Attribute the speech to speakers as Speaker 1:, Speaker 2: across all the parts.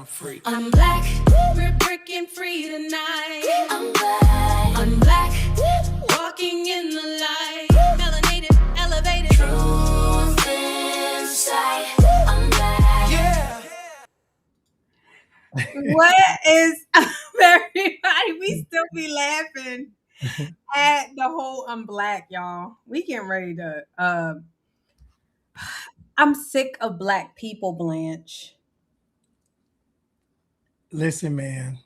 Speaker 1: I'm free.
Speaker 2: I'm black, we're breaking free tonight. I'm black, I'm black, walking in the light. Melanated, elevated, truth inside. I'm black.
Speaker 1: Yeah.
Speaker 3: What is up, everybody? We still be laughing at the whole I'm black, y'all. We getting ready to I'm sick of black people, Blanche.
Speaker 4: Listen, man,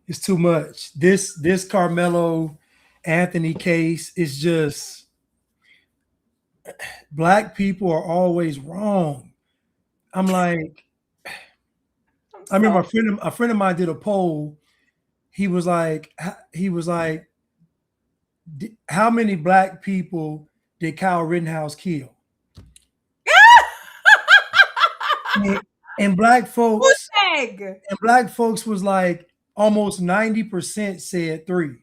Speaker 4: it's too much. This Carmelo Anthony case is just black people are always wrong. I'm like, I remember a friend of mine did a poll. He was like, how many black people did Kyle Rittenhouse kill? and black folks was like almost 90% said 3.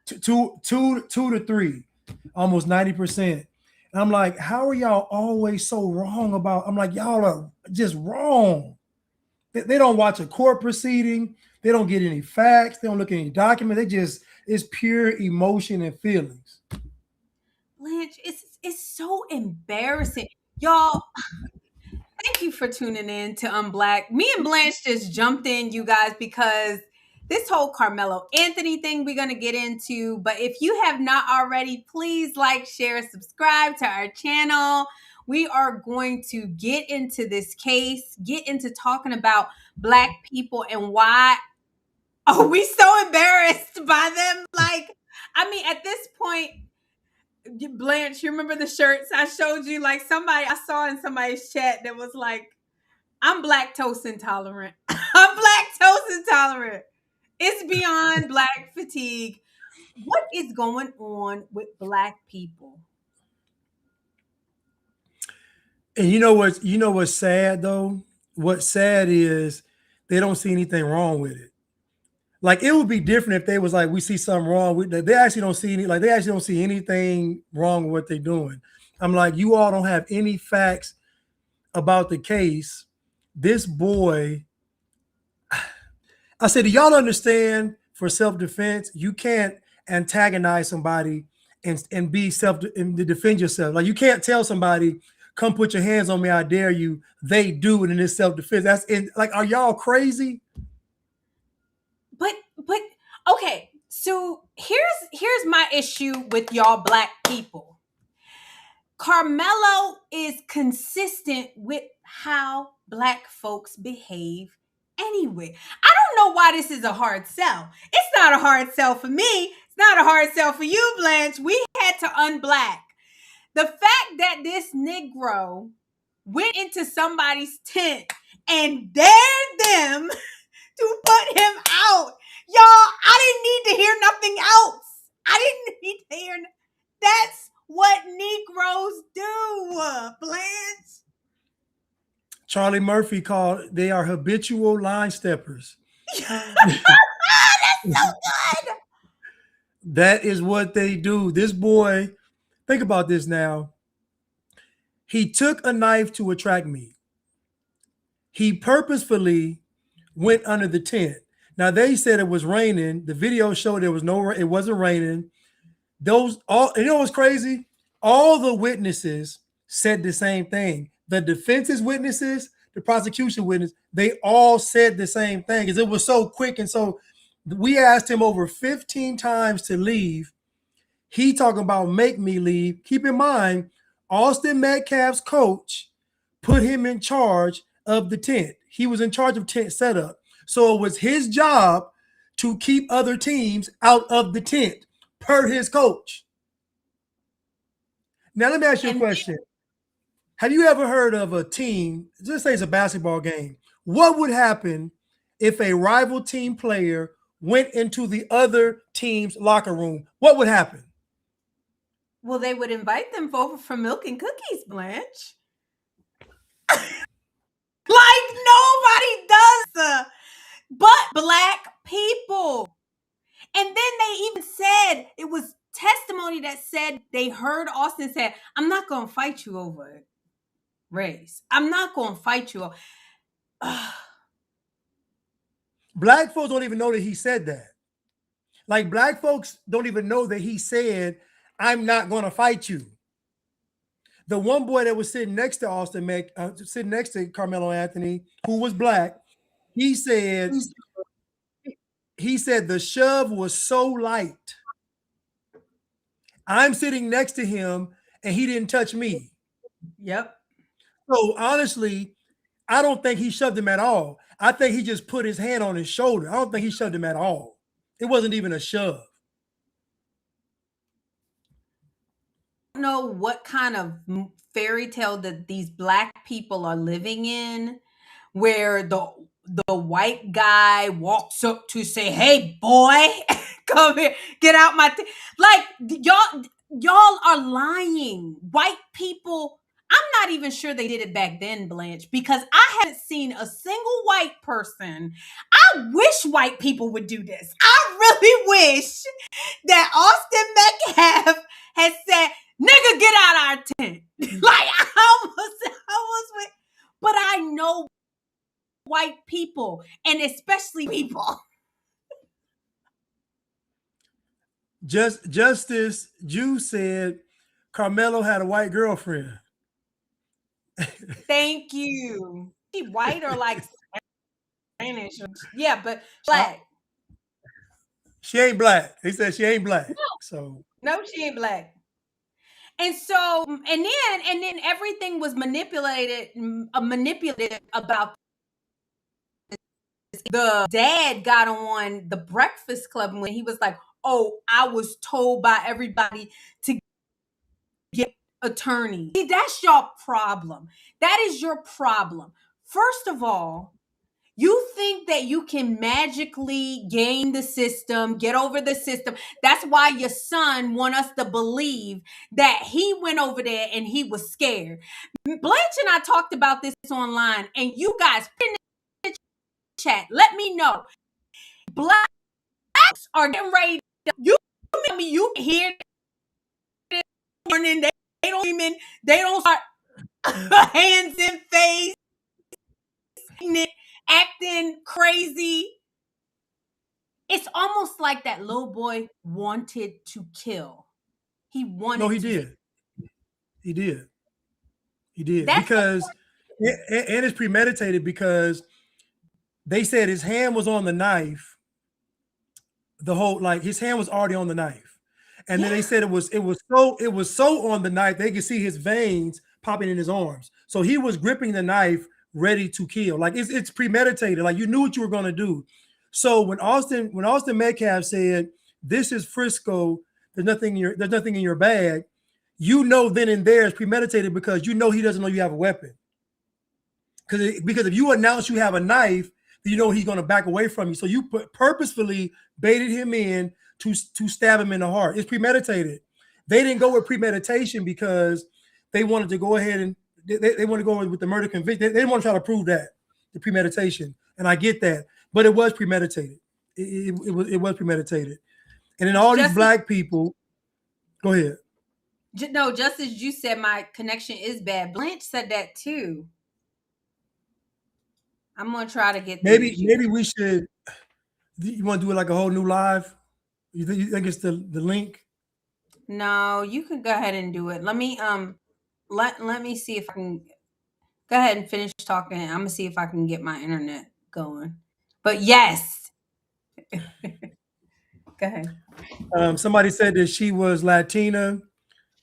Speaker 4: Two to 3, almost 90%. And I'm like, how are y'all always so wrong about? I'm like, y'all are just wrong. They don't watch a court proceeding. They don't get any facts. They don't look at any document. It's pure emotion and feelings.
Speaker 3: Blanche, it's so embarrassing. Y'all, thank you for tuning in to Unblack. Me and Blanche just jumped in, you guys, because this whole Carmelo Anthony thing we're going to get into. But if you have not already, please like, share, subscribe to our channel. We are going to get into this case, get into talking about black people and why are we so embarrassed by them? Like, I mean, at this point, Blanche, you remember the shirts I showed you? Like I saw in somebody's chat that was like, I'm lactose intolerant. I'm lactose intolerant. It's beyond black fatigue. What is going on with black people?
Speaker 4: And you know what's sad though? What's sad is they don't see anything wrong with it. Like it would be different if they was like, we see something wrong with that. They actually don't see anything wrong with what they're doing. I'm like, you all don't have any facts about the case. This boy, I said, do y'all understand for self-defense, you can't antagonize somebody and defend yourself. Like you can't tell somebody, come put your hands on me, I dare you. They do it in this self-defense. Are y'all crazy?
Speaker 3: But okay, so here's my issue with y'all black people. Carmelo is consistent with how black folks behave anyway. I don't know why this is a hard sell. It's not a hard sell for me. It's not a hard sell for you, Blanche. We had to unblack. The fact that this Negro went into somebody's tent and dared them to put him out. Y'all, I didn't need to hear nothing else. I didn't need to hear. That's what Negroes do, Blanche.
Speaker 4: Charlie Murphy they are habitual line steppers.
Speaker 3: That's so good.
Speaker 4: That is what they do. This boy, think about this now. He took a knife to attract me. He purposefully went under the tent. Now they said it was raining. The video showed it wasn't raining. You know what's crazy? All the witnesses said the same thing. The defense's witnesses, the prosecution witness, they all said the same thing because it was so quick. And so we asked him over 15 times to leave. He talking about make me leave. Keep in mind, Austin Metcalf's coach put him in charge of the tent. He was in charge of tent setup. So it was his job to keep other teams out of the tent, per his coach. Now, let me ask you a question. Have you ever heard of a team, just say it's a basketball game, what would happen if a rival team player went into the other team's locker room? What would happen?
Speaker 3: Well, they would invite them over for milk and cookies, Blanche. Like nobody does but black people. And then they even said, it was testimony that said they heard Austin said, I'm not going to fight you over race. I'm not going to fight you.
Speaker 4: Black folks don't even know that he said that. Like black folks don't even know that he said, "I'm not going to fight you." The one boy that was sitting next to sitting next to Carmelo Anthony, who was black, he said the shove was so light. I'm sitting next to him and he didn't touch me.
Speaker 3: Yep.
Speaker 4: So honestly, I don't think he shoved him at all. I think he just put his hand on his shoulder. I don't think he shoved him at all. It wasn't even a shove.
Speaker 3: I don't know what kind of fairy tale that these black people are living in, where the white guy walks up to say, "Hey, boy, come here, get out my like y'all are lying. White people, I'm not even sure they did it back then, Blanche, because I haven't seen a single white person. I wish white people would do this. I really wish that Austin Metcalf had said, "Nigga, get out our tent." Like I almost went, but I know white people, and especially people.
Speaker 4: Justice Jew said Carmelo had a white girlfriend.
Speaker 3: Thank you. She white or like Spanish? Yeah, but black.
Speaker 4: She ain't black. He said she ain't black.
Speaker 3: No, she ain't black. And so, and then everything was manipulated about this. The dad got on the Breakfast Club when he was like, "Oh, I was told by everybody to get attorney." See, that's your problem. That is your problem. First of all, you think that you can magically game the system, get over the system. That's why your son want us to believe that he went over there and he was scared. Blanche and I talked about this online, and you guys in the chat, let me know. Blacks are getting ready. You hear this morning, they don't start hands in face, acting crazy. It's almost like that little boy wanted to kill. He wanted.
Speaker 4: No, he did. He did. He did. Because and it's premeditated, because they said his hand was on the knife. His hand was already on the knife. And then they said it was so on the knife they could see his veins popping in his arms. So he was gripping the knife ready to kill. Like it's premeditated. Like you knew what you were going to do. So when Austin Metcalf said, "This is Frisco, there's nothing in your bag," you know then and there it's premeditated, because you know he doesn't know you have a weapon. Because if you announce you have a knife, you know he's going to back away from you. So you purposefully baited him in to stab him in the heart. It's premeditated. They didn't go with premeditation because they wanted to go ahead and they want to go with the murder conviction. They didn't want to try to prove that, the premeditation. And I get that. But it was premeditated. It was premeditated. And then all these black people, go ahead.
Speaker 3: No, just as you said, my connection is bad. Blanche said that too. I'm gonna try to get
Speaker 4: maybe we should. You want to do it like a whole new live? You think it's the link?
Speaker 3: No, you can go ahead and do it. Let me let me see if I can go ahead and finish talking. I'm gonna see if I can get my internet going. But yes. Go ahead.
Speaker 4: Somebody said that she was Latina.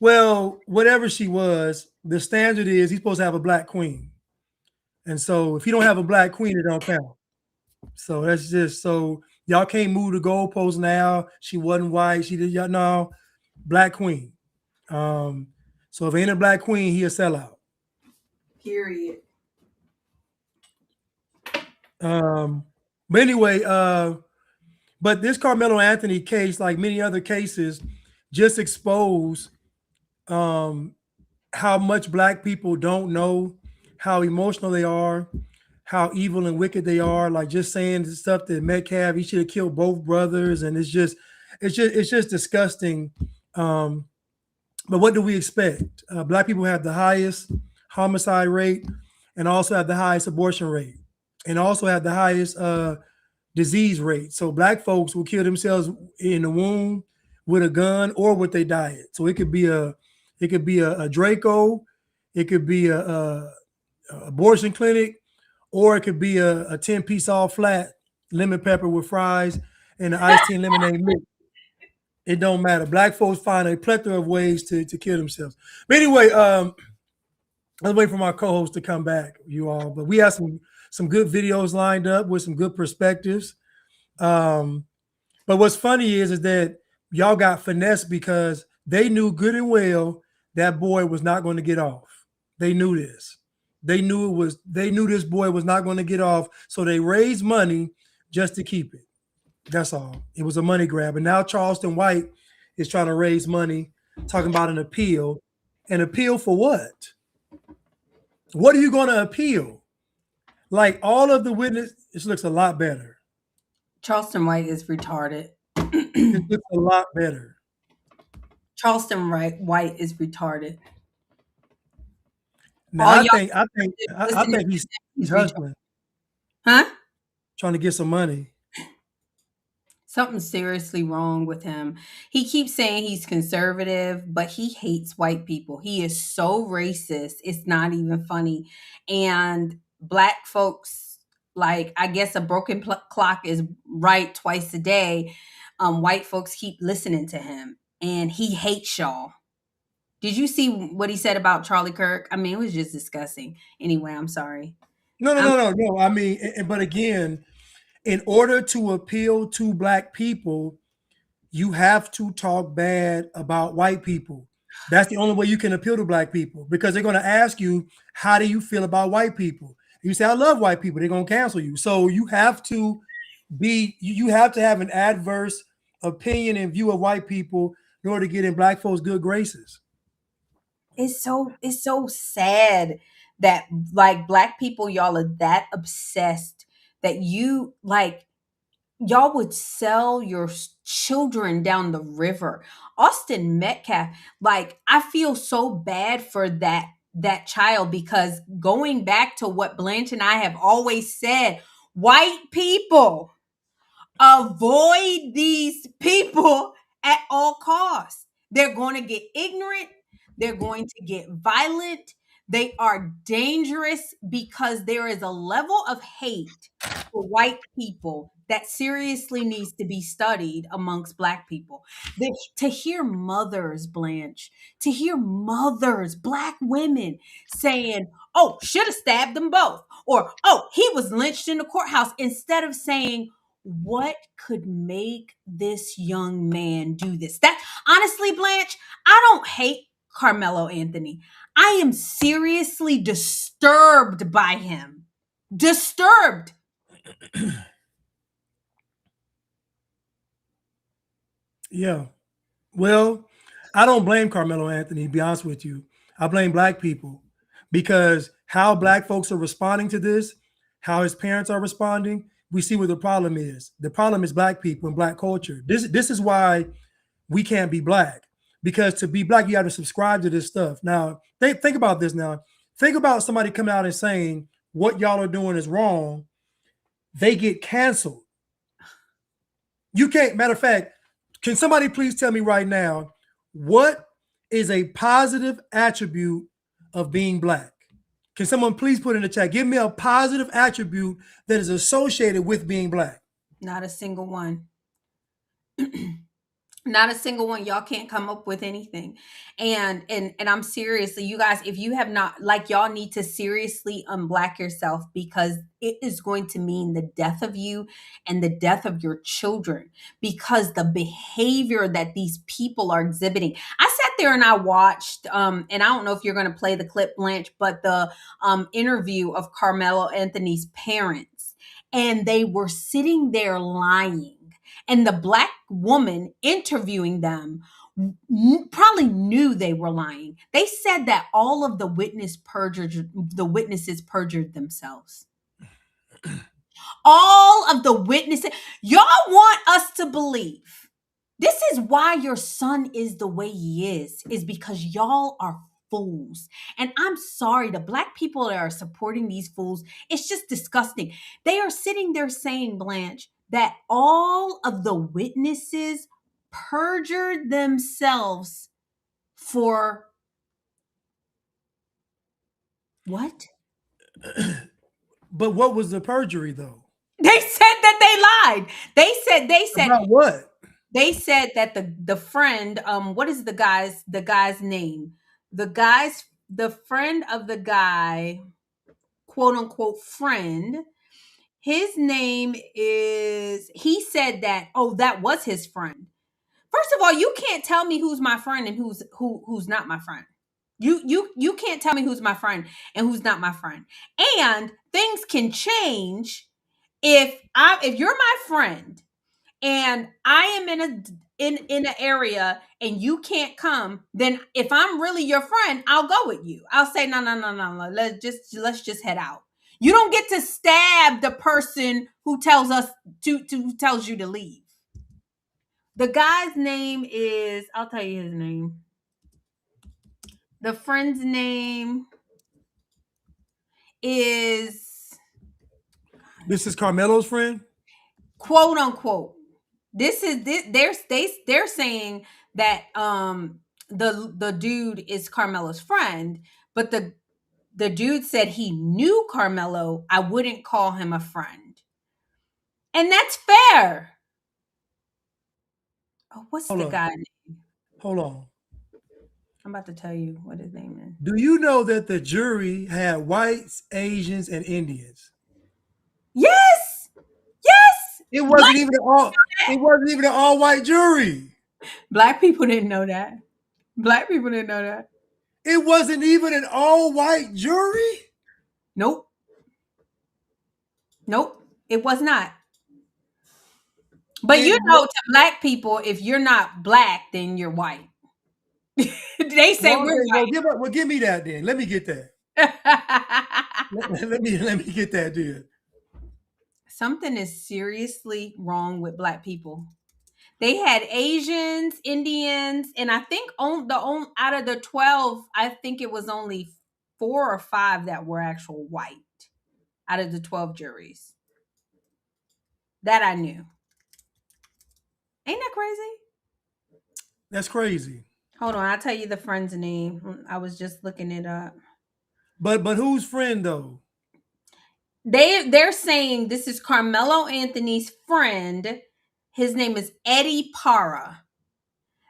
Speaker 4: Well, whatever she was, the standard is he's supposed to have a black queen. And so if you don't have a black queen, it don't count. So that's just, so y'all can't move the goalposts now. She wasn't white. She did, y'all know, black queen. So if ain't a black queen, he a sellout.
Speaker 3: Period.
Speaker 4: But anyway, but this Carmelo Anthony case, like many other cases, just expose how much black people don't know, how emotional they are, how evil and wicked they are. Like just saying the stuff that Metcalf, he should have killed both brothers, and it's just disgusting. But what do we expect? Black people have the highest homicide rate and also have the highest abortion rate. and also have the highest disease rate. So black folks will kill themselves in the womb with a gun or with their diet. So it could be a Draco, it could be a abortion clinic, or it could be a 10-piece all flat lemon pepper with fries and an iced tea and lemonade mix. It don't matter. Black folks find a plethora of ways to kill themselves. But anyway, let's wait for my co-host to come back, you all. But we have some good videos lined up with some good perspectives. But what's funny is that y'all got finessed because they knew good and well that boy was not going to get off. They knew this. They knew this boy was not going to get off. So they raised money just to keep it. That's all. It was a money grab. And now Charleston White is trying to raise money, talking about an appeal. An appeal for what? What are you going to appeal? Like all of the witness, this looks a lot better.
Speaker 3: Charleston White is retarded.
Speaker 4: It looks a lot better.
Speaker 3: Charleston White is retarded.
Speaker 4: Now
Speaker 3: All
Speaker 4: I
Speaker 3: y'all
Speaker 4: think I think I
Speaker 3: listening
Speaker 4: think he's
Speaker 3: he's
Speaker 4: hustling,
Speaker 3: Huh?
Speaker 4: trying to get some money.
Speaker 3: Something's seriously wrong with him. He keeps saying he's conservative, but he hates white people. He is so racist. It's not even funny. And black folks, like, I guess a broken clock is right twice a day. White folks keep listening to him, and he hates y'all. Did you see what he said about Charlie Kirk? I mean, it was just disgusting. Anyway, I'm sorry.
Speaker 4: No, no,
Speaker 3: I'm
Speaker 4: no, no, no. I mean, but again, in order to appeal to black people, you have to talk bad about white people. That's the only way you can appeal to black people because they're going to ask you, how do you feel about white people? You say, I love white people. They're going to cancel you. So you have to you have to have an adverse opinion and view of white people in order to get in black folks' good graces.
Speaker 3: It's so sad that like black people, y'all are that obsessed that you like y'all would sell your children down the river. Austin Metcalf, like I feel so bad for that child because going back to what Blanche and I have always said, white people avoid these people at all costs. They're going to get ignorant. They're going to get violent. They are dangerous because there is a level of hate for white people that seriously needs to be studied amongst black people. To hear mothers, Blanche, to hear mothers, black women saying, oh, should have stabbed them both, or oh, he was lynched in the courthouse, instead of saying, what could make this young man do this? That honestly, Blanche, I don't hate Carmelo Anthony. I am seriously disturbed by him. Disturbed.
Speaker 4: Yeah. Well, I don't blame Carmelo Anthony, to be honest with you. I blame black people because how black folks are responding to this, how his parents are responding, we see what the problem is. The problem is black people and black culture. This is why we can't be black, because to be black, you have to subscribe to this stuff. Now, think about this now. Think about somebody coming out and saying what y'all are doing is wrong. They get canceled. You can't, matter of fact, can somebody please tell me right now, what is a positive attribute of being black? Can someone please put in the chat? Give me a positive attribute that is associated with being black.
Speaker 3: Not a single one. Not a single one. Y'all can't come up with anything. And I'm seriously, you guys, if you have not, like, y'all need to seriously unblack yourself, because it is going to mean the death of you and the death of your children, because the behavior that these people are exhibiting. I sat there and I watched, and I don't know if you're going to play the clip, Blanche, but the interview of Carmelo Anthony's parents, and they were sitting there lying. And the black woman interviewing them probably knew they were lying. They said that all of the witnesses perjured themselves. All of the witnesses. Y'all want us to believe. This is why your son is the way he is because y'all are fools. And I'm sorry, the Black people that are supporting these fools, it's just disgusting. They are sitting there saying, Blanche, that all of the witnesses perjured themselves for what?
Speaker 4: But what was the perjury though?
Speaker 3: They said that they lied. They said
Speaker 4: About what?
Speaker 3: they said that the friend, what is the guy's name? The friend of the guy, quote unquote friend, his name is, he said that, oh, that was his friend. First of all, you can't tell me who's my friend and who's not my friend. You can't tell me who's my friend and who's not my friend. And things can change if you're my friend and I am in an area and you can't come, then if I'm really your friend, I'll go with you. I'll say no. Let's just head out. You don't get to stab the person who tells us who tells you to leave. The guy's name is, I'll tell you his name. The friend's name is
Speaker 4: This is Carmelo's friend?
Speaker 3: quote unquote. They're saying that the dude is Carmelo's friend, but the dude said he knew Carmelo. I wouldn't call him a friend. And that's fair. Oh, what's
Speaker 4: Hold
Speaker 3: the
Speaker 4: on.
Speaker 3: guy name?
Speaker 4: Hold on.
Speaker 3: I'm about to tell you what his name is.
Speaker 4: Do you know that the jury had whites, Asians, and Indians?
Speaker 3: Yes. Yes.
Speaker 4: It wasn't even an all white jury.
Speaker 3: Black people didn't know that. Black people didn't know that.
Speaker 4: It wasn't even an all white jury.
Speaker 3: Nope. It was not. But you know, to Black people, if you're not Black, then you're white. They say we're white.
Speaker 4: Well, give me that then. Let me get that. let me get that then.
Speaker 3: Something is seriously wrong with Black people. They had Asians, Indians, and I think out of the 12, I think it was only 4 or 5 that were actual white out of the 12 juries. That I knew. Ain't that crazy?
Speaker 4: That's crazy.
Speaker 3: Hold on, I'll tell you the friend's name. I was just looking it up.
Speaker 4: But whose friend though?
Speaker 3: They're saying this is Carmelo Anthony's friend. His name is Eddie Para.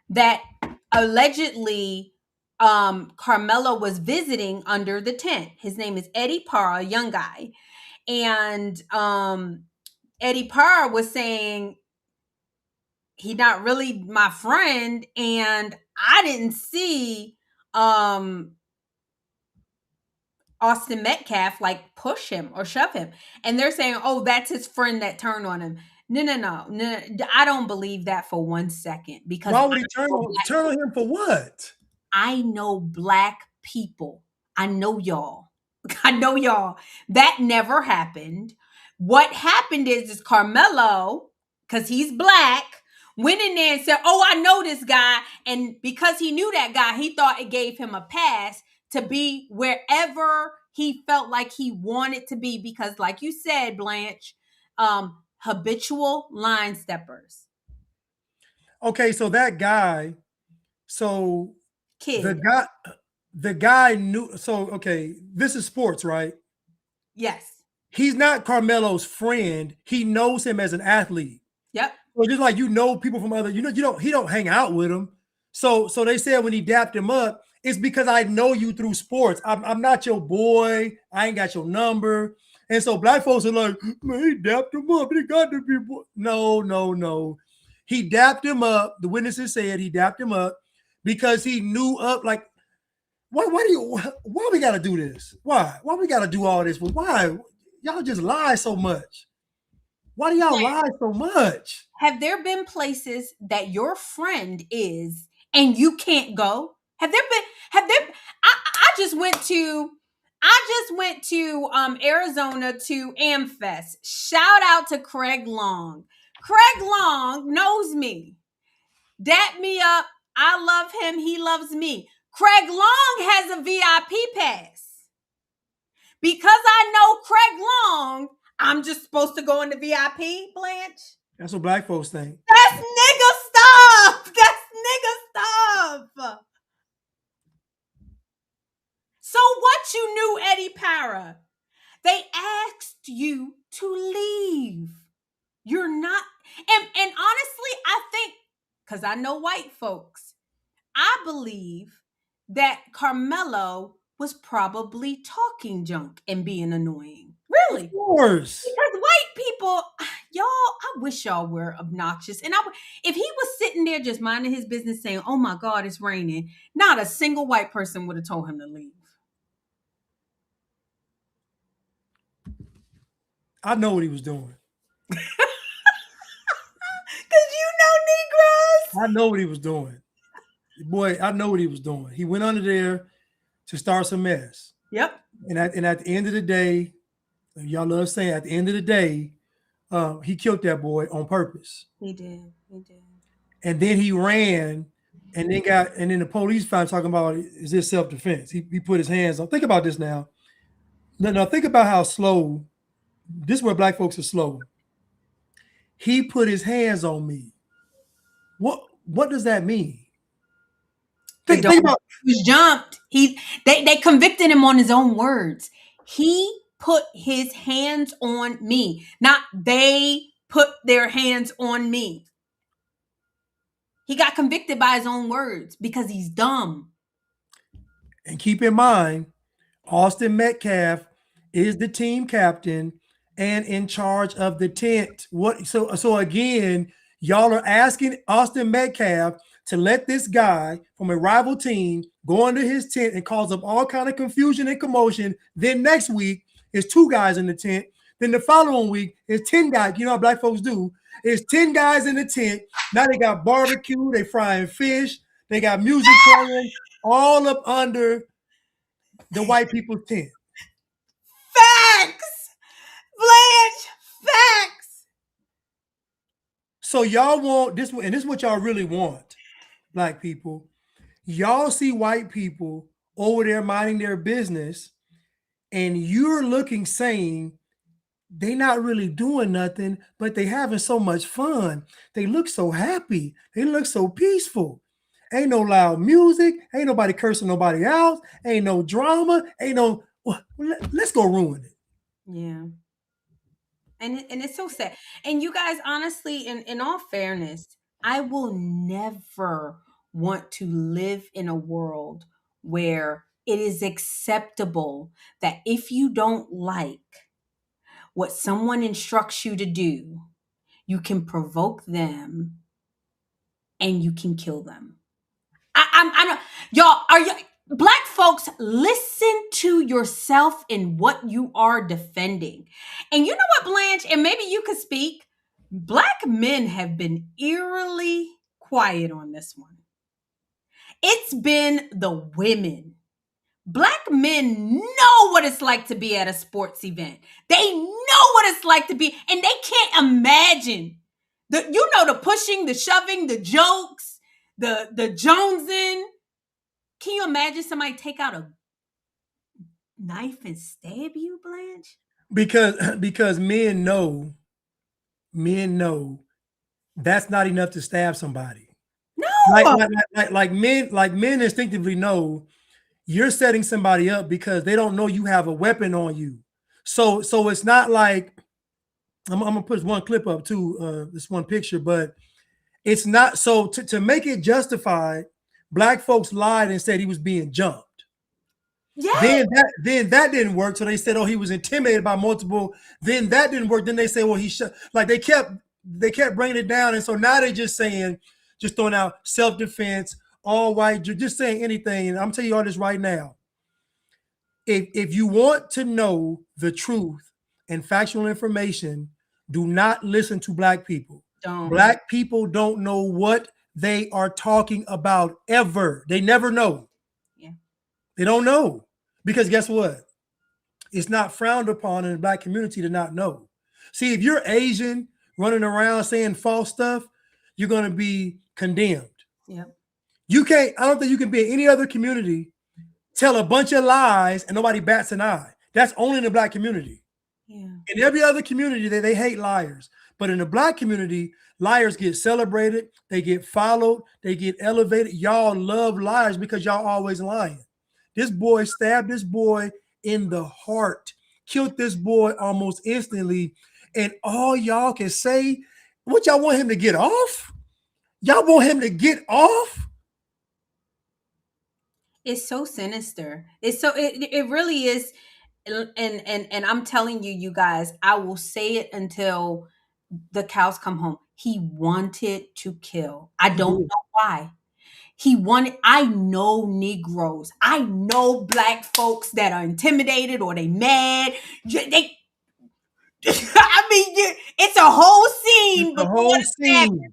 Speaker 3: That allegedly Carmelo was visiting under the tent. His name is Eddie Para, a young guy. And Eddie Para was saying he's not really my friend, and I didn't see Austin Metcalf like push him or shove him. And they're saying, oh, that's his friend that turned on him. No. I don't believe that for 1 second. Because
Speaker 4: why would he turn on him for what?
Speaker 3: I know Black people. I know y'all. That never happened. What happened is Carmelo, because he's Black, went in there and said, oh, I know this guy. And because he knew that guy, he thought it gave him a pass to be wherever he felt like he wanted to be. Because like you said, Blanche, habitual line steppers.
Speaker 4: Okay, so that guy,
Speaker 3: Kid.
Speaker 4: the guy knew. So, okay, this is sports, right?
Speaker 3: Yes.
Speaker 4: He's not Carmelo's friend. He knows him as an athlete.
Speaker 3: Yep.
Speaker 4: So just like people from other, he don't hang out with him. So they said when he dapped him up, it's because I know you through sports. I'm not your boy. I ain't got your number. And so Black folks are like, man, he dapped him up. He got to be boy. No. He dapped him up. The witnesses said he dapped him up because he knew up like, why we gotta do this? Why we gotta do all this? Why? Y'all just lie so much. Why do y'all lie so much?
Speaker 3: Have there been places that your friend is and you can't go? I just went to Arizona to AmFest. Shout out to Craig Long. Craig Long knows me. Dap me up. I love him. He loves me. Craig Long has a VIP pass. Because I know Craig Long, I'm just supposed to go in the VIP, Blanche?
Speaker 4: That's what black folks think.
Speaker 3: That's nigga stuff. That's nigga stuff. So what you knew, Eddie Para? They asked you to leave. You're not, and honestly, I think, because I know white folks, I believe that Karmelo was probably talking junk and being annoying. Really?
Speaker 4: Of course.
Speaker 3: Because white people, y'all, I wish y'all were obnoxious. And if he was sitting there just minding his business saying, oh my God, it's raining, not a single white person would have told him to leave.
Speaker 4: I know what he was doing.
Speaker 3: Because you know Negroes.
Speaker 4: I know what he was doing. Boy, I know what he was doing. He went under there to start some mess.
Speaker 3: Yep.
Speaker 4: And at the end of the day, y'all love saying at the end of the day, he killed that boy on purpose.
Speaker 3: He did. He did.
Speaker 4: And then he ran and then the police found talking about, is this self-defense? He put his hands on. Think about this now. Now think about how slow. This is where black folks are slow. He put his hands on me. What does that mean? Think about
Speaker 3: he was jumped. They convicted him on his own words. He put his hands on me, not they put their hands on me. He got convicted by his own words because he's dumb.
Speaker 4: And keep in mind, Austin Metcalf is the team captain and in charge of the tent. So again, y'all are asking Austin Metcalf to let this guy from a rival team go under his tent and cause up all kind of confusion and commotion. Then next week is 2 guys in the tent. Then the following week is 10 guys. You know how black folks do. It's 10 guys in the tent. Now they got barbecue. They frying fish. They got music playing all up under the white people's tent.
Speaker 3: Facts! Blanche, facts!
Speaker 4: So y'all want this, and this is what y'all really want, black people. Y'all see white people over there minding their business, and you're looking saying they not really doing nothing, but they having so much fun. They look so happy. They look so peaceful. Ain't no loud music. Ain't nobody cursing nobody else. Ain't no drama. Ain't no, let's go ruin it.
Speaker 3: Yeah. And it's so sad. And you guys, honestly, in all fairness, I will never want to live in a world where it is acceptable that if you don't like what someone instructs you to do, you can provoke them and you can kill them. I don't, y'all, are you black folks, listen to yourself in what you are defending. And you know what, Blanche, and maybe you could speak, black men have been eerily quiet on this one. It's been the women. Black men know what it's like to be at a sports event. They know what it's like to be, and they can't imagine the pushing, the shoving, the jokes, the jonesing. Can you imagine somebody take out a knife and stab you, Blanche?
Speaker 4: Because men know that's not enough to stab somebody.
Speaker 3: No,
Speaker 4: Like men instinctively know you're setting somebody up because they don't know you have a weapon on you. So it's not like I'm gonna put this one clip up too, this one picture, but it's not so to make it justified. Black folks lied and said he was being jumped.
Speaker 3: yeah.
Speaker 4: Then that didn't work. So they said, oh, he was intimidated by multiple. Then that didn't work. Then they say, well, he shot. Like they kept bringing it down, and so now they're just throwing out self-defense, all white, just saying anything. And I'm telling you all this right now. If you want to know the truth and factual information, do not listen to black people.
Speaker 3: Don't.
Speaker 4: Black people don't know what they are talking about ever. They never know.
Speaker 3: Yeah.
Speaker 4: They don't know. Because guess what? It's not frowned upon in the black community to not know. See, if you're Asian running around saying false stuff, you're going to be condemned.
Speaker 3: Yep.
Speaker 4: You can't, I don't think you can be in any other community, tell a bunch of lies and nobody bats an eye. That's only in the black community.
Speaker 3: Yeah.
Speaker 4: In every other community, they hate liars. But in the black community, liars get celebrated, they get followed, they get elevated. Y'all love liars because y'all always lying. This boy stabbed this boy in the heart, killed this boy almost instantly. And all y'all can say, what y'all want him to get off? Y'all want him to get off?
Speaker 3: It's so sinister. It really is. And I'm telling you, you guys, I will say it until the cows come home. He wanted to kill. I don't know why. He wanted, I know Negroes. I know black folks that are intimidated or they mad. They I mean, it's a whole scene
Speaker 4: The
Speaker 3: before
Speaker 4: whole
Speaker 3: the stabbing.
Speaker 4: scene.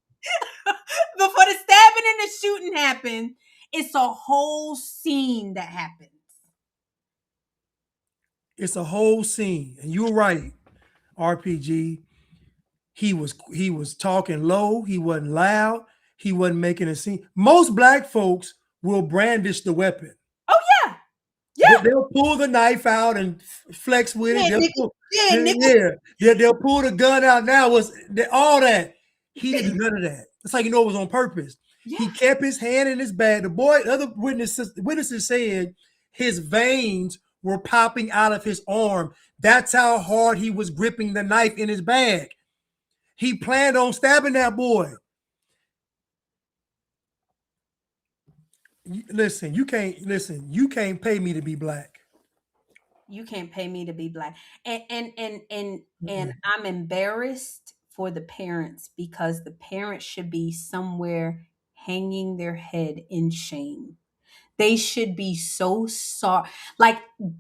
Speaker 3: Before the stabbing and the shooting happened. It's a whole scene that happens.
Speaker 4: It's a whole scene. And you're right, RPG. He was talking low, he wasn't loud, he wasn't making a scene. Most black folks will brandish the weapon.
Speaker 3: Oh yeah. Yeah.
Speaker 4: They'll pull the knife out and flex with it. They'll pull the gun out now. All that. He didn't do none of that. It's like, it was on purpose.
Speaker 3: Yeah.
Speaker 4: He kept his hand in his bag. The boy, other witnesses said his veins were popping out of his arm. That's how hard he was gripping the knife in his bag. He planned on stabbing that boy. Listen, you can't pay me to be black.
Speaker 3: You can't pay me to be black. And I'm embarrassed for the parents because the parents should be somewhere hanging their head in shame. They should be so sorry. Like,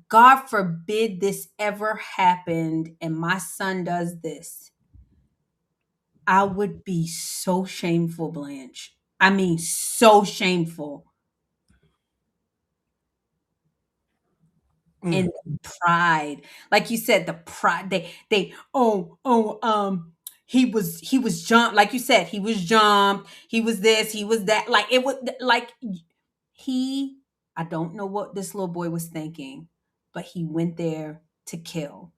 Speaker 3: God forbid this ever happened and my son does this. I would be so shameful, Blanche. I mean, so shameful. And pride, like you said, the pride. He was jumped. Like you said, he was jumped. He was this. He was that. Like it was like he. I don't know what this little boy was thinking, but he went there to kill,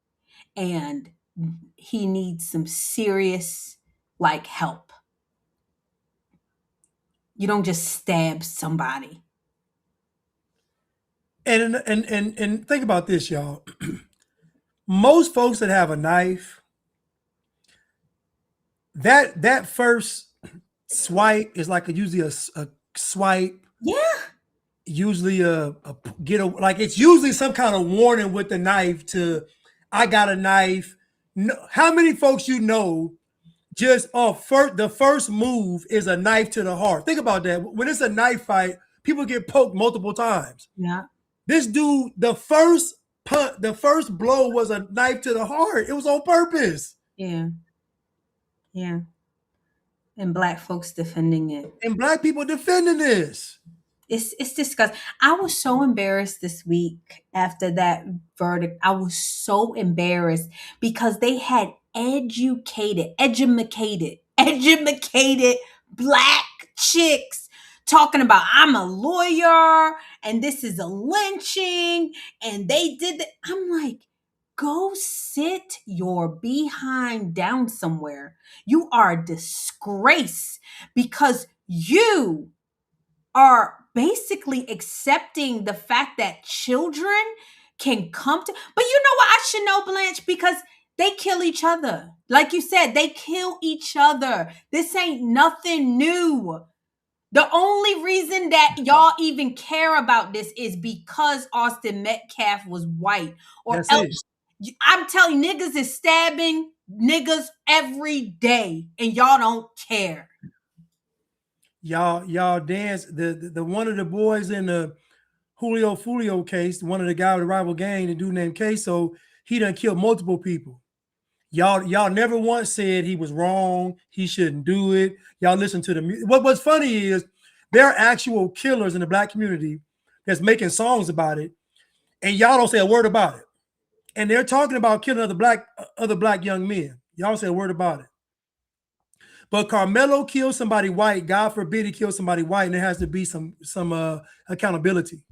Speaker 3: and he needs some serious help. You don't just stab somebody.
Speaker 4: And think about this, y'all. Most folks that have a knife, that first swipe is usually a swipe.
Speaker 3: Yeah.
Speaker 4: Usually it's usually some kind of warning with the knife to, I got a knife. No, how many folks just the first move is a knife to the heart? Think about that. When it's a knife fight, people get poked multiple times.
Speaker 3: Yeah.
Speaker 4: This dude, the first blow was a knife to the heart. It was on purpose.
Speaker 3: Yeah. Yeah. And black folks defending it.
Speaker 4: And black people defending this.
Speaker 3: It's disgusting. I was so embarrassed this week after that verdict. I was so embarrassed because they had educated black chicks talking about, I'm a lawyer and this is a lynching and they did that. I'm like, go sit your behind down somewhere. You are a disgrace because you are basically accepting the fact that children can come to, but you know what? I should know, Blanche, because they kill each other. Like you said, they kill each other. This ain't nothing new. The only reason that y'all even care about this is because Austin Metcalf was white, or
Speaker 4: That's
Speaker 3: else.
Speaker 4: it.
Speaker 3: I'm telling you, niggas is stabbing niggas every day, and y'all don't care.
Speaker 4: Y'all dance. The one of the boys in the Julio Fulio case, one of the guy with the rival gang, the dude named Queso, he done killed multiple people. Y'all never once said he was wrong. He shouldn't do it. Y'all listen to the music. What's funny is there are actual killers in the black community that's making songs about it, and y'all don't say a word about it. And they're talking about killing other black young men. Y'all don't say a word about it. But Karmelo killed somebody white. God forbid he killed somebody white, and there has to be some accountability.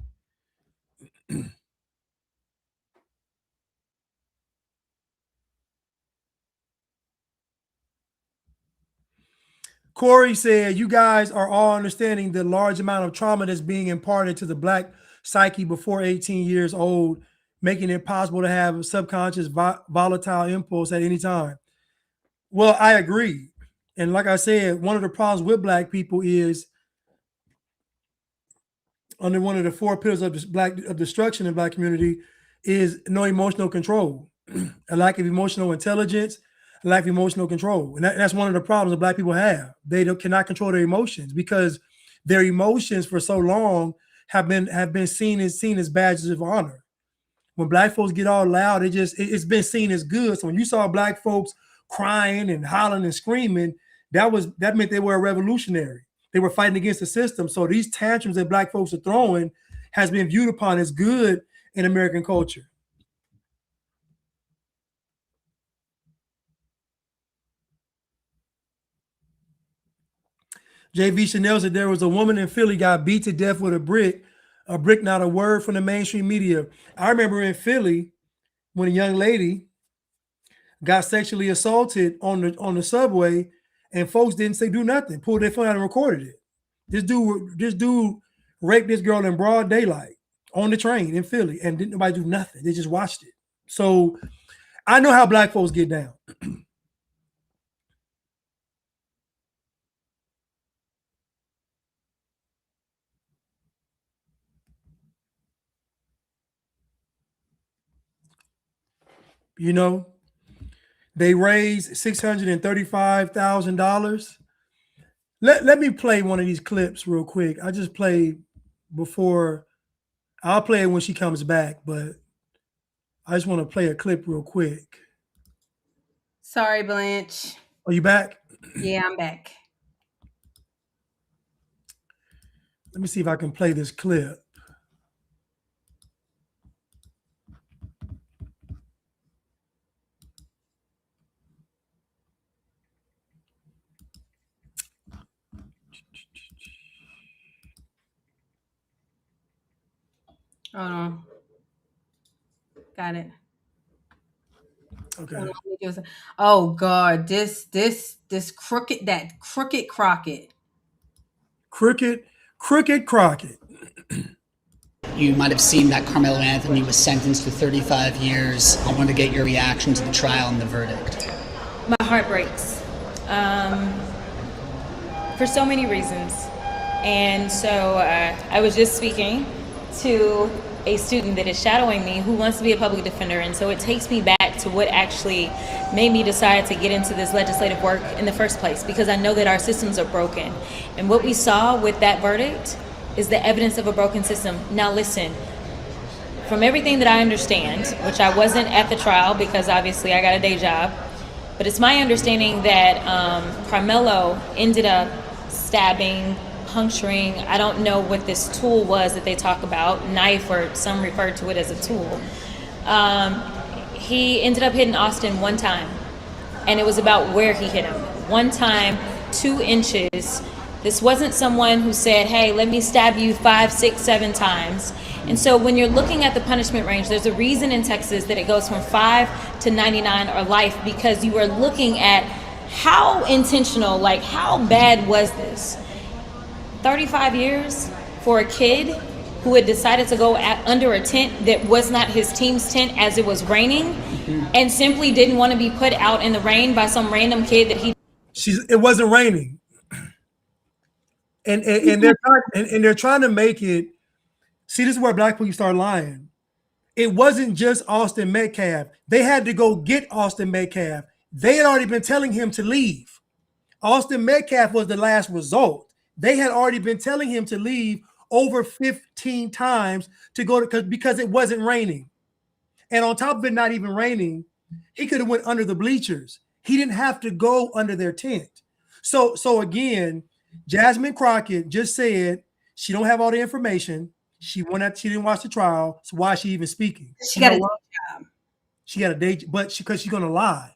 Speaker 4: Corey said, you guys are all understanding the large amount of trauma that's being imparted to the Black psyche before 18 years old, making it possible to have a subconscious volatile impulse at any time. Well, I agree. And like I said, one of the problems with Black people is under one of the 4 pillars of destruction in Black community is no emotional control, a lack of emotional intelligence, a lack of emotional control. And that's one of the problems that Black people have. They cannot control their emotions because their emotions for so long have been seen as badges of honor. When Black folks get all loud, it's been seen as good. So when you saw Black folks crying and hollering and screaming, that meant they were a revolutionary. They were fighting against the system. So these tantrums that Black folks are throwing has been viewed upon as good in American culture. JV Chanel said there was a woman in Philly got beat to death with a brick, not a word from the mainstream media. I remember in Philly when a young lady got sexually assaulted on the subway, and folks didn't do nothing, pulled their phone out and recorded it. This dude raped this girl in broad daylight on the train in Philly, and didn't nobody do nothing. They just watched it. So I know how Black folks get down. You know, they raised $635,000. Let me play one of these clips real quick. I just played before. I'll play it when she comes back, but I just want to play a clip real quick.
Speaker 3: Sorry, Blanche.
Speaker 4: Are you back?
Speaker 3: Yeah, I'm back.
Speaker 4: Let me see if I can play this clip.
Speaker 3: Hold on. Got it.
Speaker 4: Okay.
Speaker 3: Oh God, this crooked Crockett.
Speaker 4: Crooked Crockett.
Speaker 1: You might have seen that Carmelo Anthony was sentenced to 35 years. I want to get your reaction to the trial and the verdict.
Speaker 5: My heart breaks for so many reasons. And so I was just speaking to a student that is shadowing me who wants to be a public defender. And so it takes me back to what actually made me decide to get into this legislative work in the first place, because I know that our systems are broken. And what we saw with that verdict is the evidence of a broken system. Now listen, from everything that I understand, which I wasn't at the trial because obviously I got a day job, but it's my understanding that Karmelo ended up stabbing, puncturing, I don't know what this tool was that they talk about, knife, or some refer to it as a tool. He ended up hitting Austin one time, and it was about where he hit him. One time, 2 inches. This wasn't someone who said, hey, let me stab you 5, 6, 7 times. And so when you're looking at the punishment range, there's a reason in Texas that it goes from 5 to 99 or life, because you are looking at how intentional, like how bad was this? 35 years for a kid who had decided to go under a tent that was not his team's tent as it was raining, and simply didn't want to be put out in the rain by some random kid that he...
Speaker 4: It wasn't raining. And they're trying to make it. See, this is where Black people start lying. It wasn't just Austin Metcalf. They had to go get Austin Metcalf. They had already been telling him to leave. Austin Metcalf was the last result. They had already been telling him to leave over 15 times to go because it wasn't raining. And on top of it not even raining, he could have went under the bleachers. He didn't have to go under their tent. So again, Jasmine Crockett just said she don't have all the information. She didn't watch the trial. So why is she even speaking?
Speaker 3: She got a day job.
Speaker 4: She got a day, but because she's gonna lie.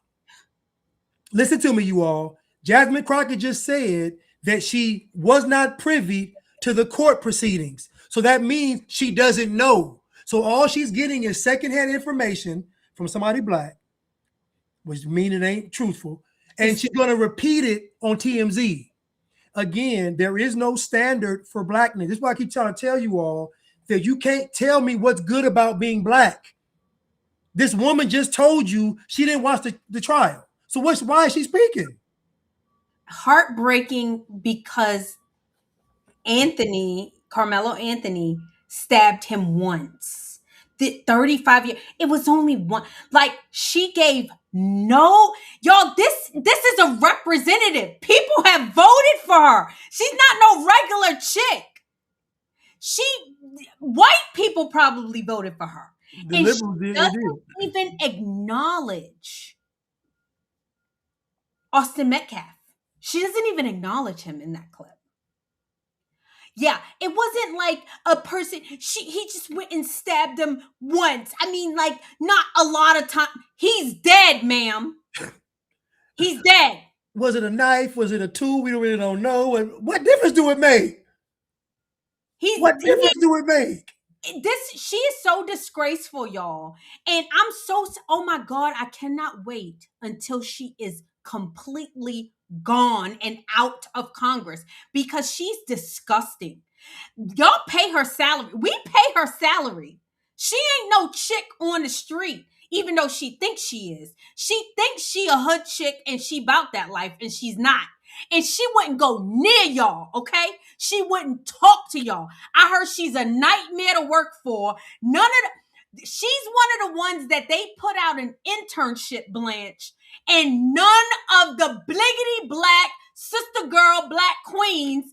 Speaker 4: Listen to me, you all. Jasmine Crockett just said that she was not privy to the court proceedings. So that means she doesn't know. So all she's getting is secondhand information from somebody black, which means it ain't truthful. And she's going to repeat it on TMZ. Again, there is no standard for blackness. This is why I keep trying to tell you all that you can't tell me what's good about being black. This woman just told you she didn't watch the trial. So why is she speaking?
Speaker 3: Heartbreaking because Carmelo Anthony stabbed him once. The 35 years. It was only one. Like, she gave y'all, this is a representative. People have voted for her. She's not no regular chick. White people probably voted for her.
Speaker 4: The
Speaker 3: And
Speaker 4: liberals
Speaker 3: she
Speaker 4: did.
Speaker 3: doesn't even acknowledge Austin Metcalf. She doesn't even acknowledge him in that clip. Yeah, it wasn't like a person, he just went and stabbed him once. I mean, like, not a lot of time. He's dead, ma'am. He's dead.
Speaker 4: Was it a knife? Was it a tool? We really don't know. And what difference do it make? What difference do it make?
Speaker 3: She is so disgraceful, y'all. And oh my God, I cannot wait until she is completely gone and out of Congress because she's disgusting. Y'all pay her salary. We pay her salary. She ain't no chick on the street, even though she thinks she is. She thinks she a hood chick and she about that life, and she's not. And she wouldn't go near y'all, okay? She wouldn't talk to y'all. I heard she's a nightmare to work for. She's one of the ones that they put out an internship, Blanche, and none of the bliggity black sister girl black queens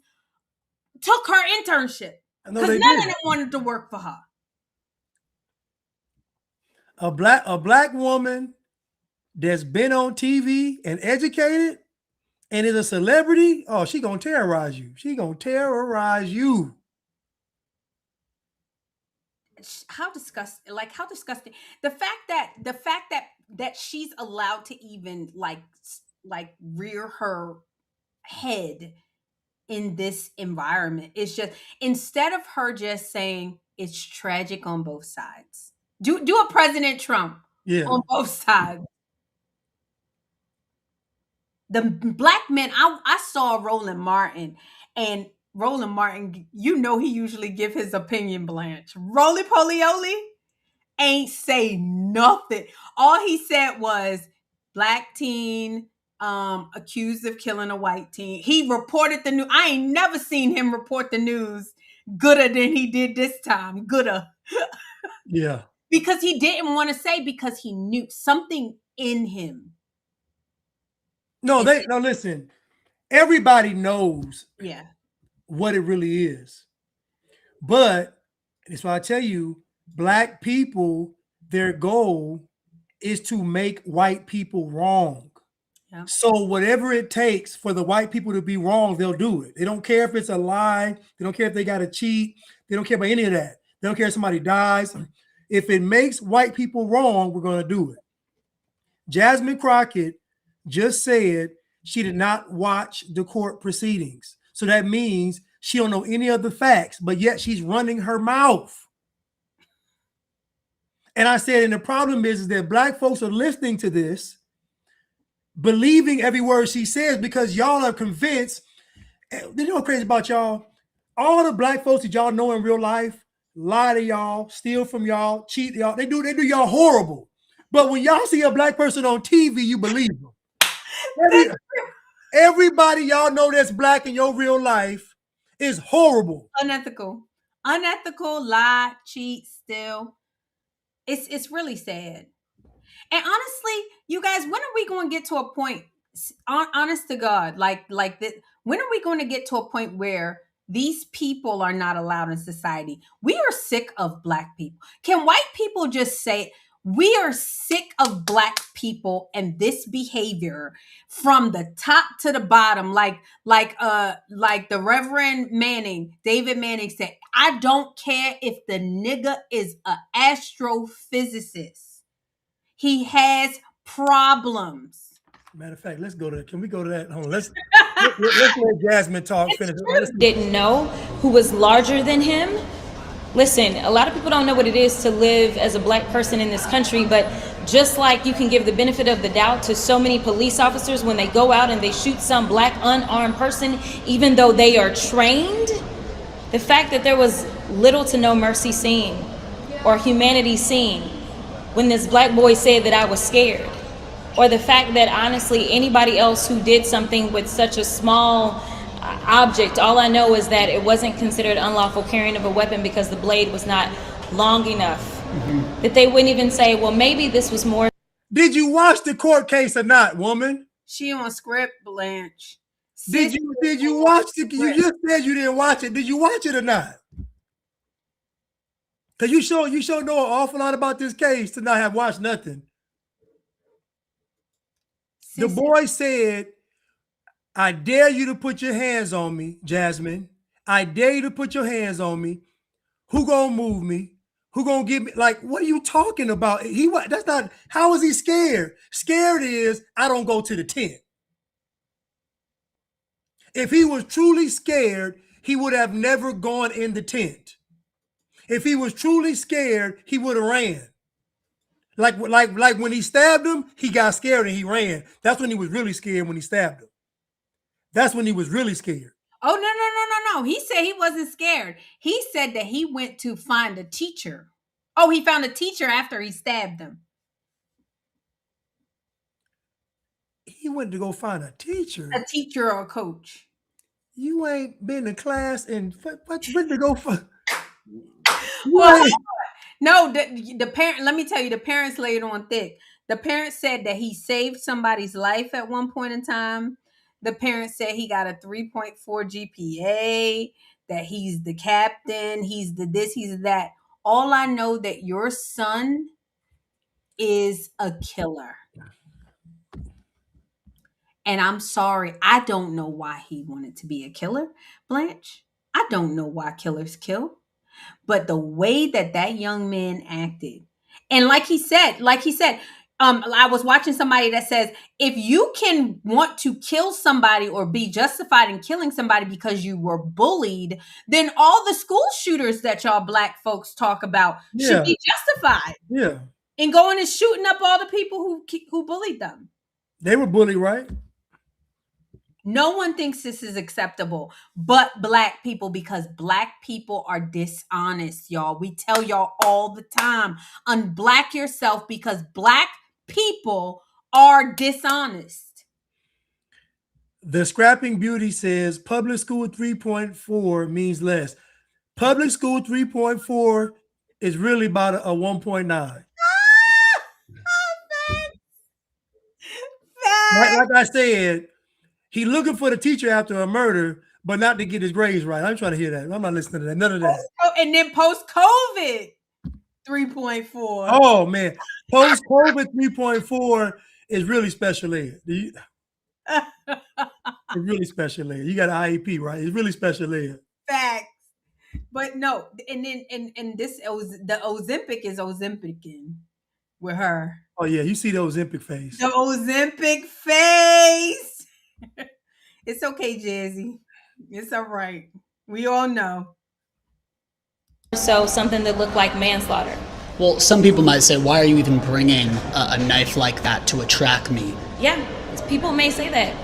Speaker 3: took her internship because none of them wanted to work for her.
Speaker 4: A black woman that's been on TV and educated and is a celebrity, oh, she gonna terrorize you. She gonna terrorize you.
Speaker 3: How disgusting! Like, how disgusting! The fact that she's allowed to even like rear her head in this environment is just, instead of her just saying it's tragic on both sides. Do a President Trump on both sides. The black men, I saw Roland Martin, and Roland Martin, you know, he usually give his opinion, Blanche. Roly Polioli ain't say nothing. All he said was black teen accused of killing a white teen. He reported the news. I ain't never seen him report the news gooder than he did this time. Gooder.
Speaker 4: Yeah.
Speaker 3: Because he didn't want to say, because he knew something in him.
Speaker 4: No, listen. Everybody knows what it really is. But that's why I tell you, black people, their goal is to make white people wrong. Yeah. So whatever it takes for the white people to be wrong, they'll do it. They don't care if it's a lie. They don't care if they got to cheat. They don't care about any of that. They don't care if somebody dies. If it makes white people wrong, we're going to do it. Jasmine Crockett just said she did not watch the court proceedings. So that means she don't know any of the facts, but yet she's running her mouth. And I said, and the problem is that black folks are listening to this, believing every word she says, because y'all are convinced. You know what's crazy about y'all? All the black folks that y'all know in real life lie to y'all, steal from y'all, cheat y'all. They do y'all horrible. But when y'all see a black person on TV, you believe them. Everybody y'all know that's black in your real life is horrible.
Speaker 3: Unethical, lie, cheat, steal. It's really sad. And honestly, you guys, when are we going to get to a point, honest to God, like that? When are we going to get to a point where these people are not allowed in society? We are sick of black people. Can white people just say, we are sick of black people and this behavior from the top to the bottom? Like the Reverend David Manning said, I don't care if the nigga is an astrophysicist. He has problems.
Speaker 4: Matter of fact, let's go to. Can we go to that? Hold on. Let's let Jasmine talk. Finish.
Speaker 5: Didn't know who was larger than him. Listen, a lot of people don't know what it is to live as a black person in this country, but just like you can give the benefit of the doubt to so many police officers when they go out and they shoot some black unarmed person, even though they are trained, the fact that there was little to no mercy seen or humanity seen when this black boy said that I was scared, or the fact that honestly anybody else who did something with such a small object, all I know is that it wasn't considered unlawful carrying of a weapon because the blade was not long enough. That they wouldn't even say, well, maybe this was more.
Speaker 4: Did you watch the court case or not, woman?
Speaker 3: She on script, Blanche.
Speaker 4: Did you watch it? You just said you didn't watch it. Did you watch it or not? Because you sure know an awful lot about this case to not have watched nothing. The boy said, I dare you to put your hands on me, Jasmine. I dare you to put your hands on me. Who gonna move me? Who gonna give me? Like, what are you talking about? That's not, how is he scared? Scared is, I don't go to the tent. If he was truly scared, he would have never gone in the tent. If he was truly scared, he would have ran. Like when he stabbed him, he got scared and he ran. That's when he was really scared, when he stabbed him. That's when he was really scared.
Speaker 3: Oh, no. He said he wasn't scared. He said that he went to find a teacher. Oh, he found a teacher after he stabbed them.
Speaker 4: He went to go find a teacher.
Speaker 3: A teacher or a coach.
Speaker 4: You ain't been in class and what to go for?
Speaker 3: Well, no, the parent, let me tell you, the parents laid on thick. The parents said that he saved somebody's life at one point in time. The parents said he got a 3.4 GPA, that he's the captain, he's the this, he's that. All I know that your son is a killer. And I'm sorry, I don't know why he wanted to be a killer, Blanche. I don't know why killers kill. But the way that young man acted, and like he said, I was watching somebody that says, if you can want to kill somebody or be justified in killing somebody because you were bullied, then all the school shooters that y'all black folks talk about should be justified.
Speaker 4: Yeah.
Speaker 3: In going and shooting up all the people who bullied them.
Speaker 4: They were bullied, right?
Speaker 3: No one thinks this is acceptable but black people, because black people are dishonest, y'all. We tell y'all all the time, unblack yourself, because black people are dishonest.
Speaker 4: The Scrapping Beauty says public school 3.4 means less. Public school 3.4 is really about a 1.9. Like I said, he looking for the teacher after a murder, but not to get his grades right. I'm trying to hear that. I'm not listening to that. None of that.
Speaker 3: And then post-COVID, 3.4.
Speaker 4: Oh, man. Post-COVID 3.4 is really special ed. It's really special ed. You got an IEP, right? It's really special ed.
Speaker 3: Facts. But no, and then and this, the Ozempic is Ozempicing with her.
Speaker 4: Oh, yeah. You see the Ozempic face.
Speaker 3: The Ozempic face. It's okay, Jazzy. It's all right. We all know.
Speaker 5: So something that looked like manslaughter.
Speaker 1: Well, some people might say, why are you even bringing a knife like that to a track meet?
Speaker 5: Yeah, people may say that.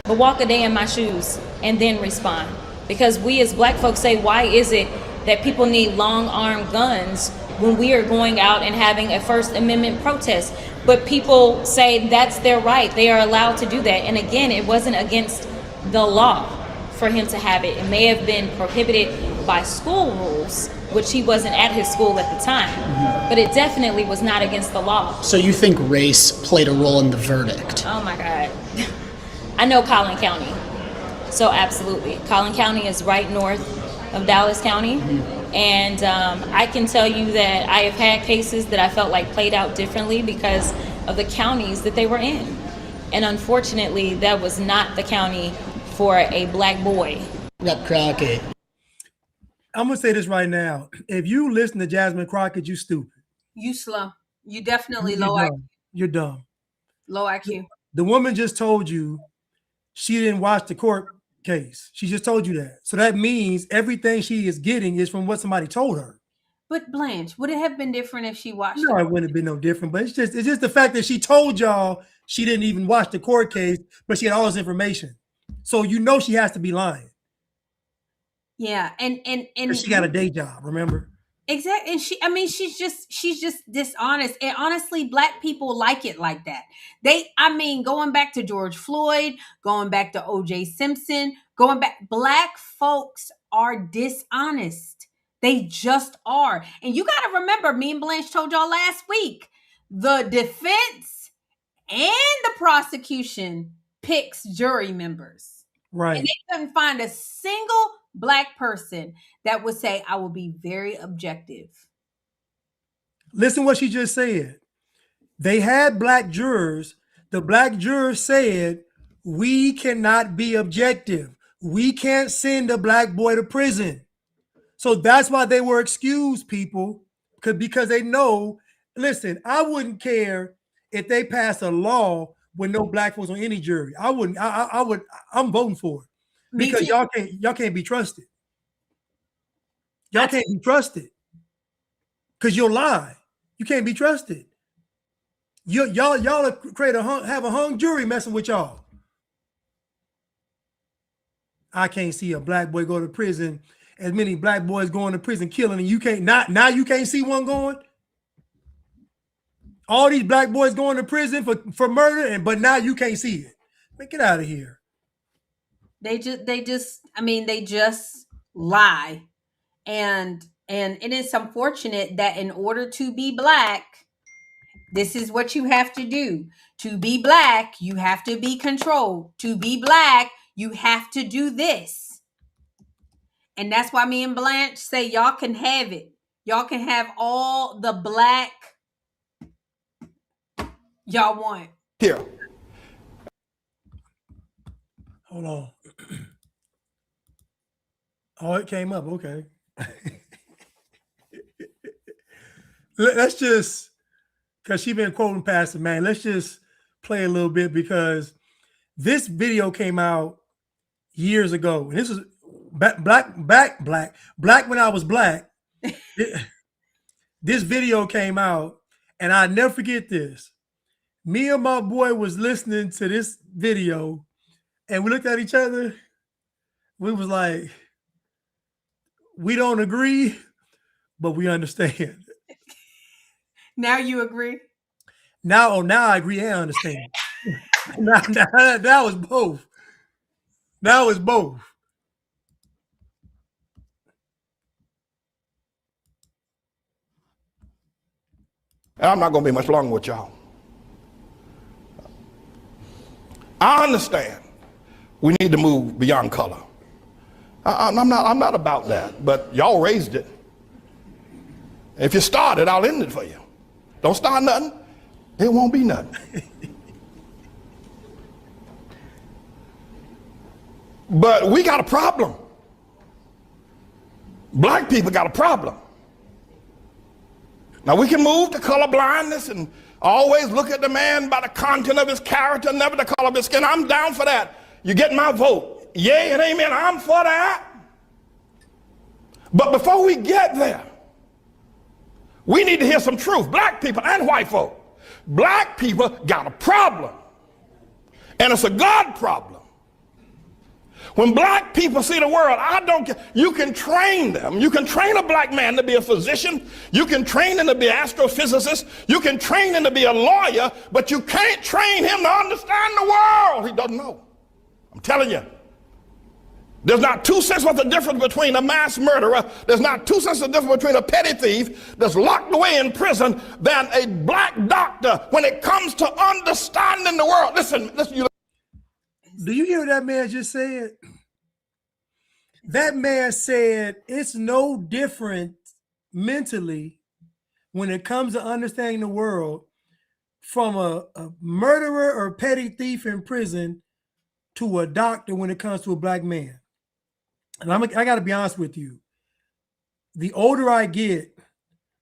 Speaker 5: But walk a day in my shoes and then respond. Because we as black folks say, why is it that people need long-armed guns when we are going out and having a First Amendment protest? But people say that's their right. They are allowed to do that. And again, it wasn't against the law for him to have it. It may have been prohibited by school rules, which he wasn't at his school at the time. But it definitely was not against the law.
Speaker 1: So you think race played a role in the verdict?
Speaker 5: Oh my God. I know Collin County. So absolutely. Collin County is right north of Dallas County. And I can tell you that I have had cases that I felt like played out differently because of the counties that they were in. And unfortunately, that was not the county for a black boy.
Speaker 1: Rep Crockett.
Speaker 4: I'm going to say this right now. If you listen to Jasmine Crockett, you stupid.
Speaker 3: You slow. You definitely
Speaker 4: You're
Speaker 3: low
Speaker 4: dumb.
Speaker 3: IQ.
Speaker 4: You're dumb.
Speaker 3: Low IQ.
Speaker 4: The woman just told you she didn't watch the court case. She just told you that. So that means everything she is getting is from what somebody told her.
Speaker 3: But Blanche, would it have been different if she watched
Speaker 4: No, it wouldn't have been no different. But it's just the fact that she told y'all she didn't even watch the court case, but she had all this information. So you know she has to be lying.
Speaker 3: Yeah, and
Speaker 4: She got a day job, remember?
Speaker 3: exactly. And she's just dishonest. And honestly, Black people like it like that. Going back to George Floyd, going back to OJ Simpson, Black folks are dishonest. They just are. And you got to remember, me and Blanche told y'all last week, the defense and the prosecution picks jury members.
Speaker 4: Right.
Speaker 3: And they couldn't find a single Black person that would say, I will be very objective.
Speaker 4: Listen what she just said. They had Black jurors. The Black jurors said, we cannot be objective. We can't send a Black boy to prison. So that's why they were excused, people, because they know, listen, I wouldn't care if they passed a law with no Black folks on any jury. I wouldn't. I'm voting for it because y'all can't be trusted. Y'all can't be trusted because you'll lie. You can't be trusted. Y'all have a hung jury messing with y'all. I can't see a Black boy go to prison. As many Black boys going to prison killing, and you can't you can't see one going. All these Black boys going to prison for murder, but now you can't see it. Man, get out of here.
Speaker 3: They just lie. And it is unfortunate that in order to be Black, this is what you have to do. To be Black, you have to be controlled. To be Black, you have to do this. And that's why me and Blanche say y'all can have it. Y'all can have all the Black y'all want.
Speaker 6: Here.
Speaker 4: Hold on. Oh, it came up. Okay. Let's just, because she's been quoting Pastor Man, let's just play a little bit because this video came out years ago. And this was black when I was Black. This video came out, and I never forget this. Me and my boy was listening to this video, and we looked at each other. We was like, we don't agree, but we understand.
Speaker 3: Now you agree?
Speaker 4: Now I agree and understand. That was both. That was both.
Speaker 6: And I'm not going to be much longer with y'all. I understand we need to move beyond color. I'm not about that, but y'all raised it. If you start it, I'll end it for you. Don't start nothing, it won't be nothing. But we got a problem. Black people got a problem. Now we can move to color blindness and always look at the man by the content of his character, never the color of his skin. I'm down for that. You get my vote. Yay and amen. I'm for that. But before we get there, we need to hear some truth. Black people and white folk. Black people got a problem. And it's a God problem. When black people see the world, I don't care. You can train them. You can train a black man to be a physician. You can train him to be an astrophysicist. You can train him to be a lawyer, but you can't train him to understand the world. He doesn't know. I'm telling you. There's not 2 cents worth of difference between a mass murderer. There's not 2 cents of difference between a petty thief that's locked away in prison than a black doctor when it comes to understanding the world. Listen, you.
Speaker 4: Do you hear what that man just said? That man said it's no different mentally when it comes to understanding the world from a murderer or petty thief in prison to a doctor when it comes to a black man. And I got to be honest with you. The older I get,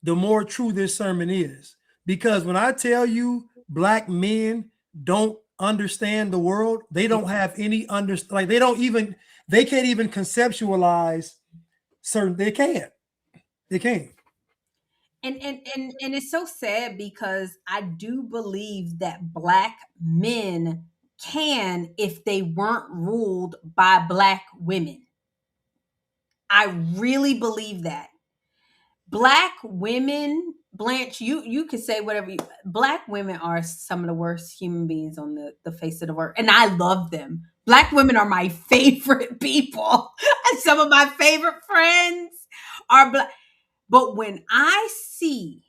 Speaker 4: the more true this sermon is. Because when I tell you black men don't understand the world. They don't have any like they can't even conceptualize certain. They can't.
Speaker 3: And it's so sad because I do believe that Black men can if they weren't ruled by Black women. I really believe that. Black women, Blanche, you can say whatever you, Black women are some of the worst human beings on the face of the earth. And I love them. Black women are my favorite people. And some of my favorite friends are Black. But when I see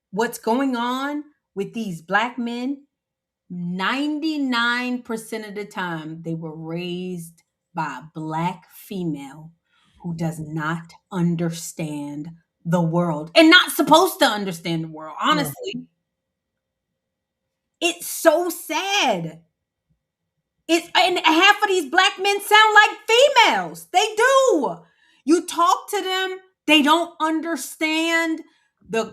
Speaker 3: what's going on with these Black men, 99% of the time they were raised by a Black female who does not understand the world and not supposed to understand the world. Honestly, it's so sad. And half of these Black men sound like females. They do. You talk to them, they don't understand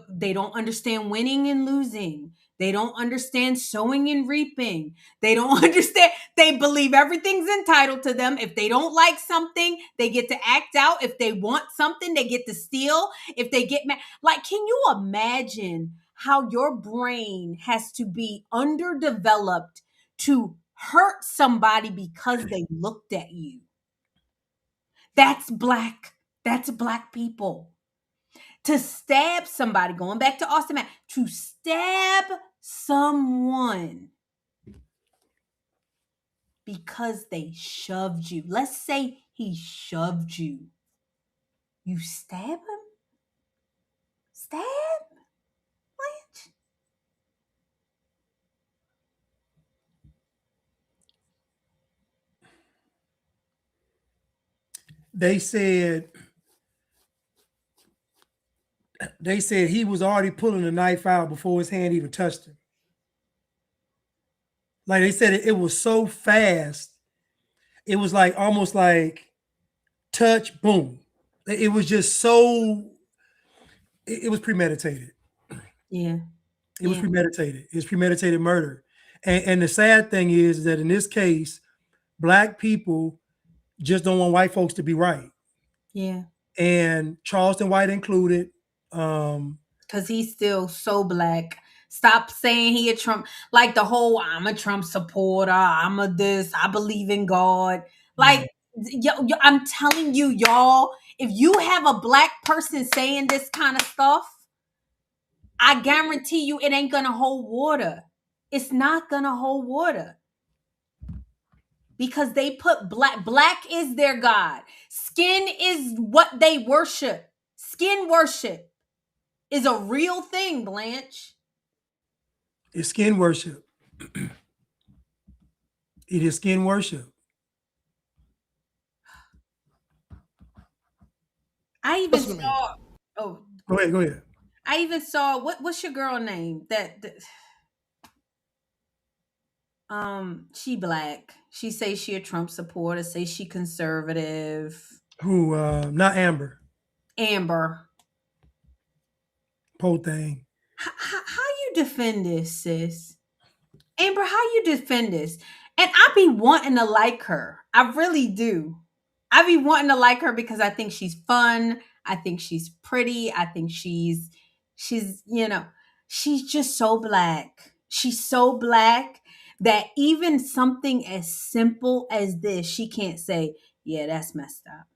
Speaker 3: they don't understand winning and losing. They don't understand sowing and reaping. They don't understand. They believe everything's entitled to them. If they don't like something, they get to act out. If they want something, they get to steal. If they get mad, like, can you imagine how your brain has to be underdeveloped to hurt somebody because they looked at you? That's Black people. To stab somebody, going back to Austin, to stab someone because they shoved you. Let's say he shoved you. You stab him? Stab? Blanche?
Speaker 4: They said he was already pulling the knife out before his hand even touched him. Like they said, it was so fast. It was like almost like touch, boom. It was just so. It was premeditated.
Speaker 3: Yeah.
Speaker 4: It was premeditated. It was premeditated murder. And the sad thing is that in this case, Black people just don't want white folks to be right.
Speaker 3: Yeah.
Speaker 4: And Charleston White included.
Speaker 3: Because he's still so Black. Stop saying he a Trump, like the whole I'm a Trump supporter, I'm a this, I believe in God. Like, I'm telling you, y'all, if you have a Black person saying this kind of stuff, I guarantee you it ain't gonna hold water. It's not gonna hold water. Because they put Black is their God. Skin is what they worship. Skin worship is a real thing, Blanche.
Speaker 4: It's skin worship. It is skin worship.
Speaker 3: I even saw. Oh,
Speaker 4: go ahead.
Speaker 3: I even saw what's your girl name? That she Black. She say she a Trump supporter. Say she conservative.
Speaker 4: Who? Not Amber.
Speaker 3: Amber.
Speaker 4: Poor thing.
Speaker 3: How you defend this, sis? Amber, how you defend this? And I be wanting to like her. I really do. I be wanting to like her because I think she's fun. I think she's pretty. I think she's she's just so Black. She's so Black that even something as simple as this, she can't say, yeah, that's messed up.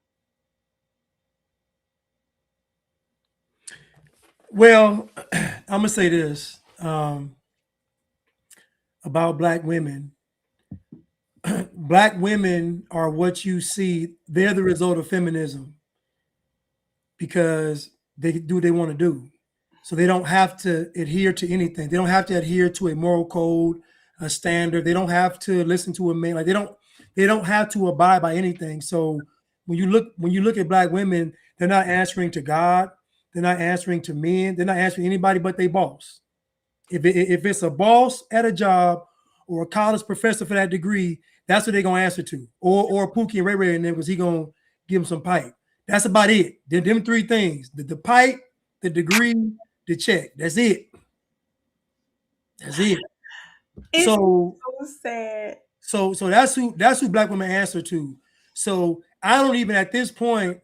Speaker 4: Well, I'm gonna say this about Black women. Black women are what you see. They're the result of feminism because they do what they want to do. So they don't have to adhere to anything. They don't have to adhere to a moral code, a standard. They don't have to listen to a man. Like they don't have to abide by anything. So when you look at Black women, they're not answering to God. They're not answering to men. They're not answering anybody but their boss. If it's a boss at a job or a college professor for that degree, that's what they're gonna answer to. Or Pookie and Ray Ray and them, because he gonna give them some pipe. That's about it. Them three things: the pipe, the degree, the check. That's it. That's it.
Speaker 3: It's
Speaker 4: So
Speaker 3: so sad.
Speaker 4: so that's who black women answer to. So I don't even at this point,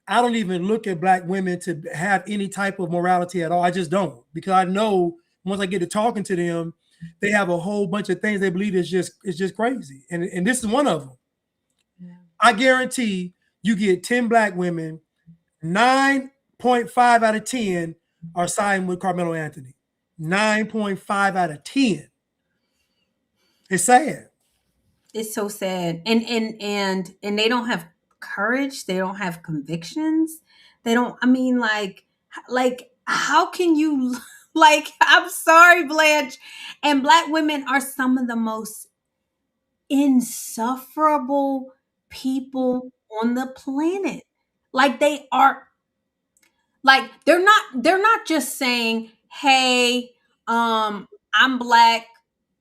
Speaker 4: I don't even look at black women to have any type of morality at all. I just don't, because I know once I get to talking to them, they have a whole bunch of things they believe is just crazy. And this is one of them.
Speaker 3: Yeah.
Speaker 4: I guarantee you get 10 black women, 9.5 out of 10 are siding with Carmelo Anthony. 9.5 out of 10. It's sad.
Speaker 3: It's so sad. And they don't have courage, they don't have convictions. They don't, I mean, like how can you like, I'm sorry, Blanche. And black women are some of the most insufferable people on the planet. Like they are, like they're not just saying, "Hey, I'm black.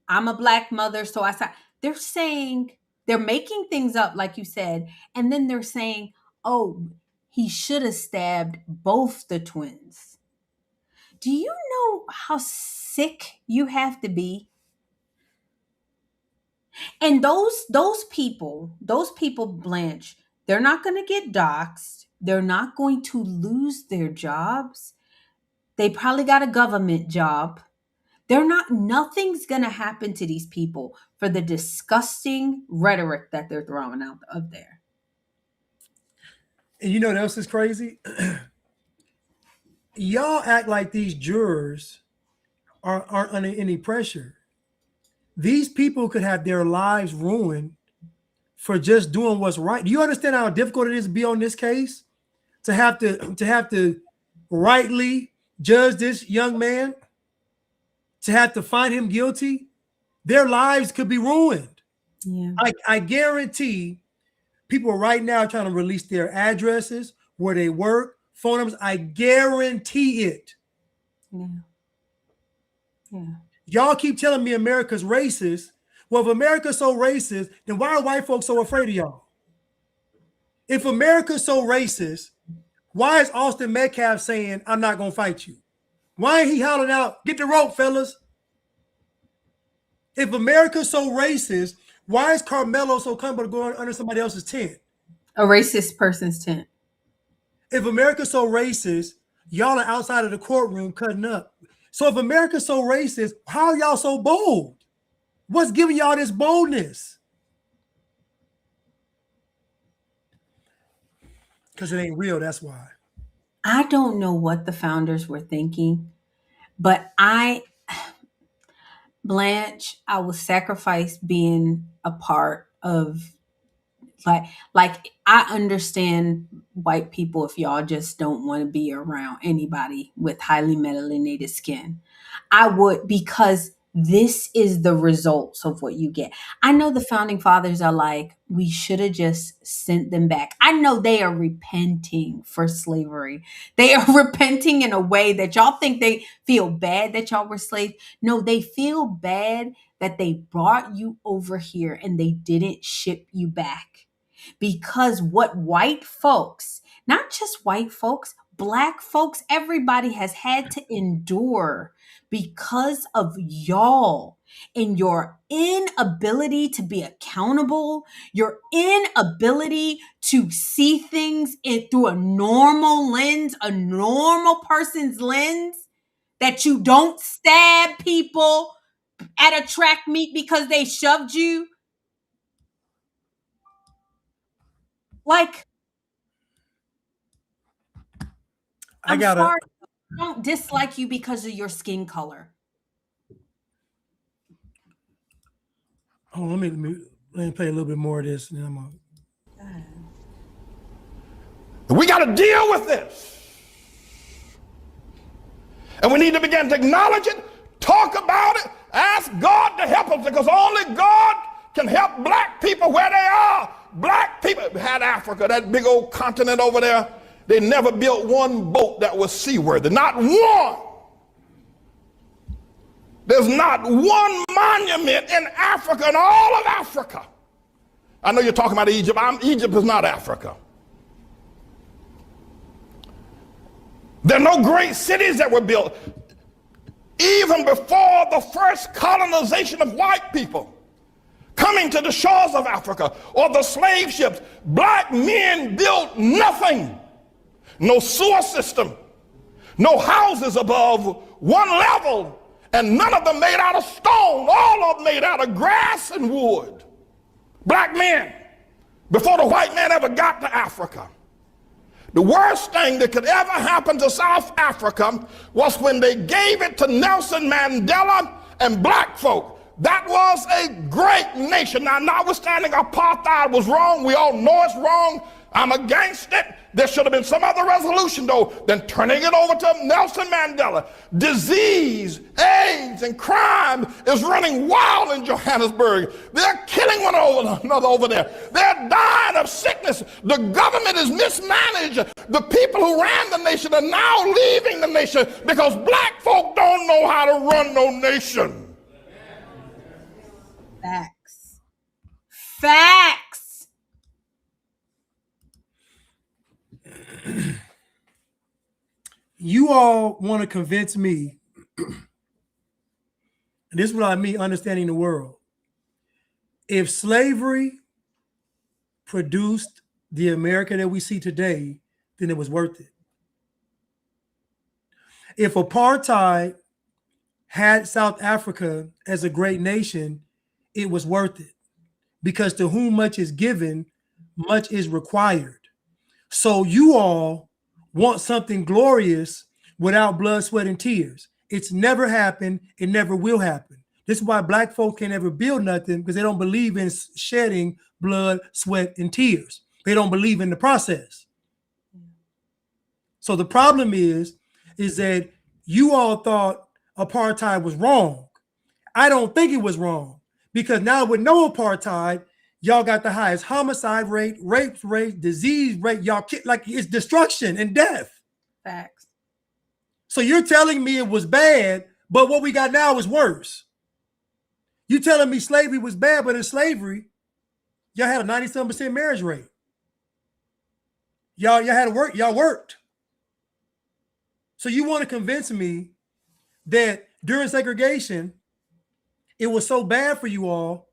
Speaker 3: I'm a black mother, so I said." They're saying, they're making things up, like you said, and then they're saying, "Oh, he should have stabbed both the twins." Do you know how sick you have to be? And those people, Blanche, they're not going to get doxxed. They're not going to lose their jobs. They probably got a government job. Nothing's going to happen to these people for the disgusting rhetoric that they're throwing out of there.
Speaker 4: And you know what else is crazy? Y'all act like these jurors aren't under any pressure. These people could have their lives ruined for just doing what's right. Do you understand how difficult it is to be on this case? To have to rightly judge this young man, to have to find him guilty, their lives could be ruined.
Speaker 3: Yeah.
Speaker 4: I guarantee people right now are trying to release their addresses, where they work, phone numbers. I guarantee it.
Speaker 3: Yeah. Yeah.
Speaker 4: Y'all keep telling me America's racist. Well, if America's so racist, then why are white folks so afraid of y'all? If America's so racist, why is Austin Metcalf saying, "I'm not going to fight you"? Why ain't he hollering out, "Get the rope, fellas"? If America's so racist, why is Carmelo so comfortable going under somebody else's tent?
Speaker 3: A racist person's tent.
Speaker 4: If America's so racist, y'all are outside of the courtroom cutting up. So if America's so racist, how are y'all so bold? What's giving y'all this boldness? Because it ain't real, that's why.
Speaker 3: I don't know what the founders were thinking, but Blanche, I will sacrifice being a part of like I understand white people if y'all just don't want to be around anybody with highly melanated skin. I would, because this is the results of what you get. I know the founding fathers are like, we should have just sent them back. I know they are repenting for slavery. They are repenting in a way that y'all think they feel bad that y'all were slaves. No, they feel bad that they brought you over here and they didn't ship you back. Because what white folks, not just white folks, black folks, everybody has had to endure because of y'all and your inability to be accountable, your inability to see things through a normal lens, a normal person's lens, that you don't stab people at a track meet because they shoved you. Like, I'm sorry, I don't dislike you because of your skin color.
Speaker 4: Oh, let me play a little bit more of this, and then I'm
Speaker 6: We got to deal with this. And we need to begin to acknowledge it, talk about it, ask God to help us, because only God can help black people where they are. Black people had Africa, that big old continent over there. They never built one boat that was seaworthy, not one. There's not one monument in Africa, in all of Africa. I know you're talking about Egypt. Egypt is not Africa. There are no great cities that were built. even before the first colonization of white people coming to the shores of Africa or the slave ships, black men built nothing. No sewer system, no houses above one level, and none of them made out of stone. All of them made out of grass and wood. Black men, before the white man ever got to Africa. The worst thing that could ever happen to South Africa was when they gave it to Nelson Mandela and black folk. That was a great nation. Now, notwithstanding apartheid was wrong, we all know it's wrong. I'm against it. There should have been some other resolution, though, than turning it over to Nelson Mandela. Disease, AIDS, and crime is running wild in Johannesburg. They're killing one another over there. They're dying of sickness. The government is mismanaged. The people who ran the nation are now leaving the nation because black folk don't know how to run no nation.
Speaker 3: Facts. Facts.
Speaker 4: You all want to convince me, and this is what I mean understanding the world. If slavery produced the America that we see today, then it was worth it. If apartheid had South Africa as a great nation, it was worth it. Because to whom much is given, much is required. So you all want something glorious without blood, sweat, and tears. It's never happened. It never will happen. This is why black folk can't ever build nothing, because they don't believe in shedding blood, sweat, and tears. They don't believe in the process. So the problem is that you all thought apartheid was wrong. I don't think it was wrong, because now with no apartheid, y'all got the highest homicide rate, rape rate, disease rate. Y'all like it's destruction and death.
Speaker 3: Facts.
Speaker 4: So you're telling me it was bad, but what we got now is worse. You telling me slavery was bad, but in slavery, y'all had a 97% marriage rate. Y'all had to work. Y'all worked. So you want to convince me that during segregation, it was so bad for you all,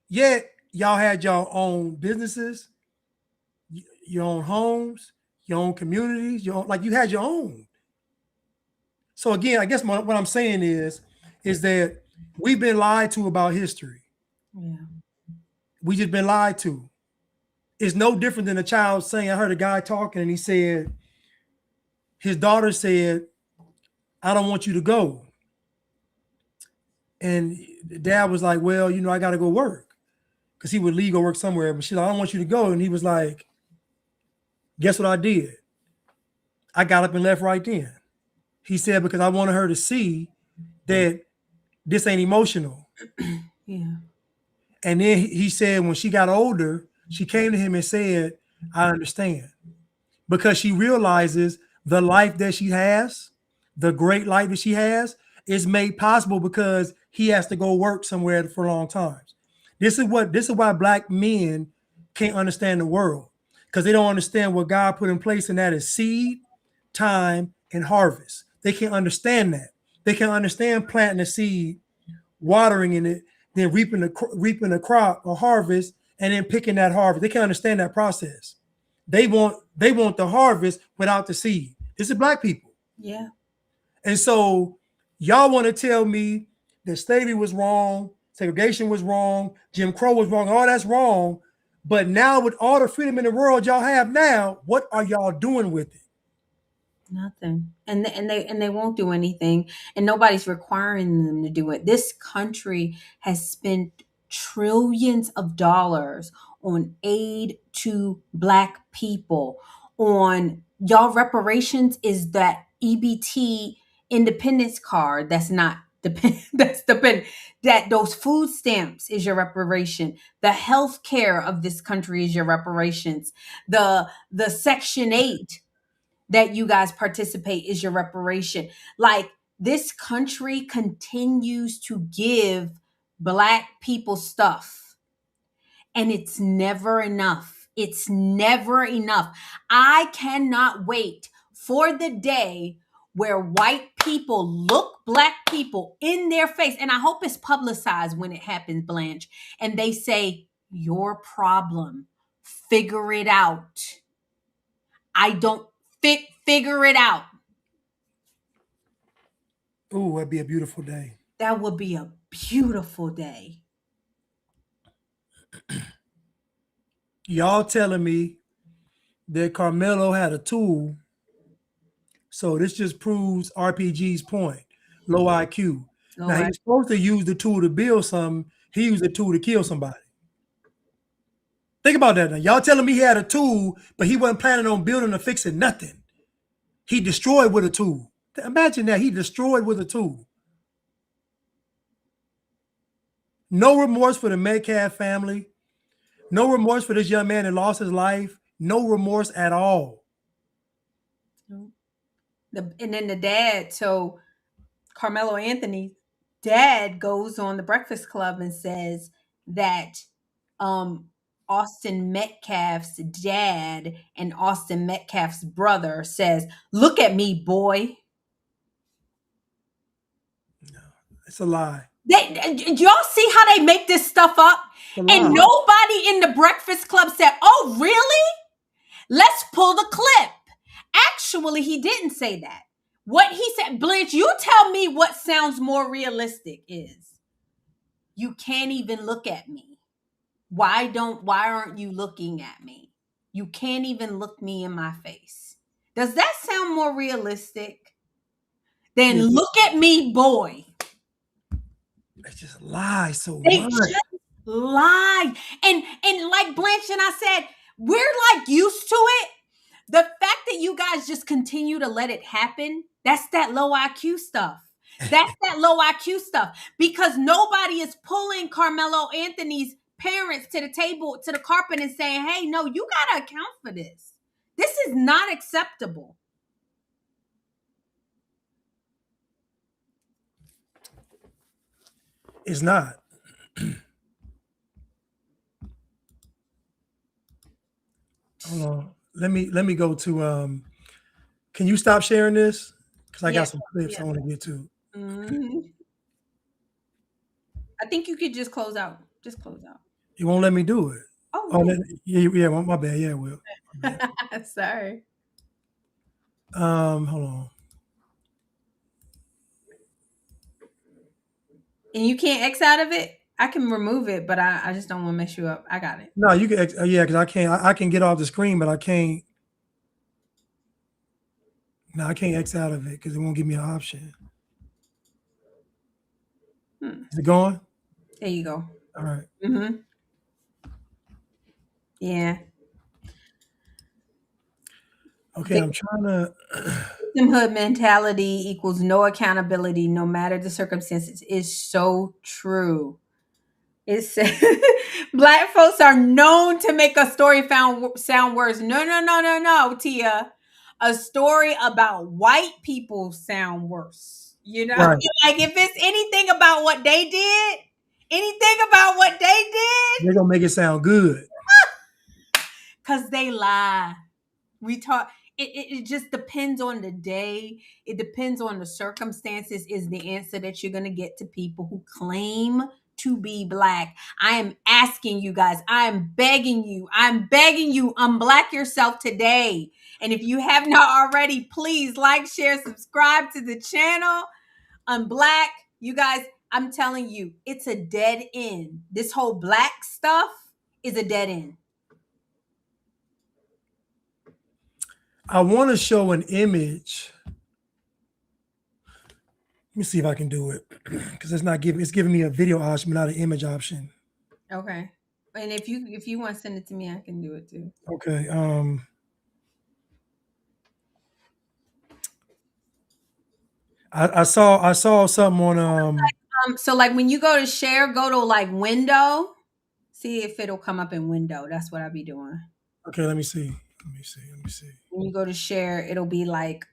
Speaker 4: yet y'all had your own businesses, your own homes, your own communities, like you had your own. So again, I guess what I'm saying is that we've been lied to about history.
Speaker 3: Yeah.
Speaker 4: We just been lied to. It's no different than a child saying, I heard a guy talking and he said, his daughter said, I don't want you to go. And dad was like, well, I got to go work. Because he would leave, go work somewhere. But she's like, I don't want you to go. And he was like, guess what I did? I got up and left right then. He said, because I wanted her to see that this ain't emotional.
Speaker 3: Yeah.
Speaker 4: And then he said, when she got older, she came to him and said, I understand. Because she realizes the life that she has, the great life that she has, is made possible because he has to go work somewhere for long times. This is why black men can't understand the world, because they don't understand what God put in place, and that is seed, time, and harvest. They can't understand that. They can't understand planting a seed, watering in it, then reaping a crop or harvest, and then picking that harvest. They can't understand that process. They want the harvest without the seed. This is black people.
Speaker 3: Yeah.
Speaker 4: And so y'all want to tell me that slavery was wrong, segregation was wrong, Jim Crow was wrong, all that's wrong. But now with all the freedom in the world y'all have now, what are y'all doing with it?
Speaker 3: Nothing. And they won't do anything, and nobody's requiring them to do it. This country has spent trillions of dollars on aid to black people. On y'all reparations is that EBT independence card that's not dependent, that those food stamps is your reparation. The health care of this country is your reparations. The Section 8 that you guys participate is your reparation. Like, this country continues to give black people stuff, and it's never enough. It's never enough. I cannot wait for the day where white people look black people in their face, and I hope it's publicized when it happens, Blanche, and they say, your problem, figure it out. I don't figure it out.
Speaker 4: Ooh, that'd be a beautiful day.
Speaker 3: That would be a beautiful day.
Speaker 4: Y'all telling me that Karmelo had a tool. So this just proves RPG's point. Low IQ. Now he was supposed to use the tool to build something. He used the tool to kill somebody. Think about that now. Y'all telling me he had a tool, but he wasn't planning on building or fixing nothing. He destroyed with a tool. Imagine that. He destroyed with a tool. No remorse for the Metcalf family. No remorse for this young man that lost his life. No remorse at all.
Speaker 3: And then the dad, so Carmelo Anthony's dad goes on the Breakfast Club and says that Austin Metcalf's dad and Austin Metcalf's brother says, look at me, boy.
Speaker 4: No, it's a lie.
Speaker 3: Y'all see how they make this stuff up? And nobody in the Breakfast Club said, oh, really? Let's pull the clip. Actually, he didn't say that. What he said, Blanche, you tell me what sounds more realistic is. You can't even look at me. Why aren't you looking at me? You can't even look me in my face. Does that sound more realistic than look at me, boy?
Speaker 4: They just lie so much.
Speaker 3: Just lie. And like Blanche and I said, we're like used to it. The fact that you guys just continue to let it happen, that's that low IQ stuff. That's that low IQ stuff. Because nobody is pulling Carmelo Anthony's parents to the table, to the carpet and saying, hey, no, you got to account for this. This is not acceptable.
Speaker 4: It's not. Hold on. Let me go to can you stop sharing this? Because I got some clips I want to get to.
Speaker 3: Mm-hmm. I think you could just close out. Just close out.
Speaker 4: You won't let me do it.
Speaker 3: Oh,
Speaker 4: yeah, my bad. Yeah, it will.
Speaker 3: Sorry.
Speaker 4: Hold on.
Speaker 3: And you can't X out of it? I can remove it, but I just don't want to mess you up. I got it.
Speaker 4: No, you can. Yeah, because I can't. I can get off the screen, but I can't. No, I can't X out of it because it won't give me an option. Is it going?
Speaker 3: There you go.
Speaker 4: All right.
Speaker 3: Mm-hmm. Yeah.
Speaker 4: Okay, I'm trying to.
Speaker 3: Victimhood mentality equals no accountability, no matter the circumstances, is so true. It's Black folks are known to make a story sound worse. No, Tia. A story about white people sound worse. You know,
Speaker 4: Right.
Speaker 3: like if it's anything about what they did,
Speaker 4: They're gonna make it sound good.
Speaker 3: because they lie. We talk. It just depends on the day. It depends on the circumstances is the answer that you're going to get to people who claim to be Black. I am asking you guys. I'm begging you, unblack yourself today. And if you have not already, please like, share, subscribe to the channel. Unblack, you guys, I'm telling you, it's a dead end. This whole Black stuff is a dead end.
Speaker 4: I want to show an image. Let me see if I can do it because it's giving me a video option, but not an image option.
Speaker 3: Okay. And if you want to send it to me, I can do it too.
Speaker 4: Okay. I saw something on
Speaker 3: So like when you go to share, go to like window, see if it'll come up in window. That's what I'll be doing.
Speaker 4: Okay, let me see.
Speaker 3: When you go to share, it'll be like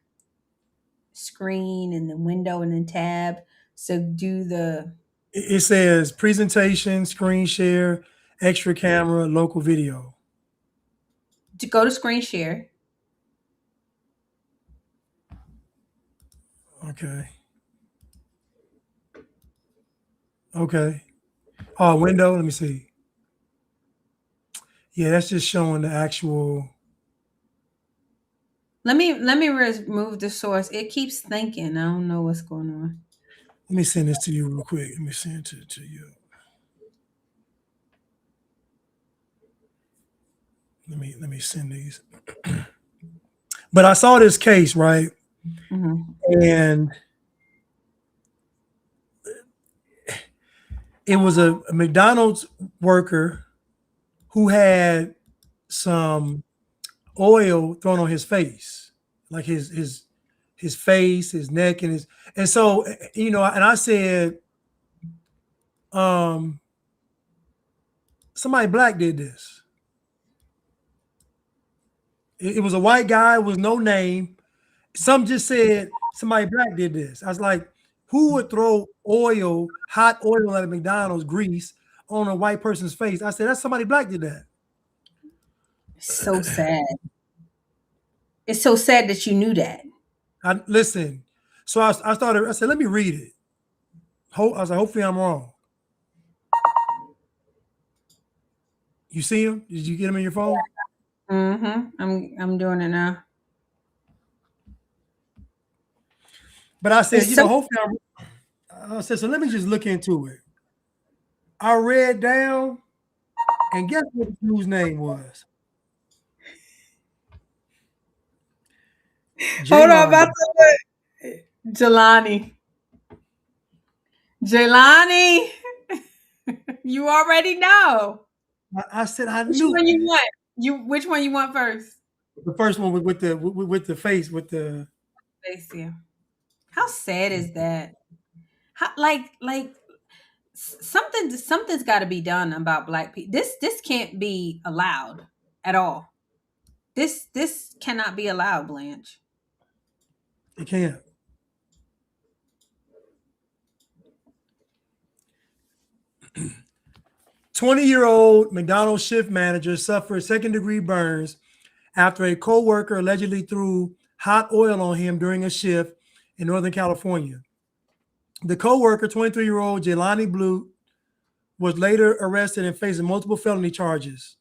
Speaker 3: screen and then window and then tab. So do the.
Speaker 4: It says presentation, screen share, extra camera, local video.
Speaker 3: To go to screen share.
Speaker 4: Okay. Okay. Oh, window. Let me see. Yeah, that's just showing the actual.
Speaker 3: Let me remove the source. It keeps thinking. I don't know what's going on.
Speaker 4: Let me send this to you real quick. Let me send it to you. Let me send these. But I saw this case, right? And it was a McDonald's worker who had some oil thrown on his face, like his face, his neck, and so you know, and I said, somebody black did this. It was a white guy with no name. Some just said somebody black did this. I was like, who would throw oil, hot oil at a McDonald's grease on a white person's face? I said, that's somebody black did that.
Speaker 3: So sad. It's so sad that you knew that.
Speaker 4: Listen. So I started. I said, let me read it. I was like, hopefully I'm wrong. You see him? Did you get him in your phone?
Speaker 3: I'm doing it now.
Speaker 4: But I said, hopefully I said, so let me just look into it. I read down, and guess what the dude's name was?
Speaker 3: Hold on, about to Jelani. Jelani, you already know.
Speaker 4: I said I
Speaker 3: Which
Speaker 4: knew.
Speaker 3: one you want? Which one you want first?
Speaker 4: The first one with the face with the
Speaker 3: face. Yeah. How sad is that? How, like something's got to be done about Black people. This can't be allowed at all. This cannot be allowed, Blanche.
Speaker 4: It can't. "20-year-old McDonald's shift manager suffered second-degree burns after a co-worker allegedly threw hot oil on him during a shift in Northern California. The co-worker, 23-year-old Jelani Blue, was later arrested and facing multiple felony charges.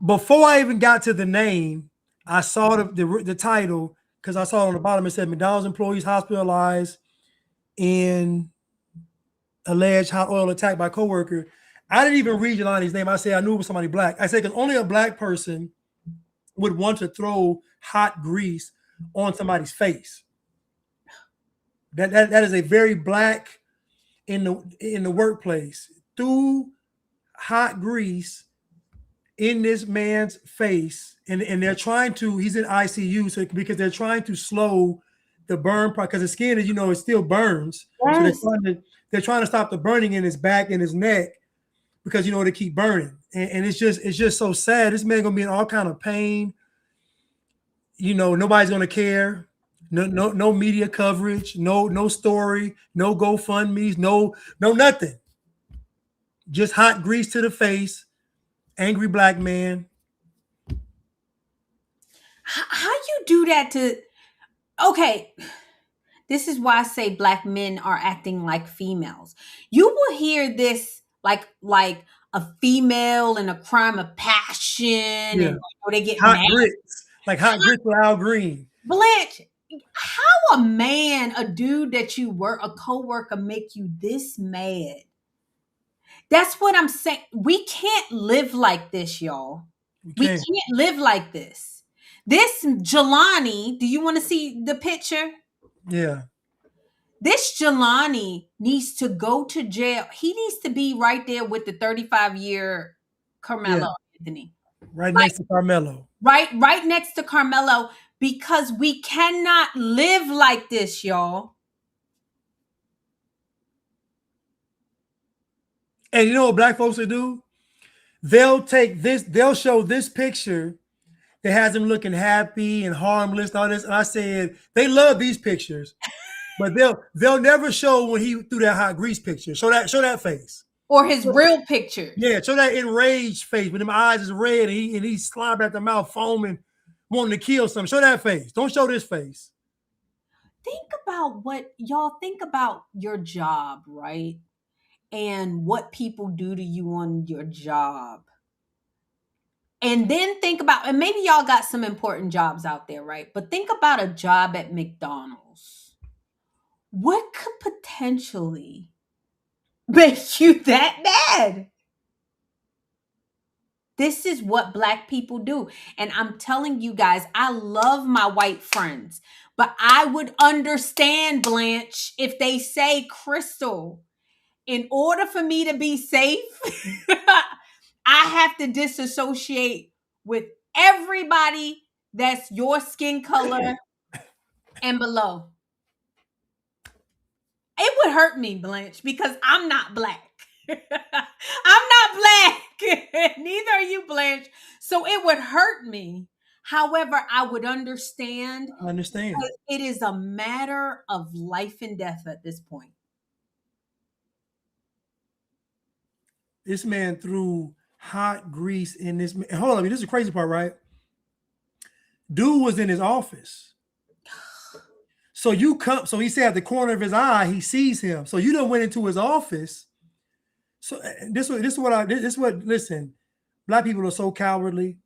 Speaker 4: Before I even got to the name, I saw the title because I saw on the bottom it said McDonald's employees hospitalized in alleged hot oil attack by coworker. I didn't even read Jelani's name. I said I knew it was somebody black. I said because only a black person would want to throw hot grease on somebody's face. That is a very black in the workplace. Threw hot grease in this man's face, and they're trying to. He's in ICU, so because they're trying to slow the burn because the skin is, it still burns. Yes. So they're trying to stop the burning in his back and his neck because they keep burning, and it's just so sad. This man gonna be in all kind of pain. Nobody's gonna care. No media coverage. No story. No GoFundMe's. No nothing. Just hot grease to the face. Angry black man.
Speaker 3: How you do that to? Okay, this is why I say black men are acting like females. You will hear this like a female in a crime of passion, and they get
Speaker 4: hot
Speaker 3: mad.
Speaker 4: Grits, like hot grits with Al Green.
Speaker 3: Blanche, how a dude that you were a coworker, make you this mad? That's what I'm saying. We can't live like this, y'all. We can't live like this. This Jelani, do you want to see the picture?
Speaker 4: Yeah.
Speaker 3: This Jelani needs to go to jail. He needs to be right there with the 35-year Karmelo, Anthony.
Speaker 4: Right next to Karmelo.
Speaker 3: Right next to Karmelo, because we cannot live like this, y'all.
Speaker 4: And you know what black folks will do? They'll show this picture that has him looking happy and harmless and all this. And I said, they love these pictures, but they'll never show when he threw that hot grease picture. Show that face.
Speaker 3: Or his real picture.
Speaker 4: Yeah, show that enraged face when them eyes is red and he's slobbering at the mouth, foaming, wanting to kill something. Show that face. Don't show this face.
Speaker 3: think about your job, right? And what people do to you on your job. And then think about, and maybe y'all got some important jobs out there, right? But think about a job at McDonald's. What could potentially make you that bad? This is what Black people do. And I'm telling you guys, I love my white friends, but I would understand, Blanche, if they say, Crystal, in order for me to be safe, I have to disassociate with everybody that's your skin color and below. It would hurt me, Blanche, because I'm not Black. I'm not Black. Neither are you, Blanche. So it would hurt me. However, I would understand.
Speaker 4: I understand.
Speaker 3: It is a matter of life and death at this point.
Speaker 4: This man threw hot grease in this. Hold on, this is the crazy part, right? Dude was in his office. So you come. So he said at the corner of his eye, he sees him. So you done went into his office. So this is what. Listen, Black people are so cowardly.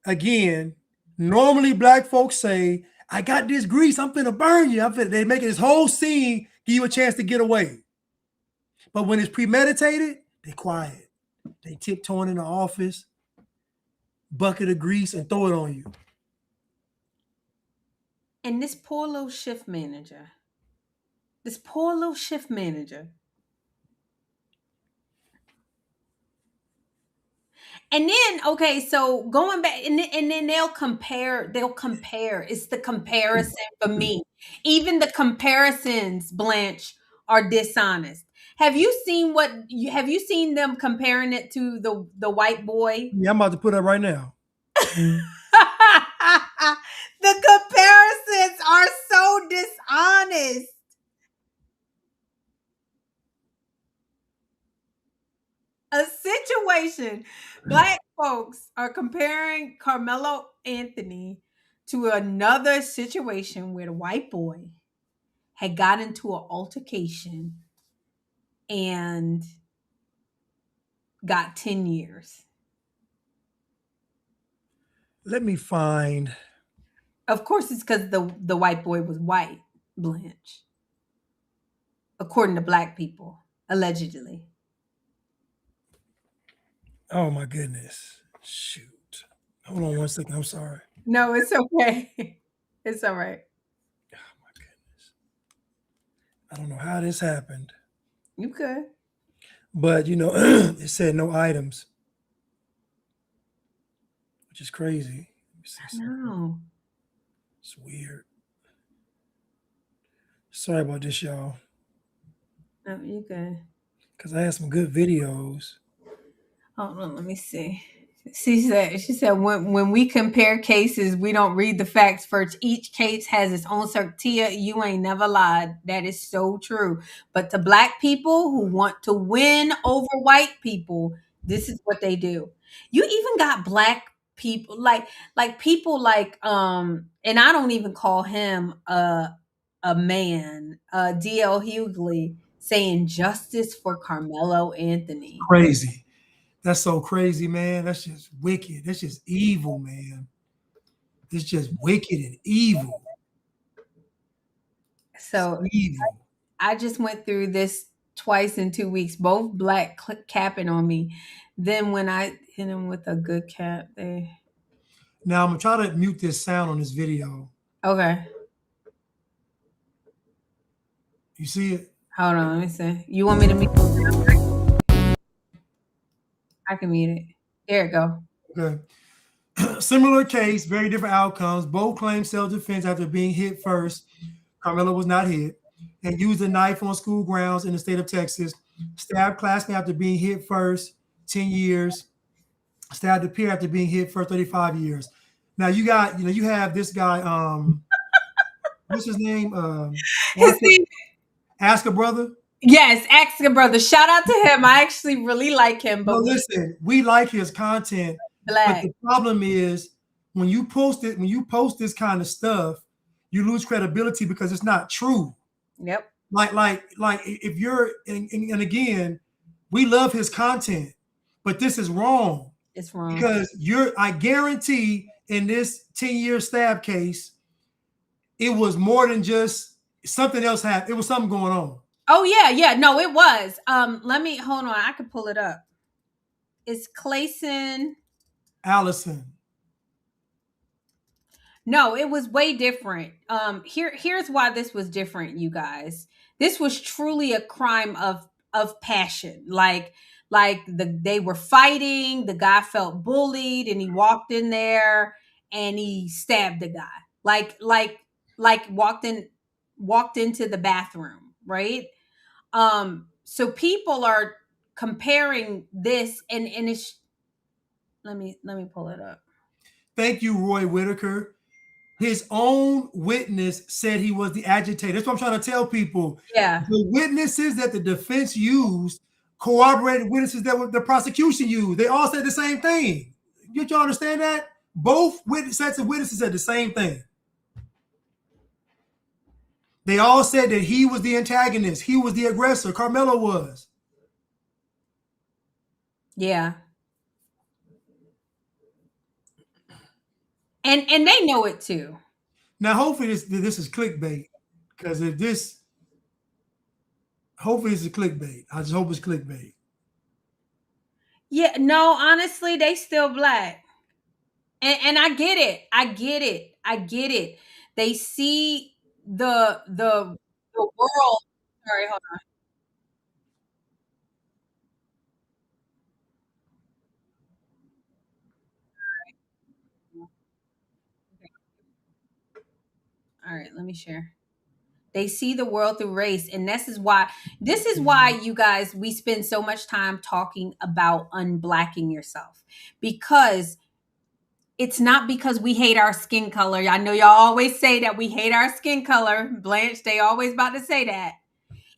Speaker 4: Again, normally Black folks say, "I got this grease. I'm finna burn you." They make this whole scene, give you a chance to get away. But when it's premeditated, they quiet. They tiptoeing in the office, bucket of grease, and throw it on you.
Speaker 3: And this poor little shift manager. And then, okay, so going back, and then they'll compare. It's the comparison for me. Even the comparisons, Blanche, are dishonest. Have you seen them comparing it to the white boy?
Speaker 4: Yeah, I'm about to put up right now.
Speaker 3: The comparisons are so dishonest. A situation. Black folks are comparing Carmelo Anthony to another situation where the white boy had got into an altercation and got 10 years.
Speaker 4: Let me find.
Speaker 3: Of course, it's because the white boy was white, Blanche. According to Black people, allegedly.
Speaker 4: Oh my goodness. Shoot. Hold on one second. I'm sorry.
Speaker 3: No, it's okay. It's all right.
Speaker 4: Oh my goodness. I don't know how this happened.
Speaker 3: You could.
Speaker 4: But it said no items. Which is crazy.
Speaker 3: I know.
Speaker 4: It's weird. Sorry about this, y'all.
Speaker 3: No, you good.
Speaker 4: Because I had some good videos.
Speaker 3: Hold on, let me see. She said when we compare cases, we don't read the facts first. Each case has its own Tia, you ain't never lied. That is so true. But to Black people who want to win over white people, this is what they do. You even got Black people like people like and I don't even call him a man, D.L. Hughley, saying justice for Carmelo Anthony.
Speaker 4: Crazy. That's so crazy, man. That's just wicked. That's just evil, man. It's just wicked and evil.
Speaker 3: So evil. I just went through this twice in 2 weeks, both Black capping on me. Then when I hit him with a good cap, they.
Speaker 4: Now I'm gonna try to mute this sound on this video.
Speaker 3: Okay.
Speaker 4: You see it?
Speaker 3: Hold on, let me see. You want me to mute? I can mute it. There it go.
Speaker 4: Okay. Similar case, very different outcomes. Both claim self-defense after being hit first. Carmelo was not hit. And used a knife on school grounds in the state of Texas. Stabbed classmate after being hit first, 10 years. Stabbed a peer after being hit for 35 years. Now you got, you have this guy, what's his name? Ask a Brother.
Speaker 3: Yes, Ask a Brother. Shout out to him. I actually really like him. But
Speaker 4: listen, we like his content.
Speaker 3: Black.
Speaker 4: But the problem is when you post this kind of stuff, you lose credibility because it's not true.
Speaker 3: Yep.
Speaker 4: Like if you're and again, we love his content, but this is wrong.
Speaker 3: It's wrong.
Speaker 4: Because I guarantee in this 10-year stab case, it was more than just something else happened. It was something going on.
Speaker 3: Oh yeah. No, it was. Let me hold on. I could pull it up. It's Clayson.
Speaker 4: Allison.
Speaker 3: No, it was way different. Here's why this was different, you guys. This was truly a crime of passion. Like they were fighting, the guy felt bullied, and he walked in there and he stabbed the guy. Like walked into the bathroom, right? So people are comparing this and it's let me pull it up.
Speaker 4: Thank you, Roy Whitaker. His own witness said he was the agitator. That's what I'm trying to tell people.
Speaker 3: Yeah.
Speaker 4: The witnesses that the defense used corroborated witnesses that the prosecution used. They all said the same thing. Did you understand that? Both sets of witnesses said the same thing. They all said that he was the antagonist. He was the aggressor. Karmelo was.
Speaker 3: Yeah. And they know it too.
Speaker 4: Now, hopefully this is clickbait. Because hopefully this is clickbait. I just hope it's clickbait.
Speaker 3: Yeah, no, honestly, they still black. And I get it. They see the world. Sorry, hold on. All right, let me share. They see the world through race, and this is why you guys, we spend so much time talking about unblacking yourself, because it's not because we hate our skin color. I know y'all always say that we hate our skin color. Blanche, they always about to say that.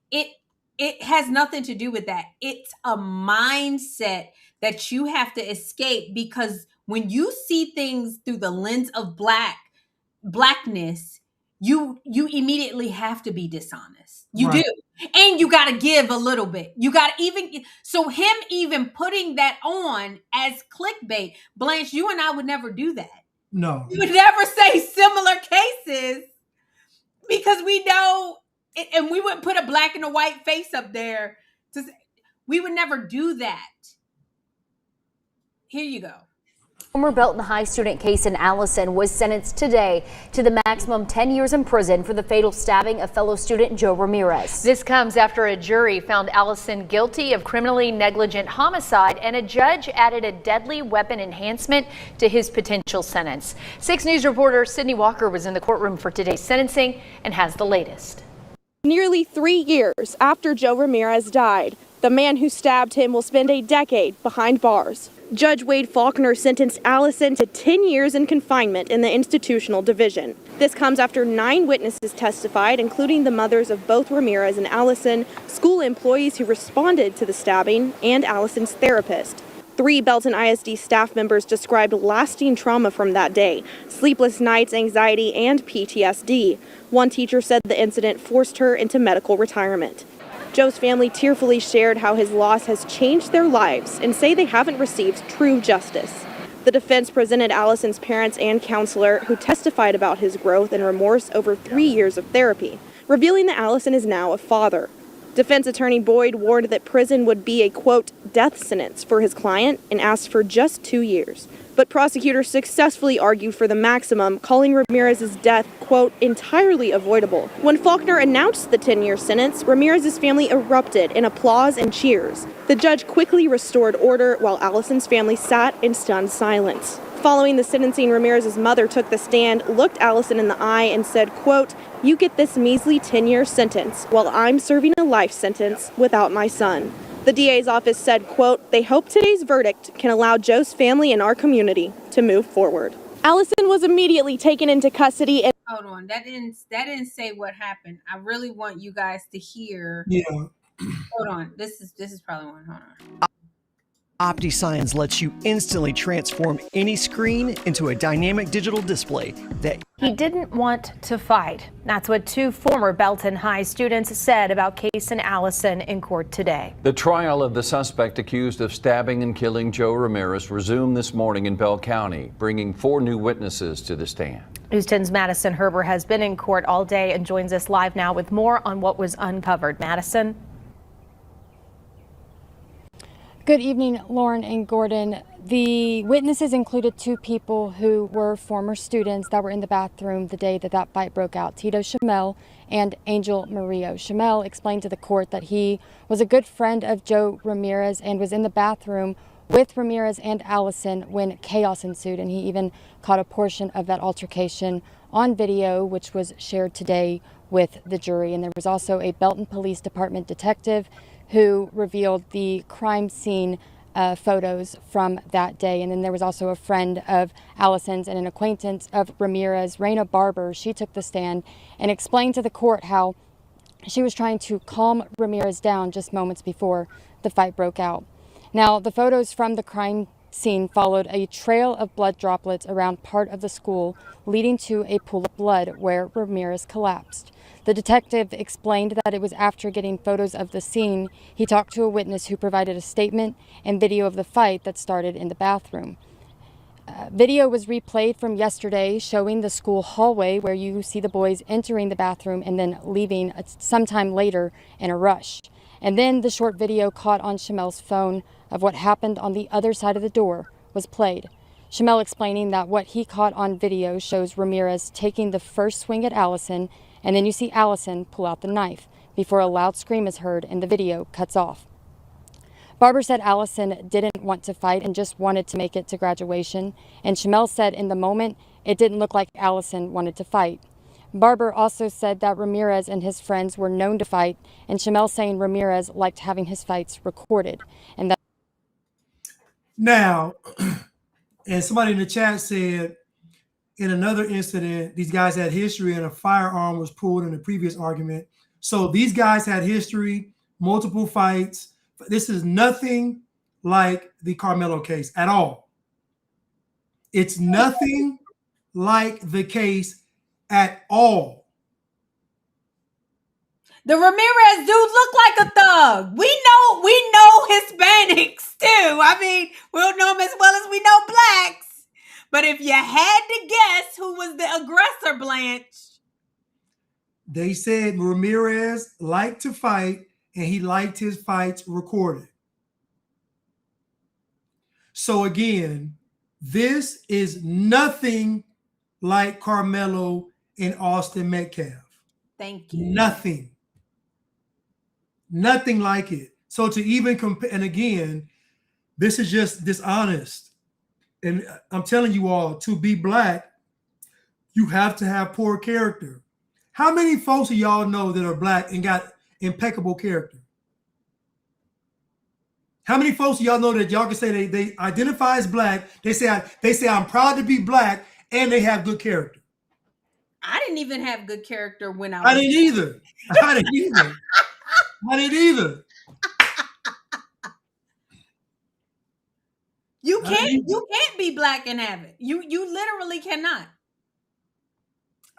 Speaker 3: It has nothing to do with that. It's a mindset that you have to escape, because when you see things through the lens of blackness, you immediately have to be dishonest. You
Speaker 4: Right.
Speaker 3: do. And you got to give a little bit. You got to so him even putting that on as clickbait, Blanche, you and I would never do that.
Speaker 4: No.
Speaker 3: We would never say similar cases, because we know, and we wouldn't put a black and a white face up there. We would never do that. Here you go.
Speaker 7: Former Belton High student Kason Allison was sentenced today to the maximum 10 years in prison for the fatal stabbing of fellow student Joe Ramirez.
Speaker 8: This comes after a jury found Allison guilty of criminally negligent homicide, and a judge added a deadly weapon enhancement to his potential sentence. 6 News reporter Sydney Walker was in the courtroom for today's sentencing and has the latest.
Speaker 9: Nearly 3 years after Joe Ramirez died, the man who stabbed him will spend a decade behind bars. Judge Wade Faulkner sentenced Allison to 10 years in confinement in the institutional division. This comes after 9 witnesses testified, including the mothers of both Ramirez and Allison, school employees who responded to the stabbing, and Allison's therapist. 3 Belton ISD staff members described lasting trauma from that day: sleepless nights, anxiety, and PTSD. One teacher said the incident forced her into medical retirement. Joe's family tearfully shared how his loss has changed their lives and say they haven't received true justice. The defense presented Allison's parents and counselor, who testified about his growth and remorse over 3 years of therapy, revealing that Allison is now a father. Defense attorney Boyd warned that prison would be a, quote, death sentence for his client, and asked for just 2 years. But prosecutors successfully argued for the maximum, calling Ramirez's death, quote, entirely avoidable. When Faulkner announced the 10-year sentence, Ramirez's family erupted in applause and cheers. The judge quickly restored order, while Allison's family sat in stunned silence. Following the sentencing, Ramirez's mother took the stand, looked Allison in the eye, and said, quote, "You get this measly 10-year sentence while I'm serving a life sentence without my son." The DA's office said, quote, "They hope today's verdict can allow Joe's family and our community to move forward." Allison was immediately taken into custody. And
Speaker 3: Hold on. That didn't say what happened. I really want you guys to hear.
Speaker 4: Yeah.
Speaker 3: Hold on. This is probably one. Hold on.
Speaker 10: OptiSigns lets you instantly transform any screen into a dynamic digital display that
Speaker 8: He didn't want to fight. That's what two former Belton High students said about Case and Allison in court today.
Speaker 11: The trial of the suspect accused of stabbing and killing Joe Ramirez resumed this morning in Bell County, bringing 4 new witnesses to the stand.
Speaker 8: News 10's Madison Herber has been in court all day and joins us live now with more on what was uncovered. Madison.
Speaker 12: Good evening, Lauren and Gordon. The witnesses included 2 people who were former students that were in the bathroom the day that fight broke out, Tito Shamel and Angel Murillo. Shamel explained to the court that he was a good friend of Joe Ramirez and was in the bathroom with Ramirez and Allison when chaos ensued, and he even caught a portion of that altercation on video, which was shared today with the jury. And there was also a Belton Police Department detective who revealed the crime scene photos from that day. And then there was also a friend of Allison's and an acquaintance of Ramirez, Raina Barber. She took the stand and explained to the court how she was trying to calm Ramirez down just moments before the fight broke out. Now, the photos from the crime scene followed a trail of blood droplets around part of the school, leading to a pool of blood where Ramirez collapsed. The detective explained that it was after getting photos of the scene, he talked to a witness who provided a statement and video of the fight that started in the bathroom. Video was replayed from yesterday showing the school hallway where you see the boys entering the bathroom and then leaving sometime later in a rush. And then the short video caught on Shamel's phone of what happened on the other side of the door was played. Shamel explaining that what he caught on video shows Ramirez taking the first swing at Allison, and then you see Allison pull out the knife before a loud scream is heard and the video cuts off. Barber said Allison didn't want to fight and just wanted to make it to graduation, and Shamel said in the moment it didn't look like Allison wanted to fight. Barber also said that Ramirez and his friends were known to fight, and Shamel saying Ramirez liked having his fights recorded. And that
Speaker 4: Now, and somebody in the chat said in another incident, these guys had history and a firearm was pulled in the previous argument. So these guys had history, multiple fights. This is nothing like the Karmelo case at all. It's nothing like the case at all.
Speaker 3: The Ramirez dude looked like a thug. We know Hispanics too. I mean, we don't know them as well as we know blacks. But if you had to guess who was the aggressor, Blanche.
Speaker 4: They said Ramirez liked to fight and he liked his fights recorded. So again, this is nothing like Karmelo and Austin Metcalf.
Speaker 3: Thank you.
Speaker 4: Nothing like it. So to even compare, and again, this is just dishonest. And I'm telling you all, to be black, you have to have poor character. How many folks of y'all know that are black and got impeccable character? How many folks of y'all know that y'all can say they identify as black? They say I'm proud to be black, and they have good character.
Speaker 3: I didn't even have good character when I was.
Speaker 4: I didn't either.
Speaker 3: You can't be black and have it. You literally cannot.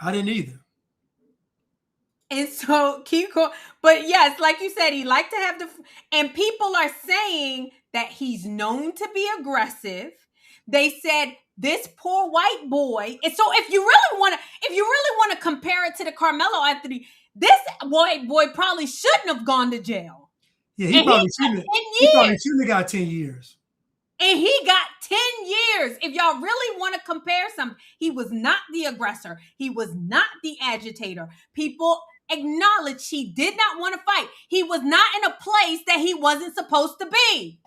Speaker 4: I didn't either.
Speaker 3: And so keep going. But yes, like you said, he liked to have and people are saying that he's known to be aggressive. They said this poor white boy. And so if you really want to compare it to the Carmelo Anthony, this white boy probably shouldn't have gone to jail.
Speaker 4: Yeah, he probably shouldn't have got 10 years.
Speaker 3: And he got 10 years. If y'all really want to compare something, he was not the aggressor. He was not the agitator. People acknowledge he did not want to fight. He was not in a place that he wasn't supposed to be.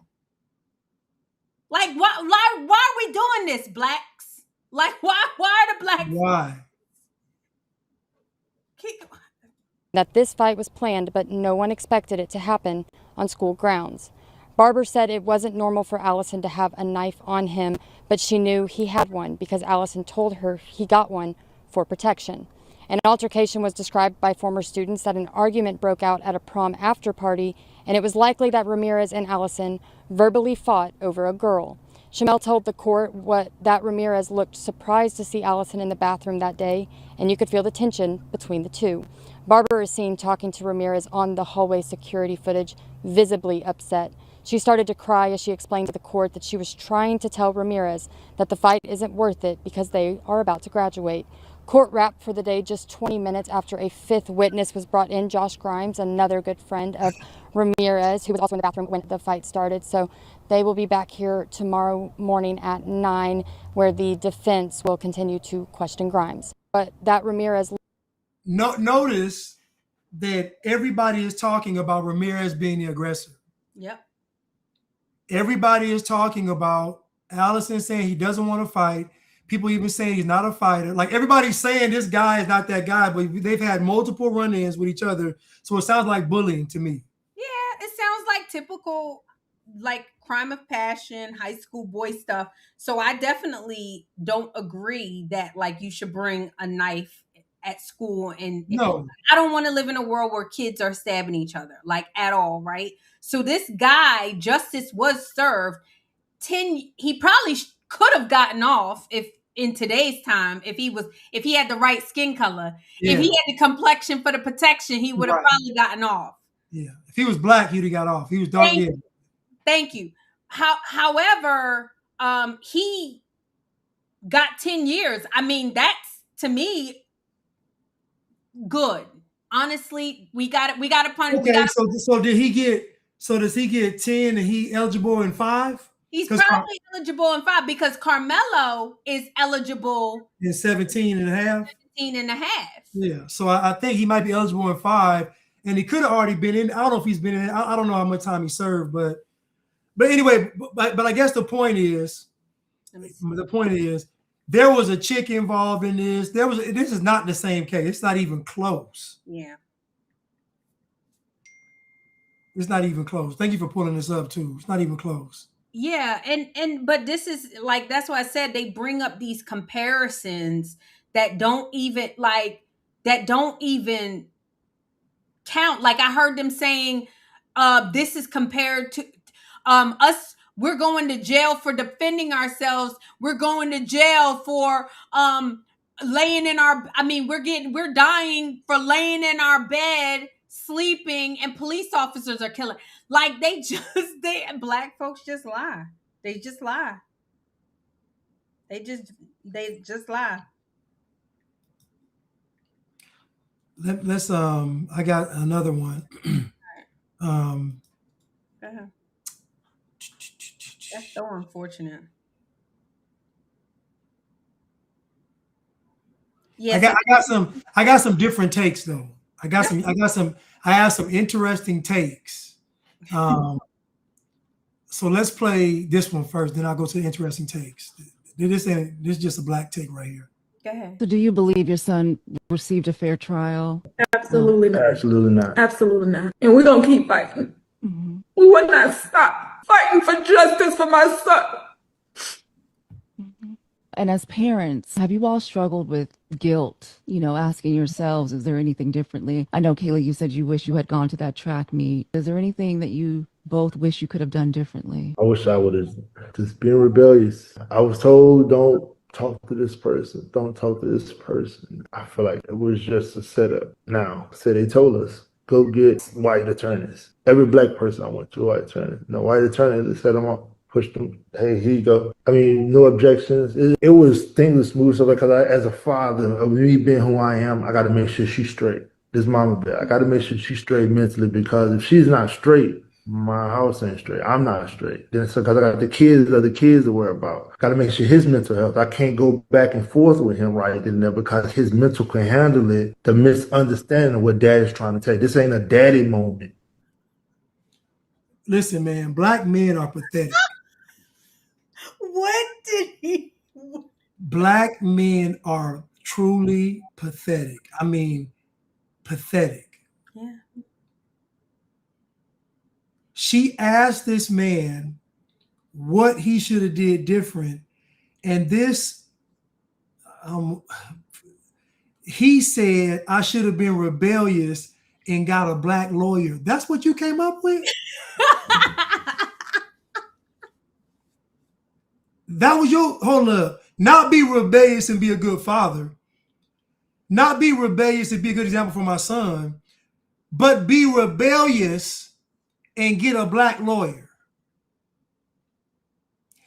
Speaker 3: Like, why are we doing this, blacks? Like, why are the blacks?
Speaker 4: Why?
Speaker 12: that this fight was planned, but no one expected it to happen on school grounds. Barber said it wasn't normal for Allison to have a knife on him, but she knew he had one because Allison told her he got one for protection. An altercation was described by former students that an argument broke out at a prom after party, and it was likely that Ramirez and Allison verbally fought over a girl. Shamel told the court that Ramirez looked surprised to see Allison in the bathroom that day, and you could feel the tension between the two. Barbara is seen talking to Ramirez on the hallway security footage, visibly upset. She started to cry as she explained to the court that she was trying to tell Ramirez that the fight isn't worth it because they are about to graduate. Court wrapped for the day just 20 minutes after a fifth witness was brought in, Josh Grimes, another good friend of Ramirez, who was also in the bathroom when the fight started. So they will be back here tomorrow morning at 9, where the defense will continue to question Grimes. But that Ramirez...
Speaker 4: Notice that everybody is talking about Ramirez being the aggressor.
Speaker 3: Yep.
Speaker 4: Everybody is talking about Allison saying he doesn't want to fight. People even saying he's not a fighter. Like, everybody's saying this guy is not that guy, but they've had multiple run-ins with each other. So it sounds like bullying to me.
Speaker 3: Yeah, it sounds like typical, like, crime of passion, high school boy stuff. So I definitely don't agree that, like, you should bring a knife at school. And
Speaker 4: no,
Speaker 3: I don't want to live in a world where kids are stabbing each other, like, at all, right? So this guy, justice was served. He probably could have gotten off if in today's time, if he had the right skin color, if he had the complexion for the protection, he would have probably gotten off.
Speaker 4: Yeah, if he was black, he'd have got off. He was dark.
Speaker 3: Thank you. However, he got 10 years. I mean, that's, to me, good. Honestly, we got to punish.
Speaker 4: Okay, so did he get? So does he get 10 and he eligible in 5?
Speaker 3: He's probably eligible in 5 because Karmelo is eligible
Speaker 4: in 17 and a half.
Speaker 3: 17 and a half.
Speaker 4: Yeah, so I think he might be eligible in 5, and he could have already been in. I don't know if he's been in. I don't know how much time he served, but anyway, but I guess the point is, there was a chick involved in this. This is not the same case. It's not even close.
Speaker 3: Yeah.
Speaker 4: It's not even close. Thank you for pulling this up too. It's not even close.
Speaker 3: Yeah, but this is like, that's why I said they bring up these comparisons that don't even count. Like, I heard them saying this is compared to us. We're going to jail for defending ourselves. We're going to jail for laying in our, we're dying for laying in our bed, sleeping, and police officers are killing. Like, black folks just lie. They just lie. They just lie.
Speaker 4: Let's I got another one.
Speaker 3: That's so unfortunate.
Speaker 4: Yeah, I got some different takes though. I have some interesting takes. So let's play this one first, then I'll go to the interesting takes. This is just a black take right here.
Speaker 3: Go ahead.
Speaker 13: So do you believe your son received a fair trial?
Speaker 14: Absolutely not.
Speaker 15: Absolutely not.
Speaker 14: Absolutely not. And we're going to keep fighting.
Speaker 13: Mm-hmm.
Speaker 14: We will not stop fighting for justice for my son.
Speaker 13: Mm-hmm. And as parents, have you all struggled with guilt, asking yourselves, is there anything differently? I know, Kayla, you said you wish you had gone to that track meet. Is there anything that you both wish you could have done differently?
Speaker 15: I wish I would have just been rebellious. I was told, don't talk to this person. Don't talk to this person. I feel like it was just a setup. Now, so they told us, go get white attorneys. Every black person I went to, white attorney. No white attorney, they set them up, pushed them. Hey, here you go. No objections. It was things smooth. So because as a father of me being who I am, I got to make sure she's straight. This mama bear, I got to make sure she's straight mentally, because if she's not straight, my house ain't straight. I'm not straight. Then so because I got the kids to worry about. Got to make sure his mental health. I can't go back and forth with him right in there because his mental can handle it. The misunderstanding of what daddy's trying to tell you. This ain't a daddy moment.
Speaker 4: Listen, man, black men are pathetic.
Speaker 3: What did he?
Speaker 4: Black men are truly pathetic. Pathetic.
Speaker 3: Yeah.
Speaker 4: She asked this man what he should have did different, and this he said I should have been rebellious and got a black lawyer. That's what you came up with? That was your, hold up. Not be rebellious and be a good father. Not be rebellious and be a good example for my son, but be rebellious and get a black lawyer.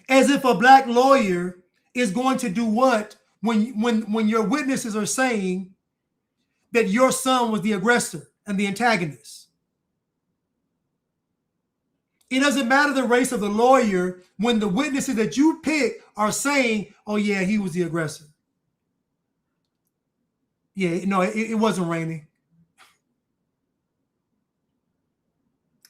Speaker 4: As if a black lawyer is going to do what when your witnesses are saying that your son was the aggressor and the antagonist. It doesn't matter the race of the lawyer when the witnesses that you pick are saying, oh yeah, he was the aggressor. Yeah, no, it wasn't raining.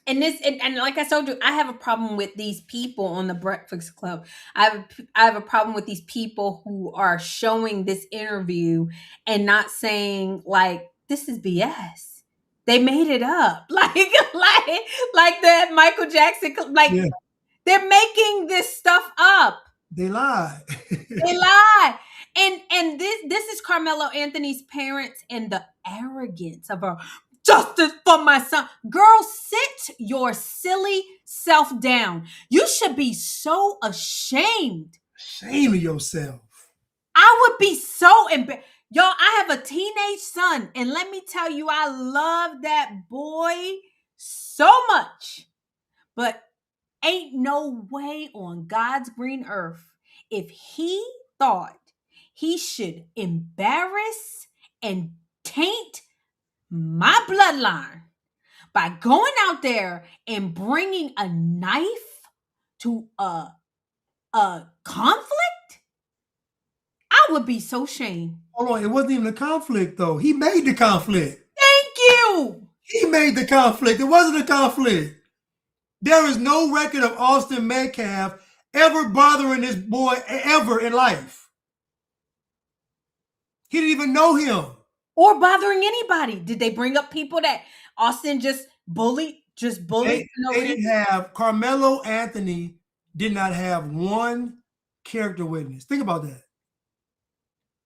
Speaker 3: And this, and like I told you, I have a problem with these people on the Breakfast Club. I have a problem with these people who are showing this interview and not saying like this is BS. They made it up, like that Michael Jackson, like
Speaker 4: Yeah.
Speaker 3: they're making this stuff up.
Speaker 4: They lied.
Speaker 3: They lie. And this is Carmelo Anthony's parents and the arrogance of her. Justice for my son. Girl, sit your silly self down. You should be so ashamed.
Speaker 4: Shame of yourself.
Speaker 3: I would be so embarrassed. Y'all, I have a teenage son, and let me tell you, I love that boy so much. But ain't no way on God's green earth if he thought he should embarrass and taint my bloodline by going out there and bringing a knife to a conflict. I would be so ashamed.
Speaker 4: Hold on, it wasn't even a conflict though. He made the conflict.
Speaker 3: Thank you.
Speaker 4: He made the conflict. It wasn't a conflict. There is no record of Austin Metcalf ever bothering this boy ever in life. He didn't even know him.
Speaker 3: Or bothering anybody. Did they bring up people that Austin just bullied?
Speaker 4: They didn't have, Carmelo Anthony did not have one character witness. Think about that.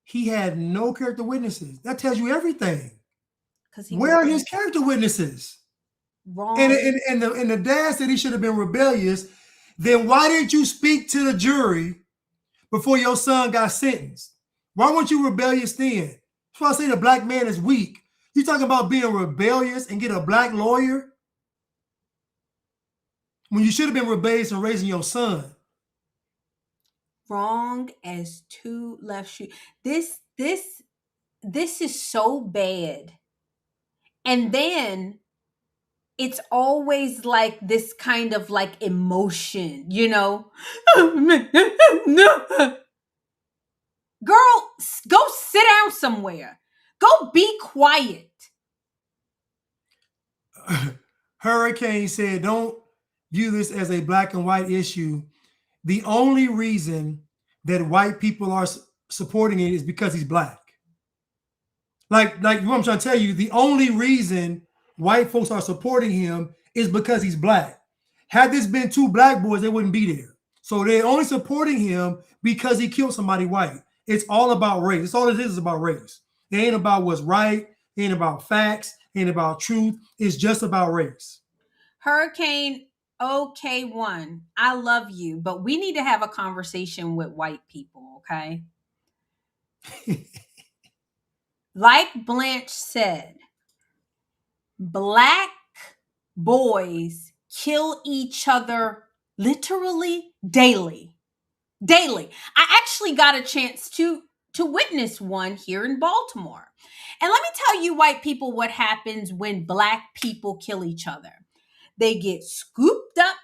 Speaker 4: He had no character witnesses. That tells you everything. Where are his character witnesses?
Speaker 3: Wrong.
Speaker 4: And the dad said he should have been rebellious. Then why didn't you speak to the jury before your son got sentenced? Why weren't you rebellious then? That's why I say the black man is weak. You talking about being rebellious and get a black lawyer when you should have been rebellious and raising your son.
Speaker 3: Wrong as two left shoes. This is so bad. And then it's always like this kind of like emotion, you know? Girl, go sit down somewhere. Go be quiet.
Speaker 4: Hurricane said, don't view this as a black and white issue. The only reason that white people are supporting it is because he's black. Like what I'm trying to tell you, the only reason white folks are supporting him is because he's black. Had this been two black boys, they wouldn't be there. So they're only supporting him because he killed somebody white. It's all about race. It's all it is about race. It ain't about what's right. It ain't about facts. It ain't about truth. It's just about race.
Speaker 3: Hurricane OK1, I love you, but we need to have a conversation with white people, okay? Like Blanche said, black boys kill each other literally daily. Daily. I actually got a chance to witness one here in Baltimore. And let me tell you, white people, what happens when black people kill each other. They get scooped up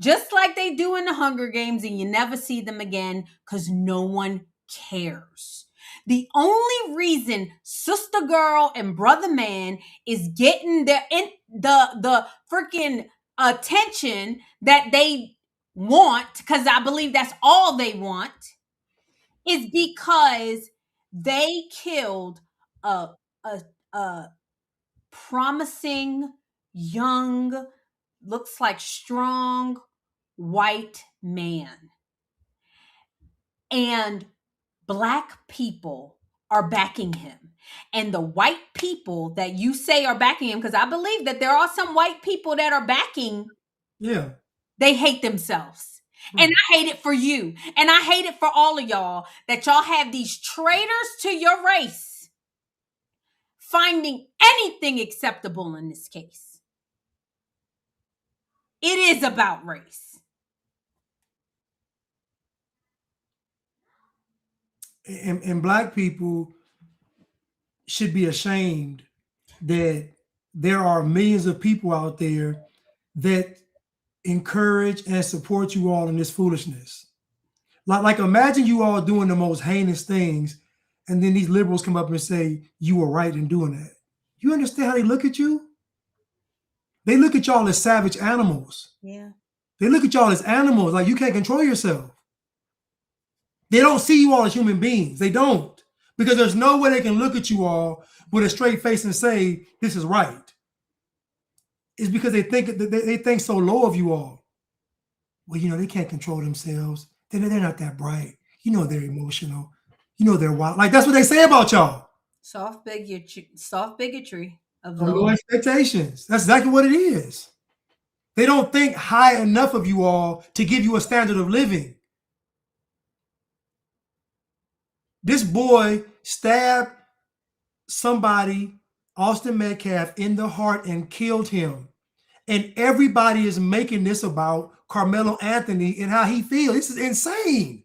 Speaker 3: just like they do in the Hunger Games, and you never see them again because no one cares. The only reason sister girl and brother man is getting the freaking attention that they want, because I believe that's all they want, is because they killed a promising, young, looks like strong white man. And black people are backing him. And the white people that you say are backing him, because I believe that there are some white people that are backing, they hate themselves. And I hate it for you. And I hate it for all of y'all that y'all have these traitors to your race finding anything acceptable in this case. It is about race.
Speaker 4: And black people should be ashamed that there are millions of people out there that encourage and support you all in this foolishness. Like imagine you all doing the most heinous things, and then these liberals come up and say you were right in doing that. You understand how they look at you? They look at y'all as savage animals.
Speaker 3: Yeah.
Speaker 4: They look at y'all as animals, like you can't control yourself. They don't see you all as human beings. They don't. Because there's no way they can look at you all with a straight face and say, this is right. It's because they think so low of you all. Well, you know, they can't control themselves. They're not that bright. You know, they're emotional. You know, they're wild. Like, that's what they say about y'all.
Speaker 3: Soft bigotry of
Speaker 4: Low expectations. That's exactly what it is. They don't think high enough of you all to give you a standard of living. This boy stabbed somebody, Austin Metcalf, in the heart and killed him. And everybody is making this about Carmelo Anthony and how he feels. This is insane.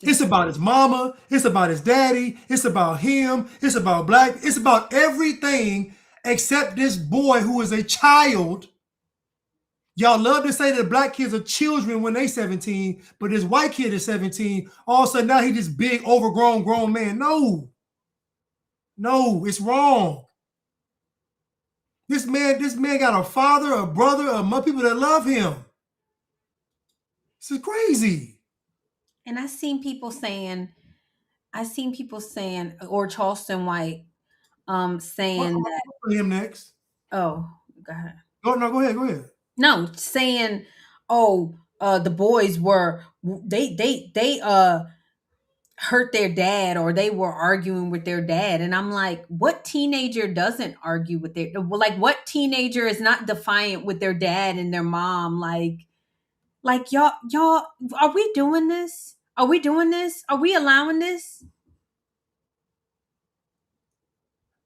Speaker 4: It's about his mama. It's about his daddy. It's about him. It's about black. It's about everything except this boy who is a child. Y'all love to say that black kids are children when they 17, but this white kid is 17. All of a sudden now he's this big, overgrown, grown man. No, it's wrong. This man got a father, a brother, a mother, people that love him. This is crazy.
Speaker 3: And I seen people saying, or Charleston White, saying that.
Speaker 4: Him next.
Speaker 3: Oh, go ahead.
Speaker 4: Go ahead.
Speaker 3: No, saying, the boys were they hurt their dad, or they were arguing with their dad. And I'm like, what teenager doesn't argue with what teenager is not defiant with their dad and their mom? Like y'all, are we doing this? Are we doing this? Are we allowing this?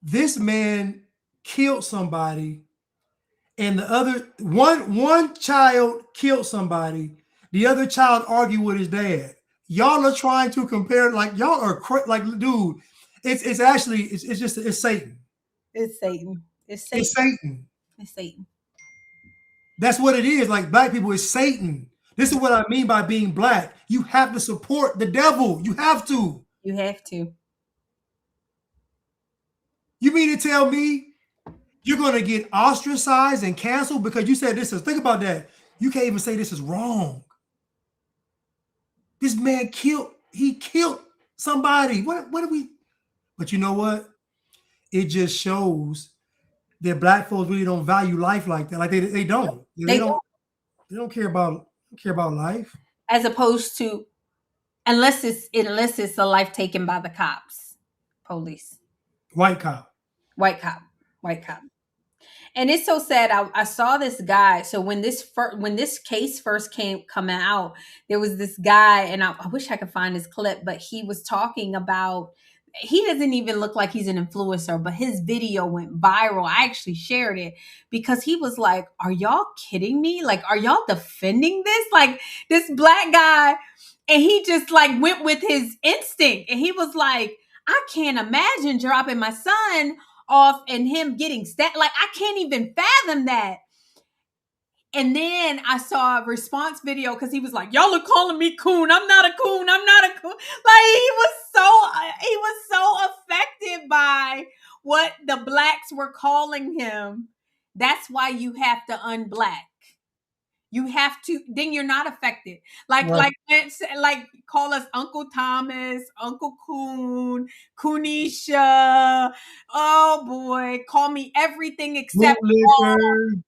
Speaker 4: This man killed somebody, and the other one child killed somebody. The other child argued with his dad. Y'all are trying to compare, like y'all are like, dude. It's Satan.
Speaker 3: It's Satan.
Speaker 4: It's Satan.
Speaker 3: It's Satan.
Speaker 4: That's what it is. Like black people, it's Satan. This is what I mean by being black. You have to support the devil. You have to.
Speaker 3: You have to.
Speaker 4: You mean to tell me you're going to get ostracized and canceled because you said this is, think about that. You can't even say this is wrong. This man killed somebody. What are we? But you know what? It just shows that black folks really don't value life like that. Like they don't. They don't care about life. As
Speaker 3: opposed to, unless it's a life taken by the cops, police.
Speaker 4: White cop.
Speaker 3: And it's so sad. I saw this guy. So when this case first come out, there was this guy, and I wish I could find his clip, but he was talking about, he doesn't even look like he's an influencer, but his video went viral. I actually shared it because he was like, are y'all kidding me? Like, are y'all defending this? Like, this black guy, and he just like went with his instinct, and he was like, I can't imagine dropping my son off and him getting stabbed. Like, I can't even fathom that. And then I saw a response video because he was like, y'all are calling me coon. I'm not a coon. Like, he was so affected by what the blacks were calling him. That's why you have to unblack. You have to, then you're not affected. Like call us Uncle Thomas, Uncle Coon, Coonisha. Oh boy, call me everything except wrong.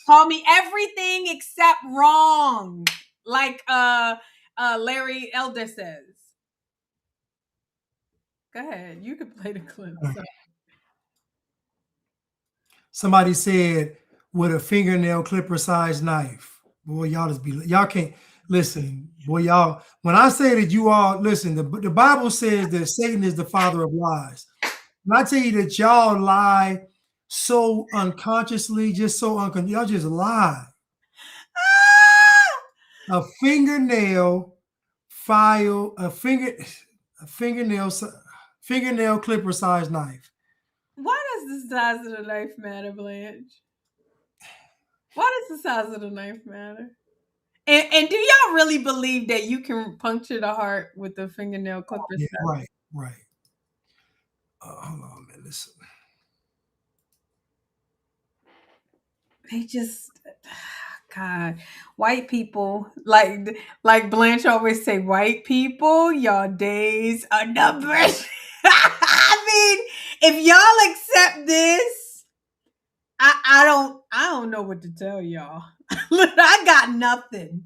Speaker 3: Call me everything except wrong. Like Larry Elder says. Go ahead. You can play the clip. So.
Speaker 4: Somebody said with a fingernail clipper sized knife. Boy, y'all can't listen. Boy, y'all, when I say that you all listen, the Bible says that Satan is the father of lies. And I tell you that y'all lie so unconsciously, y'all just lie. A fingernail file, fingernail clipper sized knife.
Speaker 3: Why does the size of the knife matter, Blanche? Why does the size of the knife matter? And do y'all really believe that you can puncture the heart with a fingernail clipper?
Speaker 4: Yeah, right. Hold on, man. Listen.
Speaker 3: They just, God, white people, like Blanche always say, white people, y'all days are numbered. I mean, if y'all accept this, I don't know what to tell y'all. Look, I got nothing.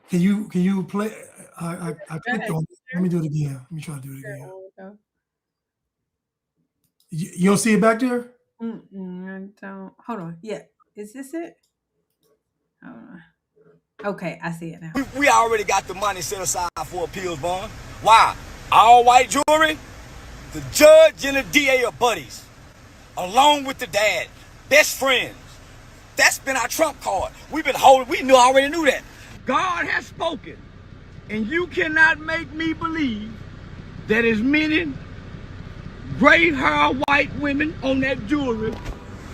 Speaker 4: Can you play? I clicked on it. Let me do it again. Let me try to do it again. You don't see it back there?
Speaker 3: I don't. Hold on. Yeah. Is this it? Hold on. Okay, I see it now.
Speaker 16: We already got the money set aside for appeals bond. Why? All white jury, the judge and the DA are buddies, along with the dad, best friends. That's been our trump card. We've been holding, already knew that. God has spoken, and you cannot make me believe that as many gray hair white women on that jury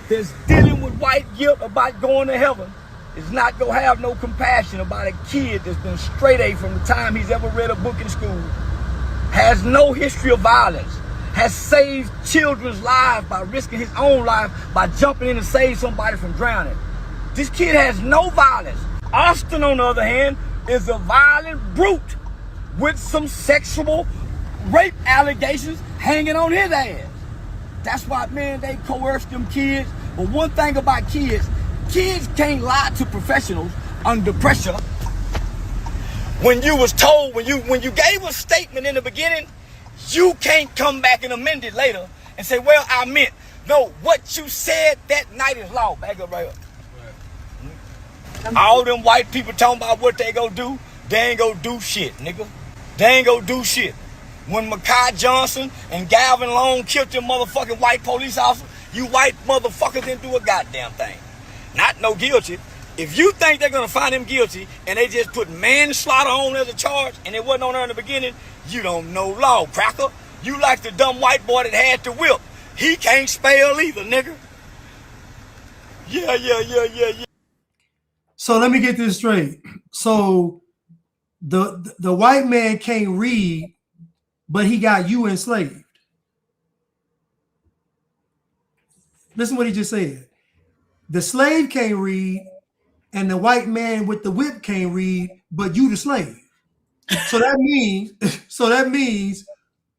Speaker 16: that's dealing with white guilt about going to heaven is not gonna have no compassion about a kid that's been straight A from the time he's ever read a book in school, has no history of violence, has saved children's lives by risking his own life by jumping in to save somebody from drowning. This kid has no violence. Austin, on the other hand, is a violent brute with some sexual rape allegations hanging on his ass. That's why, man, they coerce them kids. But one thing about kids can't lie to professionals under pressure. When you was told, when you gave a statement in the beginning, you can't come back and amend it later and say, well, I meant. No, what you said that night is law. Back up right up. All them white people talking about what they gonna do, they ain't gonna do shit, nigga. They ain't gonna do shit. When Makai Johnson and Galvin Long killed them motherfucking white police officers, you white motherfuckers didn't do a goddamn thing. Not no guilty. If you think they're gonna find him guilty and they just put manslaughter on as a charge and it wasn't on there in the beginning, you don't know law, cracker. You like the dumb white boy that had the whip. He can't spell either, nigga. Yeah.
Speaker 4: So let me get this straight. So the white man can't read, but he got you enslaved. Listen what he just said. The slave can't read, and the white man with the whip can't read, but you the slave. So that means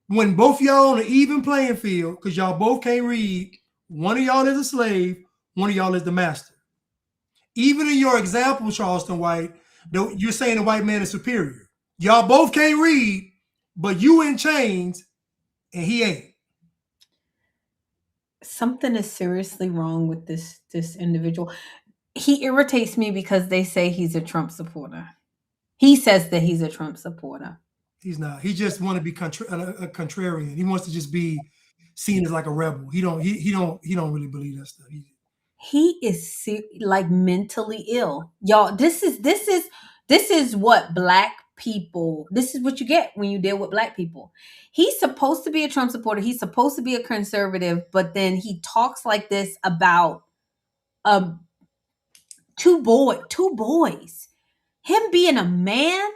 Speaker 4: when both y'all on an even playing field, because y'all both can't read, one of y'all is a slave, one of y'all is the master. Even in your example, Charleston White, you're saying the white man is superior. Y'all both can't read, but you in chains and he ain't.
Speaker 3: Something is seriously wrong with this individual. He irritates me because they say he's a Trump supporter. He says that he's a Trump supporter.
Speaker 4: He's not. He just want to be a contrarian. He wants to just be seen as like a rebel. He don't really believe that stuff.
Speaker 3: He is like mentally ill. Y'all, this is what black people, this is what you get when you deal with black people. He's supposed to be a Trump supporter. He's supposed to be a conservative, but then he talks like this about two boys. Him being a man.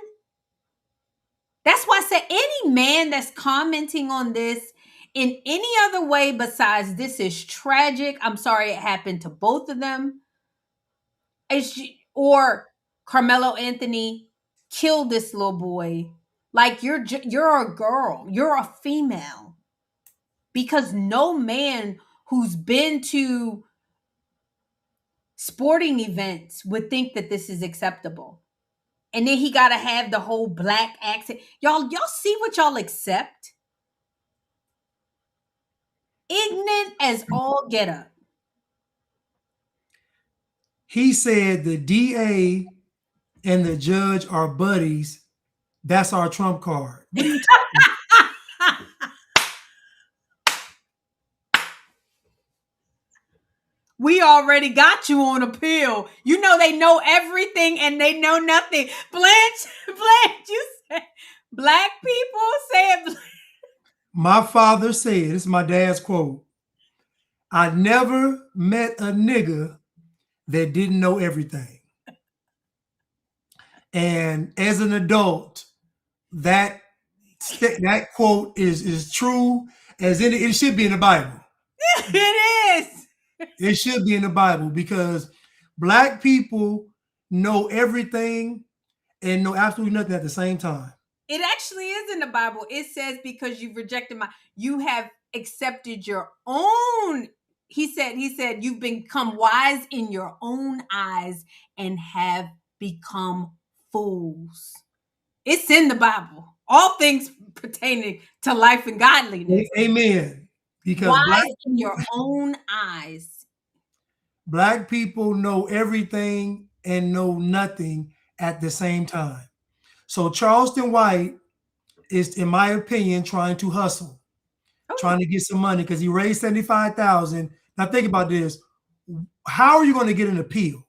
Speaker 3: That's why I said any man that's commenting on this in any other way besides this is tragic, I'm sorry it happened to both of them, or Carmelo Anthony killed this little boy. Like you're a girl, you're a female, because no man who's been to sporting events would think that this is acceptable. And then he got to have the whole black accent. Y'all see what y'all accept? Ignorant as all get up.
Speaker 4: He said the DA and the judge are buddies. That's our trump card. What are you talking?
Speaker 3: We already got you on appeal. You know they know everything and they know nothing. Blanche, you said black people said.
Speaker 4: My father said, this is my dad's quote, I never met a nigga that didn't know everything. And as an adult, that quote is true as it should be in the Bible.
Speaker 3: It is.
Speaker 4: It should be in the Bible because black people know everything and know absolutely nothing at the same time.
Speaker 3: It actually is in the Bible. It says because you've rejected you have accepted your own. He said, you've become wise in your own eyes and have become fools. It's in the Bible. All things pertaining to life and godliness.
Speaker 4: Amen. Because
Speaker 3: wise in your own eyes.
Speaker 4: Black people know everything and know nothing at the same time. So Charleston White is, in my opinion, trying to hustle, trying to get some money because he raised $75,000. Now think about this. How are you going to get an appeal?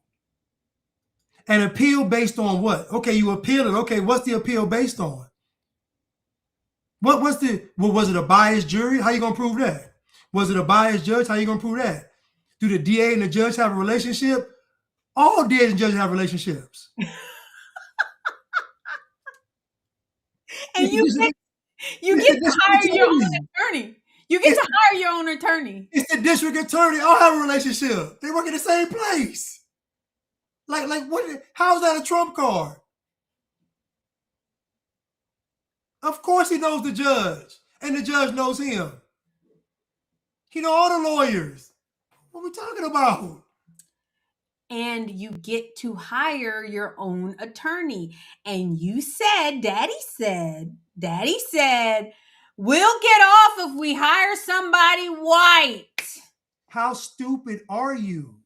Speaker 4: An appeal based on what? Okay, you appeal it. Okay, what's the appeal based on? Was it a biased jury? How you going to prove that? Was it a biased judge? How you going to prove that? Do the DA and the judge have a relationship? All DAs and judges have relationships.
Speaker 3: And you get to hire your own attorney. You get to hire your own attorney.
Speaker 4: It's the district attorney. All have a relationship. They work in the same place. Like what? How is that a trump card? Of course he knows the judge, and the judge knows him. He know all the lawyers. What are we talking about?
Speaker 3: And you get to hire your own attorney. And you said, Daddy said, we'll get off if we hire somebody white.
Speaker 4: How stupid are you?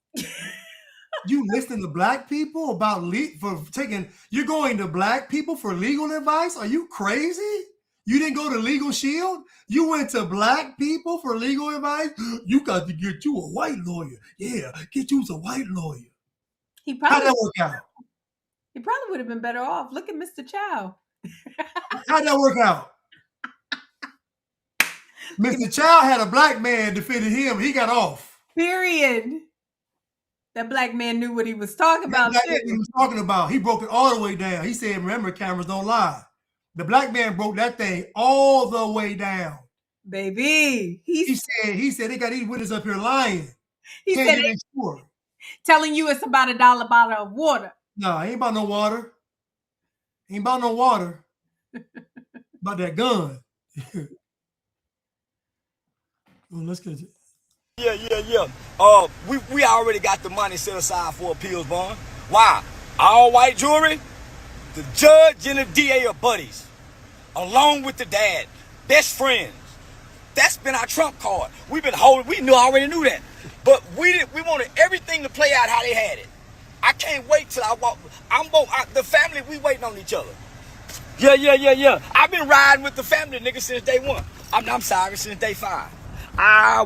Speaker 4: You listen to black people about you're going to black people for legal advice? Are you crazy? You didn't go to Legal Shield? You went to black people for legal advice? You got to get you a white lawyer. Yeah, get you a white lawyer. How'd that work out?
Speaker 3: He probably would have been better off. Look at Mr. Chow.
Speaker 4: How'd that work out? Mr. Chow had a black man defending him. He got off.
Speaker 3: Period. That black man knew what he was talking about.
Speaker 4: He broke it all the way down. He said, remember, cameras don't lie. The black man broke that thing all the way down.
Speaker 3: Baby.
Speaker 4: He said they got these witnesses up here lying.
Speaker 3: He said telling you it's about $1 bottle of water.
Speaker 4: No, ain't about no water. Ain't about no water. About that gun. Well, let's get it.
Speaker 16: Yeah. We already got the money set aside for appeals bond. Why? All white jury, the judge and the DA are buddies, along with the dad, best friends. That's been our trump card. We've been holding. We already knew that, but we wanted everything to play out how they had it. I can't wait till I walk. The family, we waiting on each other. Yeah. I've been riding with the family, nigga, since day one. I'm sorry, since day 5.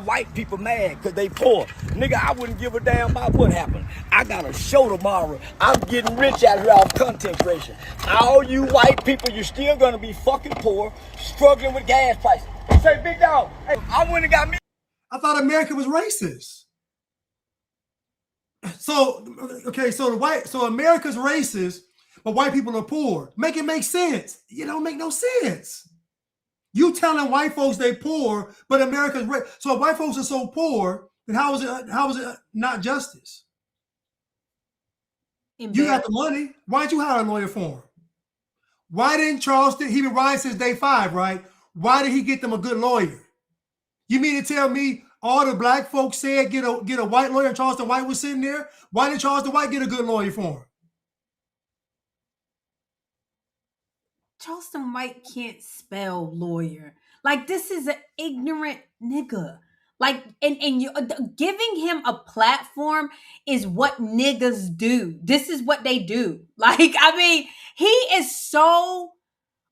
Speaker 16: White people mad because they poor. Nigga, I wouldn't give a damn about what happened. I got a show tomorrow. I'm getting rich out here off content creation. All you white people, you're still going to be fucking poor, struggling with gas prices. Say, big dog, hey, I went and got me.
Speaker 4: I thought America was racist. So America's racist, but white people are poor. Make it make sense. It don't make no sense. You telling white folks they poor, but America's rich. So if white folks are so poor, then how is it not justice? You got the money. Why didn't you hire a lawyer for him? Why didn't Charleston? He been riding since day 5, right? Why did he get them a good lawyer? You mean to tell me all the black folks said get a white lawyer and Charleston White was sitting there? Why didn't Charleston White get a good lawyer for him?
Speaker 3: Charleston White can't spell lawyer. Like, this is an ignorant nigga. Like, and you giving him a platform is what niggas do. This is what they do. Like, I mean, he is so,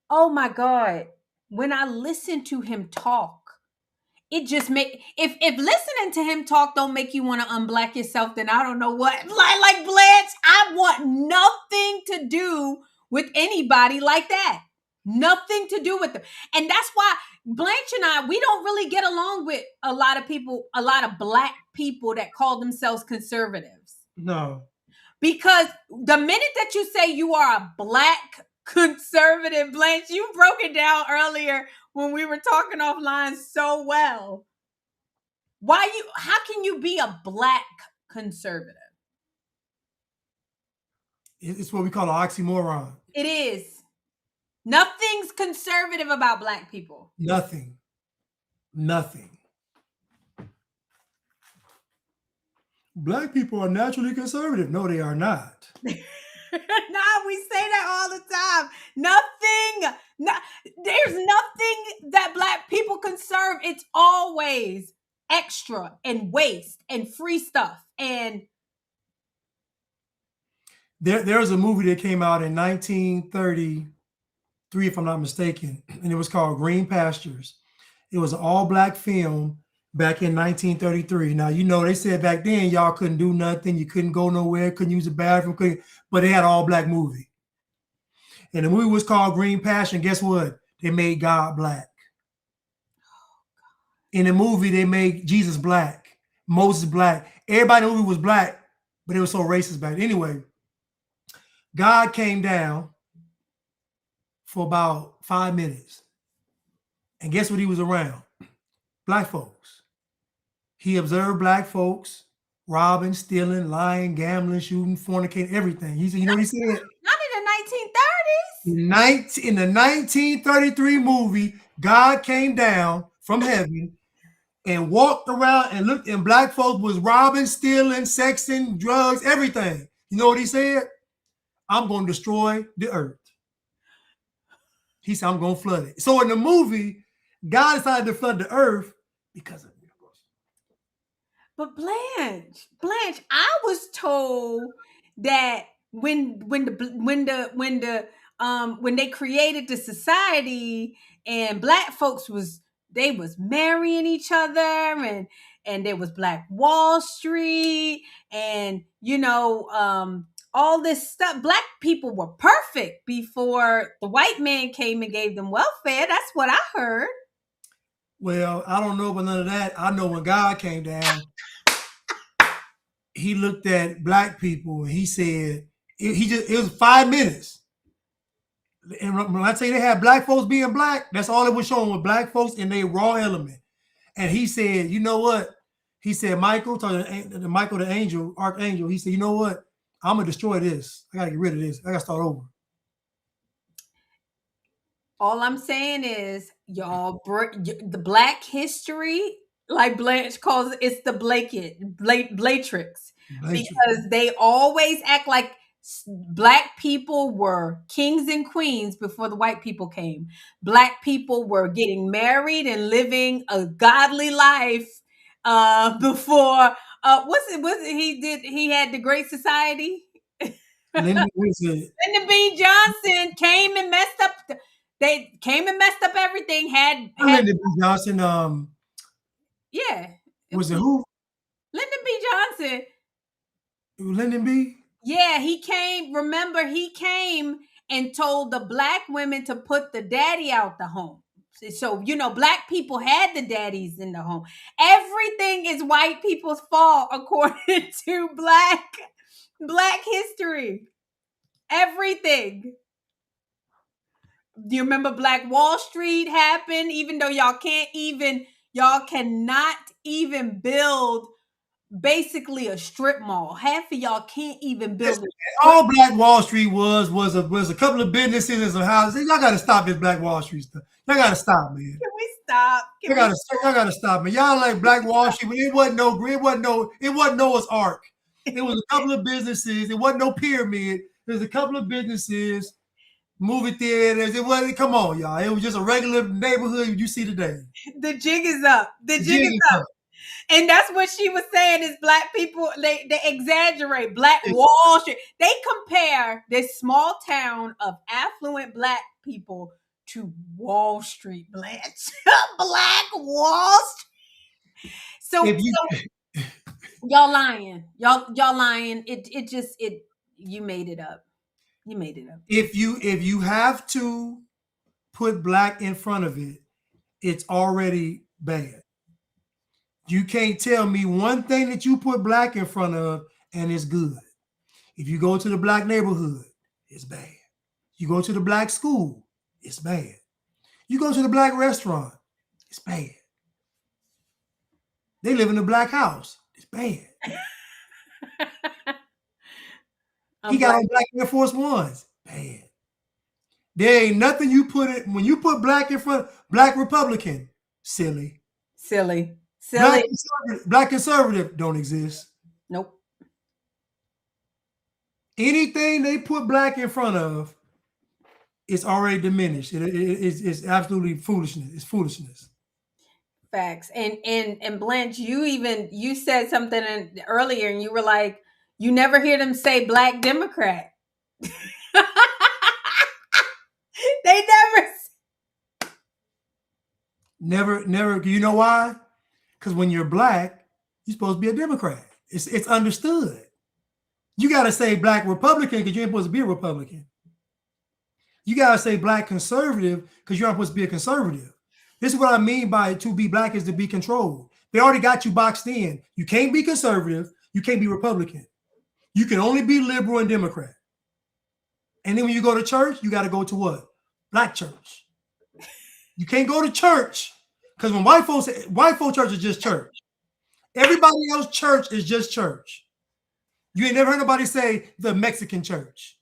Speaker 3: oh my God. When I listen to him talk, it just make if listening to him talk don't make you want to unblack yourself, then I don't know what. Like Blanche, I want nothing to do with anybody like that. Nothing to do with them. And that's why Blanche and I, we don't really get along with a lot of people, a lot of Black people that call themselves conservatives.
Speaker 4: No.
Speaker 3: Because the minute that you say you are a Black conservative, Blanche, you broke it down earlier when we were talking offline so well. How can you be a Black conservative?
Speaker 4: It's what we call an oxymoron.
Speaker 3: It is. Nothing's conservative about Black people.
Speaker 4: Nothing. Black people are naturally conservative. No, they are not.
Speaker 3: Nah, we say that all the time. There's nothing that Black people conserve. It's always extra and waste and free stuff. And
Speaker 4: there's a movie that came out in 1933, if I'm not mistaken, and it was called Green Pastures. It was an all-Black film back in 1933. Now, you know, they said back then y'all couldn't do nothing. You couldn't go nowhere, couldn't use a bathroom, but they had an all-Black movie. And the movie was called Green Pasture. And guess what? They made God Black. In the movie, they made Jesus Black, Moses Black. Everybody in the movie was Black, but it was so racist back then. Anyway, God came down for about 5 minutes. And guess what he was around? Black folks. He observed Black folks robbing, stealing, lying, gambling, shooting, fornicating, everything. He said, you know what he said?
Speaker 3: Not in the 1930s.
Speaker 4: In the 1933 movie, God came down from heaven and walked around and looked, and Black folks was robbing, stealing, sexing, drugs, everything. You know what he said? I'm going to destroy the earth. He said, I'm going to flood it. So in the movie, God decided to flood the earth because of it.
Speaker 3: But Blanche, I was told that when they created the society and Black folks was marrying each other and there was Black Wall Street and all this stuff. Black people were perfect before the white man came and gave them welfare. That's what I heard.
Speaker 4: Well, I don't know about none of that. I know when God came down, he looked at Black people and he said, it was 5 minutes. And when I say they had Black folks being Black, that's all it was showing with Black folks in their raw element. And he said, you know what? He said, Michael, Michael the angel, archangel, he said, you know what? I'm going to destroy this. I got to get rid of this. I got to start over.
Speaker 3: All I'm saying is, y'all, the Black history, like Blanche calls it, it's the Blatrix. Because they always act like Black people were kings and queens before the white people came. Black people were getting married and living a godly life before. He had the Great Society.
Speaker 4: Lyndon
Speaker 3: B. Johnson came and messed up. They came and messed up everything.
Speaker 4: Lyndon B. Johnson.
Speaker 3: Yeah.
Speaker 4: Was it who?
Speaker 3: Lyndon B. Johnson.
Speaker 4: Lyndon B.
Speaker 3: Yeah, he came. Remember, he came and told the Black women to put the daddy out the home. So, Black people had the daddies in the home. Everything is white people's fault, according to Black history. Everything. Do you remember Black Wall Street happened? Even though y'all cannot even build basically a strip mall. Half of y'all can't even build it.
Speaker 4: All Black Wall Street was a couple of businesses and some houses. Y'all got to stop this Black Wall Street stuff. Y'all got to stop, man.
Speaker 3: Can we stop?
Speaker 4: Y'all got to stop, man. Y'all like Black Wall Street, but it wasn't Noah's Ark. It was a couple of businesses. It wasn't no pyramid. There's a couple of businesses movie theaters. It wasn't. Come on, y'all. It was just a regular neighborhood you see today.
Speaker 3: The jig is up. The jig is up. And that's what she was saying is black people, they exaggerate. Black Wall Street. They compare this small town of affluent black people to Wall Street, Blanche. Black Wall Street. So y'all lying. Y'all lying. It you made it up. You made it up.
Speaker 4: If you have to put black in front of it, it's already bad. You can't tell me one thing that you put black in front of and it's good. If you go to the black neighborhood, it's bad. You go to the black school, it's bad. You go to the black restaurant, it's bad. They live in a black house, it's bad. He got on black Air Force Ones, bad. There ain't nothing you put it, when you put black in front, black Republican, silly.
Speaker 3: Silly.
Speaker 4: Black conservative don't exist.
Speaker 3: Nope.
Speaker 4: Anything they put black in front of, it's already diminished. It's absolutely foolishness. It's foolishness.
Speaker 3: Facts. And Blanche, you said something earlier, and you were like, you never hear them say black Democrat. They
Speaker 4: never. You know why? Because when you're black, you're supposed to be a Democrat. It's understood. You got to say black Republican because you ain't supposed to be a Republican. You got to say black conservative because you're not supposed to be a conservative. This is what I mean by to be black is to be controlled. They already got you boxed in. You can't be conservative. You can't be Republican. You can only be liberal and Democrat. And then when you go to church, you got to go to what? Black church. You can't go to church because when white folks church is just church. Everybody else church is just church. You ain't never heard nobody say the Mexican church,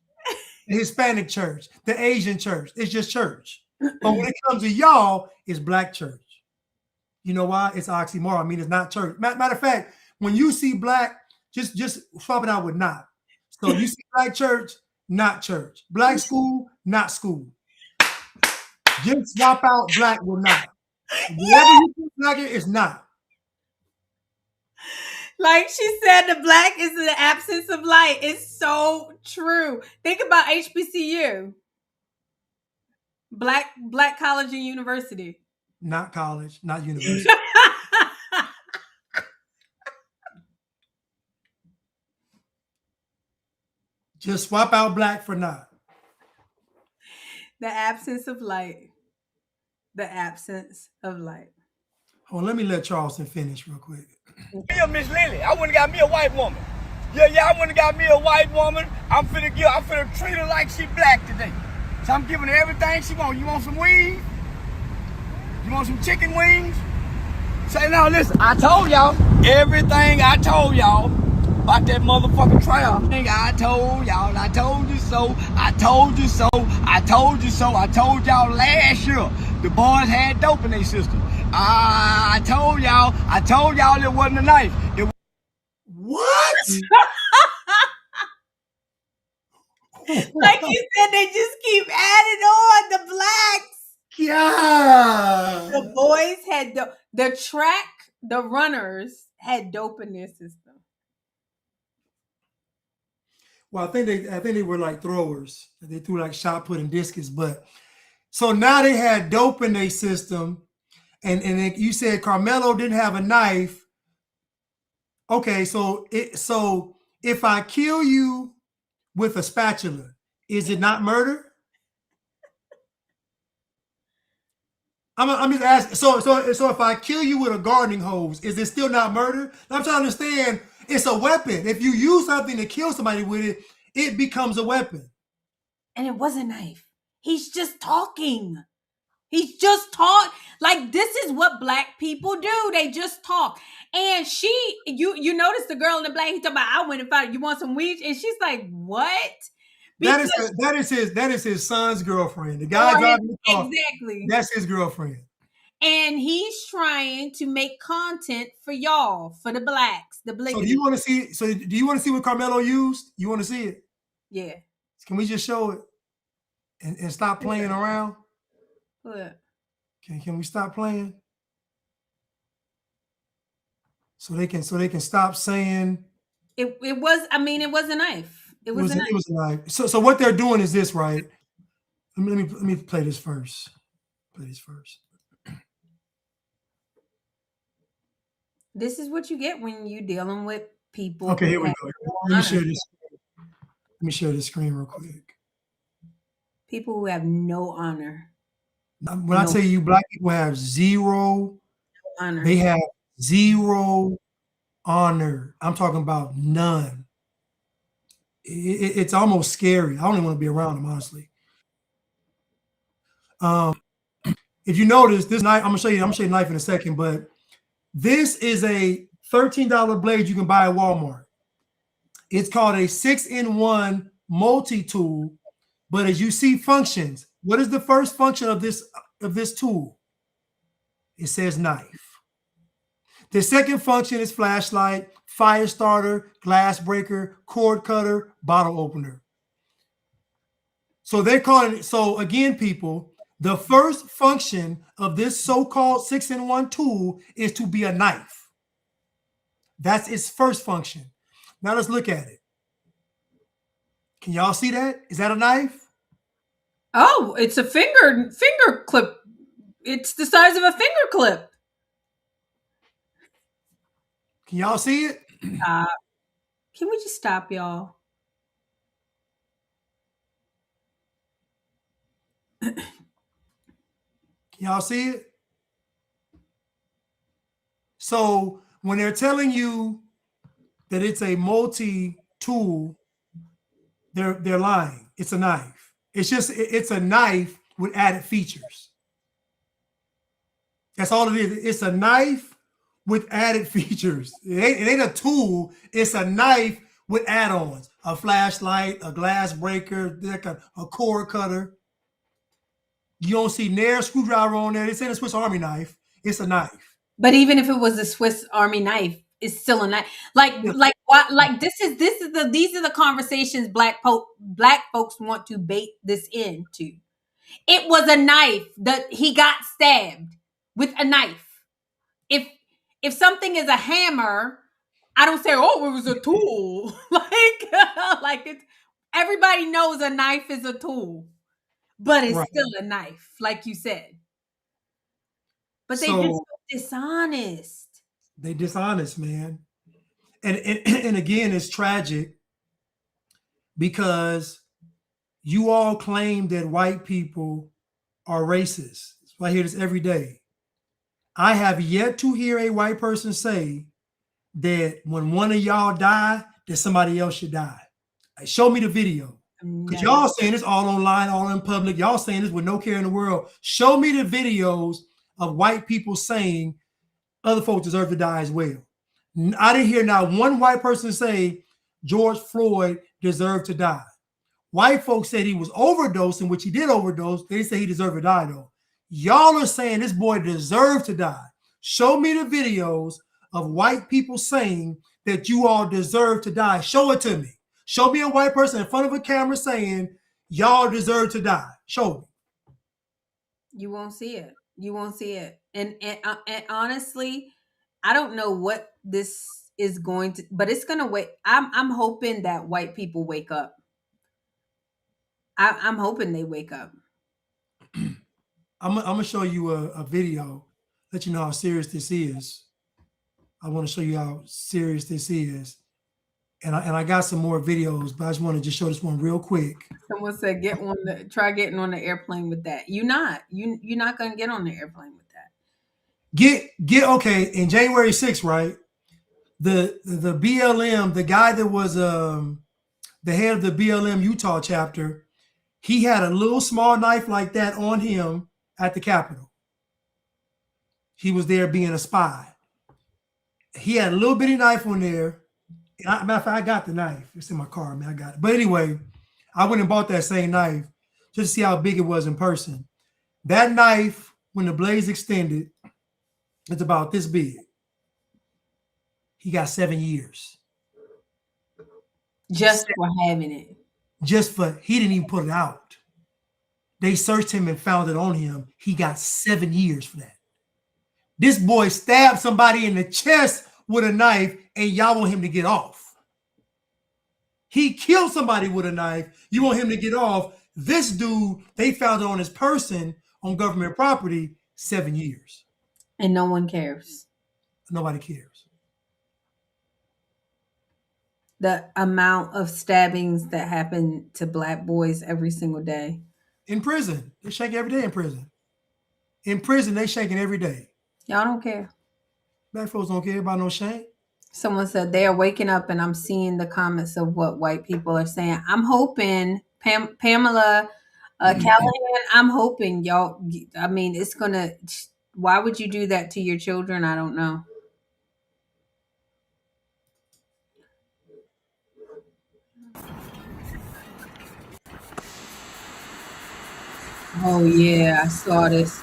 Speaker 4: the Hispanic church, the Asian church. It's just church. But when it comes to y'all, it's black church. You know why? It's oxymoron. I mean, it's not church. Matter of fact, when you see black, just swap it out with not. So you see black church, not church. Black school, not school. Just swap out black with not. Whatever you put black in, it's not.
Speaker 3: Like she said, the black is the absence of light. It's so true. Think about HBCU. Black college and university.
Speaker 4: Not college, not university. Just swap out black for not.
Speaker 3: The absence of light. The absence of light.
Speaker 4: Hold on, let me let Charleston finish real quick.
Speaker 16: Miss Lily, I wouldn't got me a white woman. Yeah, I wouldn't got me a white woman. I'm finna treat her like she black today. So I'm giving her everything she wants. You want some wings? You want some chicken wings? Say, now listen, I told y'all everything I told y'all about that motherfucking trial. I told y'all, I told you so, I told you so, I told you so, I told y'all last year the boys had dope in their system. I told y'all it wasn't a knife.
Speaker 4: What?
Speaker 3: Like you said, they just keep adding on the blacks.
Speaker 4: Yeah.
Speaker 3: The boys had the runners had dope in their system.
Speaker 4: Well, I think they were like throwers. They threw like shot put and discus, but so now they had dope in their system, and then you said Karmelo didn't have a knife. Okay, so if I kill you with a spatula, is it not murder? I'm just asking. So if I kill you with a gardening hose, is it still not murder? I'm trying to understand. It's a weapon. If you use something to kill somebody with it, it becomes a weapon.
Speaker 3: And it was a knife. He's just talking. He's just talk. Like, this is what black people do. They just talk. And you notice the girl in the black, he talking about, I went and found, you want some weed? And she's like, what?
Speaker 4: Because that is his son's girlfriend. The guy driving the car. Exactly. That's his girlfriend.
Speaker 3: And he's trying to make content for y'all, for the blacks, the bliggity.
Speaker 4: So do you want to see what Karmelo used? You want to see it?
Speaker 3: Yeah.
Speaker 4: Can we just show it? and stop playing around?
Speaker 3: What?
Speaker 4: Can we stop playing? So they can stop saying
Speaker 3: It was. I mean, it was a knife. It was a knife.
Speaker 4: it was a knife. So what they're doing is this, right? Let me play this first. Play this first.
Speaker 3: This is what you get when you're dealing with people.
Speaker 4: Okay, here we
Speaker 3: that
Speaker 4: go.
Speaker 3: have
Speaker 4: Let me
Speaker 3: no
Speaker 4: share
Speaker 3: honor.
Speaker 4: this. Let me share this screen real quick.
Speaker 3: People who have no honor.
Speaker 4: When I tell you black people have zero
Speaker 3: honor,
Speaker 4: they have zero honor. I'm talking about none. It's almost scary. I don't even want to be around them, honestly. If you notice, this knife, I'm gonna show you the knife in a second, but this is a $13 blade you can buy at Walmart. It's called a 6-in-1 multi-tool, but as you see functions, what is the first function of this tool? It says knife. The second function is flashlight, fire starter, glass breaker, cord cutter, bottle opener. So they're calling it, so again, people, the first function of this so-called 6-in-1 tool is to be a knife. That's its first function. Now let's look at it. Can y'all see that? Is that a knife?
Speaker 3: Oh, it's a finger clip. It's the size of a finger clip.
Speaker 4: Can y'all see it?
Speaker 3: Can we just stop, y'all?
Speaker 4: Can y'all see it? So when they're telling you that it's a multi-tool, they're lying. It's a knife. It's a knife with added features. That's all it is. It's a knife with added features. It ain't a tool. It's a knife with add-ons. A flashlight, a glass breaker, like a cord cutter. You don't see nair screwdriver on there. It's in a Swiss Army knife. It's a knife.
Speaker 3: But even if it was a Swiss Army knife, it's still a knife. Like what? Like these are the conversations black folks want to bait this into. It was a knife that he got stabbed with a knife. If something is a hammer, I don't say, oh, it was a tool. like it's everybody knows a knife is a tool, but it's still a knife, like you said. But they're just so dishonest.
Speaker 4: They dishonest, man. And again, it's tragic because you all claim that white people are racist. I hear this every day. I have yet to hear a white person say that when one of y'all die, that somebody else should die. Show me the video. Because y'all saying this all online, all in public. Y'all saying this with no care in the world. Show me the videos of white people saying other folks deserve to die as well. I didn't hear not one white person say George Floyd deserved to die. White folks said he was overdosing, which he did overdose. They say he deserved to die, though. Y'all are saying this boy deserved to die. Show me the videos of white people saying that you all deserve to die. Show it to me. Show me a white person in front of a camera saying y'all deserve to die. Show me.
Speaker 3: You won't see it. You won't see it. And honestly, I don't know what this is going to, but it's going to wait. I'm hoping that white people wake up. I'm hoping they wake up.
Speaker 4: I'm gonna show you a video, let you know how serious this is. I want to show you how serious this is. And I got some more videos, but I just want to just show this one real quick.
Speaker 3: Someone said try getting on the airplane with that. You're not gonna get on the airplane with that.
Speaker 4: Get okay. In January 6th, right? The BLM, the guy that was the head of the BLM Utah chapter, he had a little small knife like that on him at the Capitol. He was there being a spy. He had a little bitty knife on there. Matter of fact, I got the knife. It's in my car, man. I got it. But anyway, I went and bought that same knife just to see how big it was in person. That knife, when the blade's extended, it's about this big. He got 7 years.
Speaker 3: Just for having it.
Speaker 4: He didn't even put it out. They searched him and found it on him. He got 7 years for that. This boy stabbed somebody in the chest with a knife, and y'all want him to get off. He killed somebody with a knife. You want him to get off. This dude, they found it on his person on government property, 7 years.
Speaker 3: And no one cares.
Speaker 4: Nobody cares.
Speaker 3: The amount of stabbings that happen to Black boys every single day.
Speaker 4: In prison. They shank every day in prison. In prison, they shanking every day.
Speaker 3: Y'all don't care.
Speaker 4: Black folks don't care about no shank.
Speaker 3: Someone said they are waking up, and I'm seeing the comments of what white people are saying. I'm hoping, Pamela Callahan, I'm hoping y'all, I mean, it's going to, why would you do that to your children? I don't know. Oh, yeah, I saw this.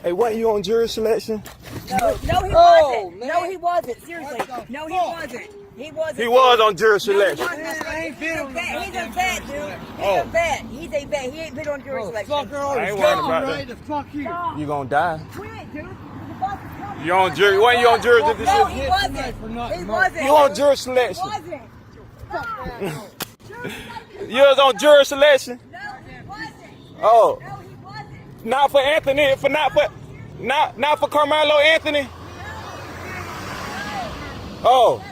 Speaker 17: Hey, wasn't you on jury selection?
Speaker 18: No, he wasn't. Man. No, he wasn't. Seriously. No, he wasn't. He wasn't.
Speaker 17: He was on jury selection.
Speaker 18: No, he's a vet, dude. He's a vet. He's a vet. He ain't been on jury selection.
Speaker 17: I ain't worried about that.
Speaker 18: Fuck you.
Speaker 17: You gonna die.
Speaker 18: Quit, dude.
Speaker 17: You on jury? Wasn't you on jury?
Speaker 18: No, he wasn't. He wasn't.
Speaker 17: You on jury selection?
Speaker 18: He wasn't.
Speaker 17: You was on jury selection?
Speaker 18: No, he wasn't.
Speaker 17: Oh.
Speaker 18: No, he wasn't.
Speaker 17: Not for Anthony, not for Karmelo Anthony. Oh.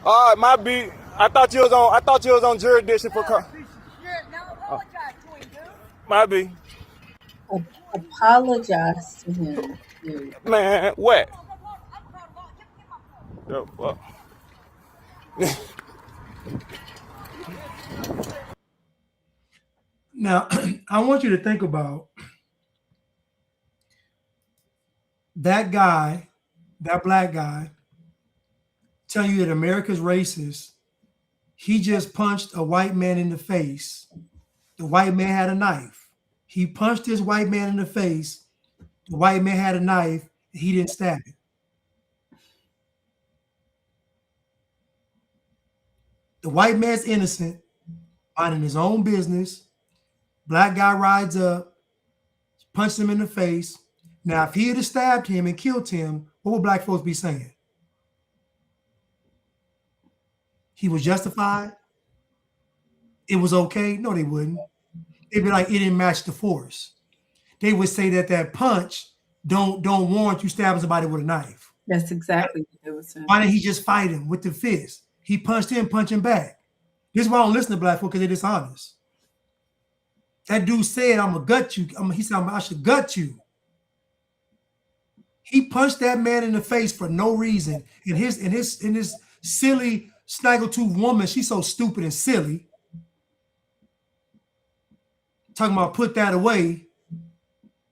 Speaker 17: All right, my beat. I thought you was on jurisdiction for Car. My beat.
Speaker 3: Apologize to him.
Speaker 17: Man, what? The fuck?
Speaker 4: Now, I want you to think about that guy, that black guy, telling you that America's racist. He just punched a white man in the face. The white man had a knife. He punched this white man in the face. The white man had a knife. He didn't stab him. The white man's innocent, minding his own business. Black guy rides up, punched him in the face. Now, if he had stabbed him and killed him, what would black folks be saying? He was justified? It was okay? No, they wouldn't. They'd be like, it didn't match the force. They would say that punch don't warrant you stabbing somebody with a knife.
Speaker 3: That's exactly what they were saying.
Speaker 4: Why didn't he just fight him with the fist? He punched him, punch him back. This is why I don't listen to black folk, because they're dishonest. That dude said, I'm gonna gut you. He said, I should gut you. He punched that man in the face for no reason. And his silly snaggletooth woman, she's so stupid and silly. Talking about put that away.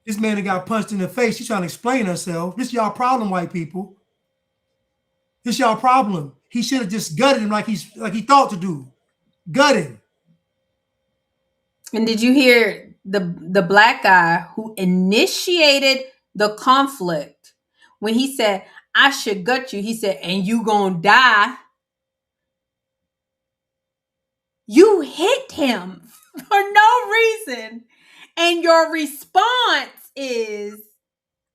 Speaker 4: This man that got punched in the face, she's trying to explain herself. This y'all problem, white people. This y'all problem. He should have just gutted him like he thought to do. Gut him.
Speaker 3: And did you hear the black guy who initiated the conflict when he said, I should gut you? He said, and you gonna die. You hit him for no reason. And your response is,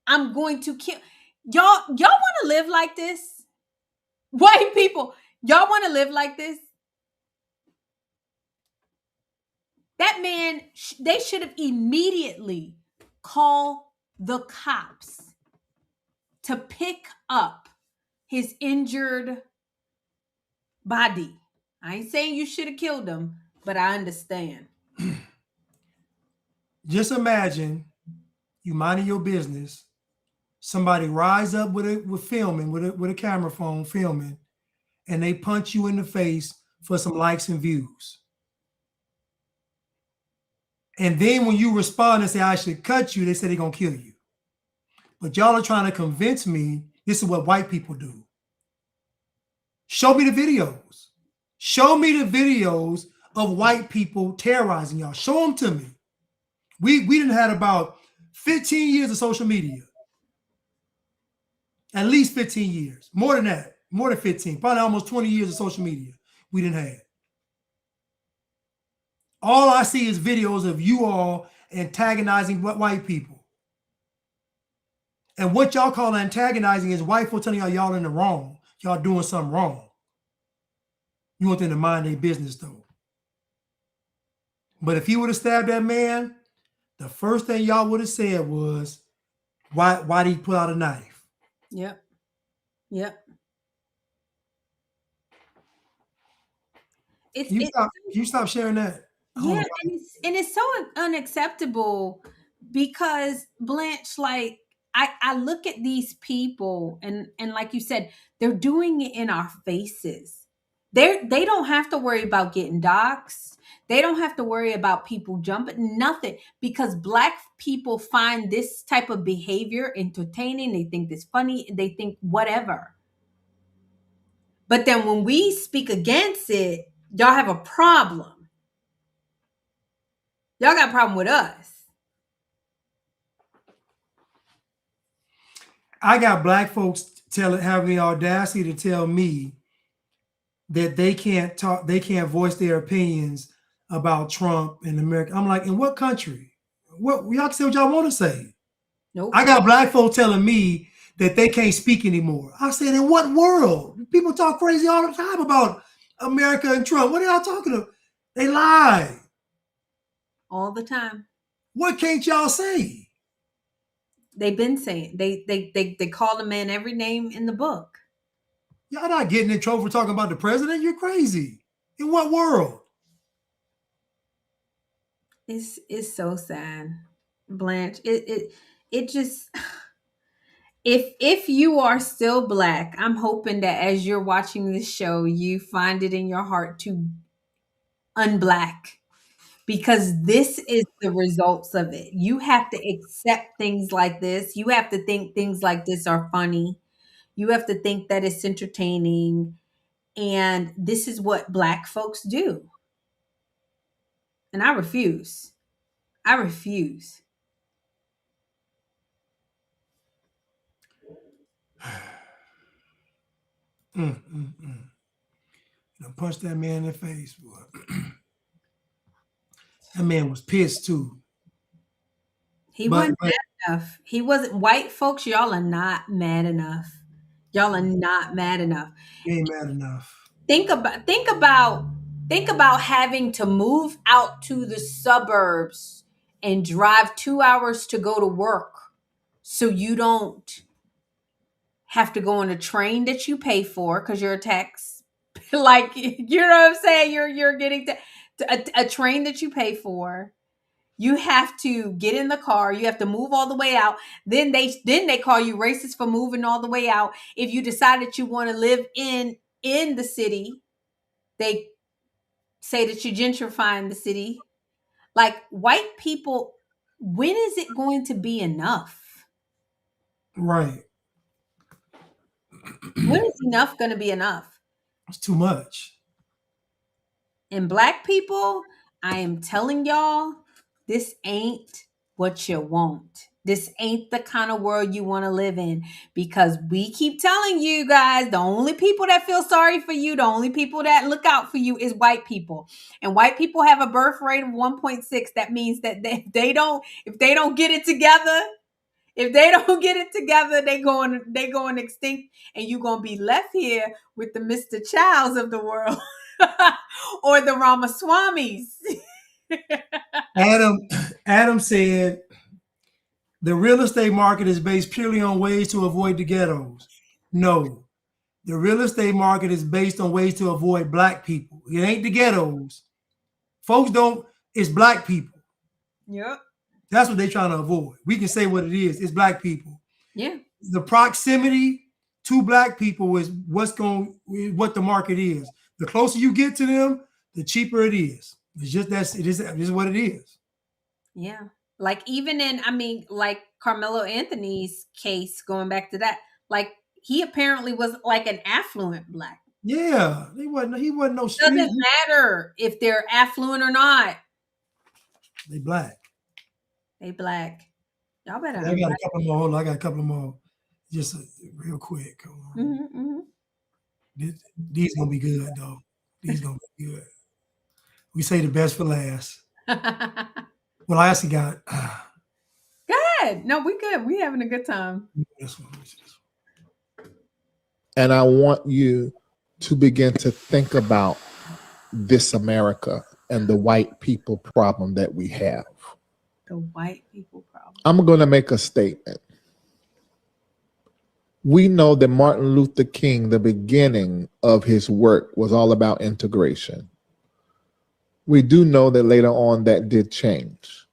Speaker 3: I'm going to kill. Y'all want to live like this? White people, y'all want to live like this? That man, they should have immediately called the cops to pick up his injured body. I ain't saying you should have killed him, but I understand.
Speaker 4: Just imagine you minding your business. Somebody rise up with a camera phone filming, and they punch you in the face for some likes and views. And then when you respond and say, I should cut you, they say they're going to kill you. But y'all are trying to convince me this is what white people do. Show me the videos. Show me the videos of white people terrorizing y'all. Show them to me. We done had about 15 years of social media. At least 15 years. More than that. More than 15. Probably almost 20 years of social media we didn't have. All I see is videos of you all antagonizing white people. And what y'all call antagonizing is white folk telling y'all in the wrong. Y'all doing something wrong. You want them to mind their business though. But if he would have stabbed that man, the first thing y'all would have said was, why did he pull out a knife?
Speaker 3: Yep. Yep.
Speaker 4: You stop sharing that.
Speaker 3: Yeah, and it's so unacceptable because Blanche, like I look at these people and like you said, they're doing it in our faces. They don't have to worry about getting doxxed. They don't have to worry about people jumping, nothing, because Black people find this type of behavior entertaining. They think it's funny. They think whatever. But then when we speak against it, y'all have a problem. Y'all got a problem with us.
Speaker 4: I got Black folks having the audacity to tell me that they can't talk, they can't voice their opinions about Trump and America. I'm like, in what country? What y'all can say what y'all want to say.
Speaker 3: Nope.
Speaker 4: I got Black folks telling me that they can't speak anymore. I said, in what world? People talk crazy all the time about America and Trump. What are y'all talking about? They lie.
Speaker 3: All the time.
Speaker 4: What can't y'all say?
Speaker 3: They've been saying. They call the man every name in the book.
Speaker 4: Y'all not getting in trouble for talking about the president. You're crazy. In what world?
Speaker 3: It's so sad, Blanche. It just if you are still Black, I'm hoping that as you're watching this show, you find it in your heart to unblack, because this is the results of it. You have to accept things like this. You have to think things like this are funny. You have to think that it's entertaining. And this is what Black folks do. And I refuse. I refuse.
Speaker 4: Punch that man in the face. That man was pissed too.
Speaker 3: He wasn't mad enough. He wasn't. White folks, y'all are not mad enough. Y'all are not mad enough.
Speaker 4: He ain't mad enough.
Speaker 3: Think about having to move out to the suburbs and drive 2 hours to go to work so you don't have to go on a train that you pay for because you're a tax. Like, you know what I'm saying? You're getting a train that you pay for. You have to get in the car. You have to move all the way out. Then they call you racist for moving all the way out. If you decide that you want to live in the city, they say that you're gentrifying the city. Like, white people, when is it going to be enough?
Speaker 4: Right.
Speaker 3: When is enough going to be enough?
Speaker 4: It's too much.
Speaker 3: And Black people, I am telling y'all, this ain't what you want. This ain't the kind of world you want to live in, because we keep telling you guys, the only people that feel sorry for you, the only people that look out for you is white people. And white people have a birth rate of 1.6. That means that if they don't get it together, they going extinct, and you're going to be left here with the Mr. Childs of the world or the Ramaswamis.
Speaker 4: Adam said the real estate market is based purely on ways to avoid the ghettos. No, the real estate market is based on ways to avoid Black people. It ain't the ghettos. Folks don't, it's Black people.
Speaker 3: Yep.
Speaker 4: That's what they're trying to avoid. We can say what it is. It's Black people.
Speaker 3: Yeah.
Speaker 4: The proximity to Black people is what the market is. The closer you get to them, the cheaper it is. It's just it is what it is.
Speaker 3: Yeah. Like, even like Carmelo Anthony's case, going back to that, like, he apparently was like an affluent Black.
Speaker 4: Yeah. He wasn't no street.
Speaker 3: Doesn't matter if they're affluent or not.
Speaker 4: They Black.
Speaker 3: They Black. Y'all better.
Speaker 4: I got a couple more. Hold on. I got a couple more. Just real quick. These gonna be good though. These gonna be good. We say the best for last. Well, I actually got
Speaker 3: Good. No, we good. We having a good time.
Speaker 4: this one.
Speaker 19: And I want you to begin to think about this America and the white people problem that we have.
Speaker 3: The white people problem.
Speaker 19: I'm going to make a statement. We know that Martin Luther King, the beginning of his work was all about integration. We do know that later on that did change.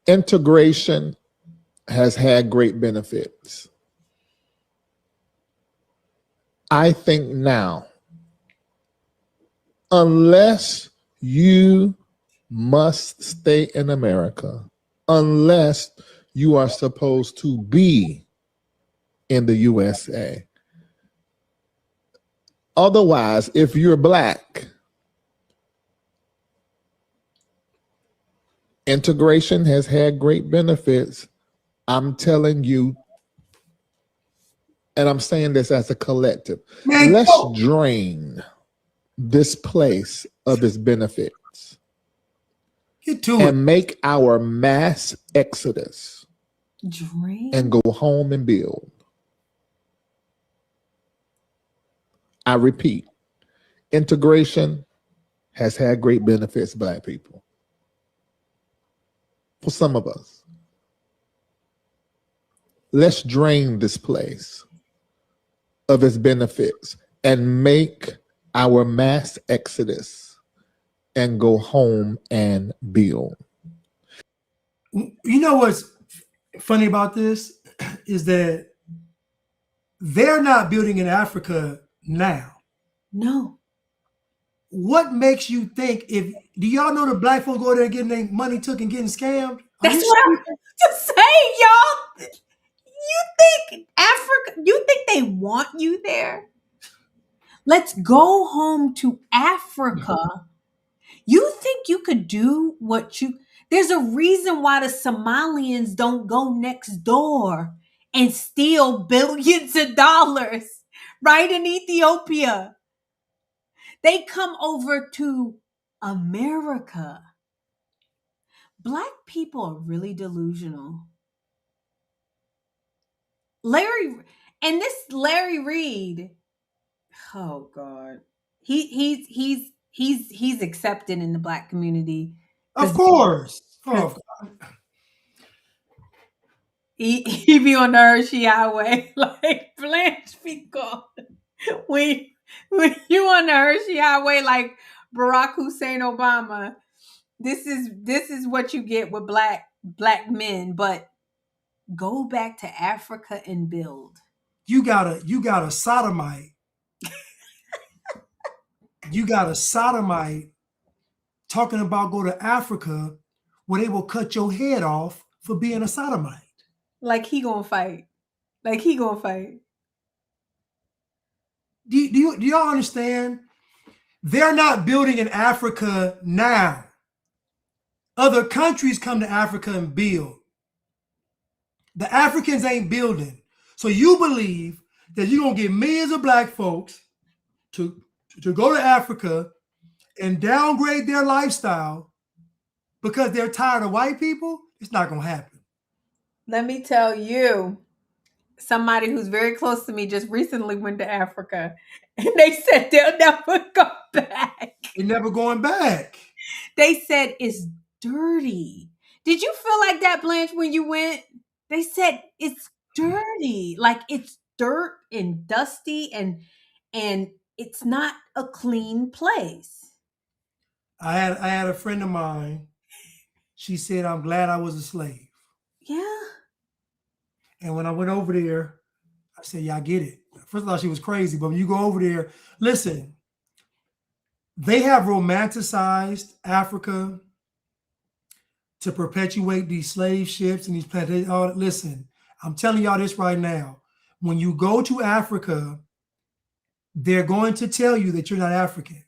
Speaker 19: Integration has had great benefits. I think now, unless you must stay in America, unless you are supposed to be in the USA. Otherwise, if you're Black, integration has had great benefits. I'm telling you, and I'm saying this as a collective, let's drain this place of its benefits and make our mass exodus and go home and build. I repeat, integration has had great benefits, Black people. For some of us. Let's drain this place of its benefits and make our mass exodus and go home and build.
Speaker 4: You know what's funny about this is that they're not building in Africa now.
Speaker 3: No.
Speaker 4: What makes you think do y'all know the Black folks go there getting their money took and getting scammed?
Speaker 3: That's what I'm just saying, y'all. You think they want you there? Let's go home to Africa. You think you could do there's a reason why the Somalians don't go next door and steal billions of dollars, right? In Ethiopia. They come over to America. Black people are really delusional. Larry Reed, oh God, he's accepted in the Black community.
Speaker 4: Of course. Oh,
Speaker 3: he be on the Hershey Highway like Blanche be gone. When you on the Hershey Highway like Barack Hussein Obama, this is what you get with black men. But go back to Africa and build.
Speaker 4: You got a sodomite. You got a sodomite talking about go to Africa where they will cut your head off for being a sodomite.
Speaker 3: Like he gonna fight. Do
Speaker 4: y'all understand? They're not building in Africa now. Other countries come to Africa and build. The Africans ain't building. So you believe that you're going to get millions of Black folks to go to Africa and downgrade their lifestyle because they're tired of white people? It's not going to happen.
Speaker 3: Let me tell you, somebody who's very close to me just recently went to Africa and they said they'll never go back.
Speaker 4: They're never going back.
Speaker 3: They said it's dirty. Did you feel like that, Blanche, when you went? They said it's dirty. Like it's dirt and dusty and it's not a clean place.
Speaker 4: I had a friend of mine. She said, I'm glad I was a slave.
Speaker 3: Yeah.
Speaker 4: And when I went over there, I said, yeah, I get it. First of all, she was crazy. But when you go over there, listen, they have romanticized Africa to perpetuate these slave ships and these plantations. Oh, listen, I'm telling y'all this right now. When you go to Africa, they're going to tell you that you're not African.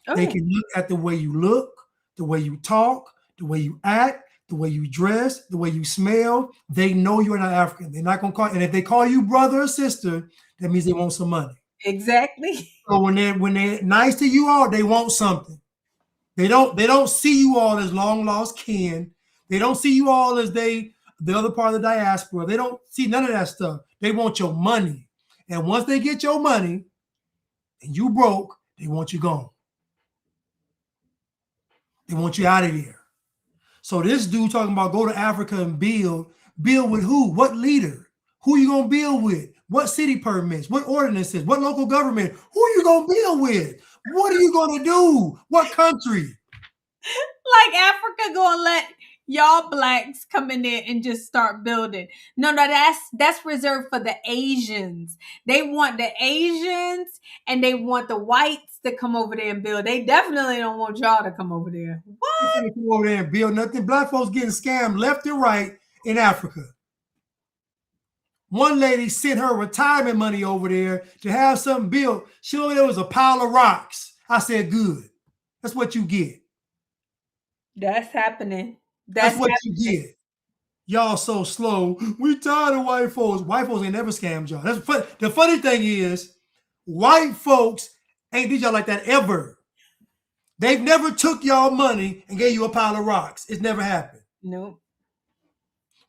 Speaker 4: Okay. They can look at the way you look, the way you talk, the way you act, the way you dress, the way you smell. They know you're not African. They're not going to call. And if they call you brother or sister, that means they want some money.
Speaker 3: Exactly.
Speaker 4: So when they're nice to you all, they want something. They don't see you all as long lost kin. They don't see you all as the other part of the diaspora. They don't see none of that stuff. They want your money. And once they get your money and you broke, they want you gone. They want you out of there. So this dude talking about go to Africa and build with who? What leader? Who you gonna build with? What city permits? What ordinances? What local government? Who you gonna build with? What are you gonna do? What country?
Speaker 3: Like Africa gonna let y'all blacks come in there and just start building. No, that's reserved for the Asians. They want the Asians and they want the whites to come over there and build. They definitely don't want y'all to come over there. What?
Speaker 4: They come over there and build nothing. Black folks getting scammed left and right in Africa. One lady sent her retirement money over there to have something built. She told me there was a pile of rocks. I said, good. That's what you get.
Speaker 3: That's happening.
Speaker 4: That's what you get. Y'all so slow. We tired of white folks. White folks ain't never scammed y'all. The funny thing is, white folks ain't did y'all like that ever. They've never took y'all money and gave you a pile of rocks. It's never happened.
Speaker 3: Nope.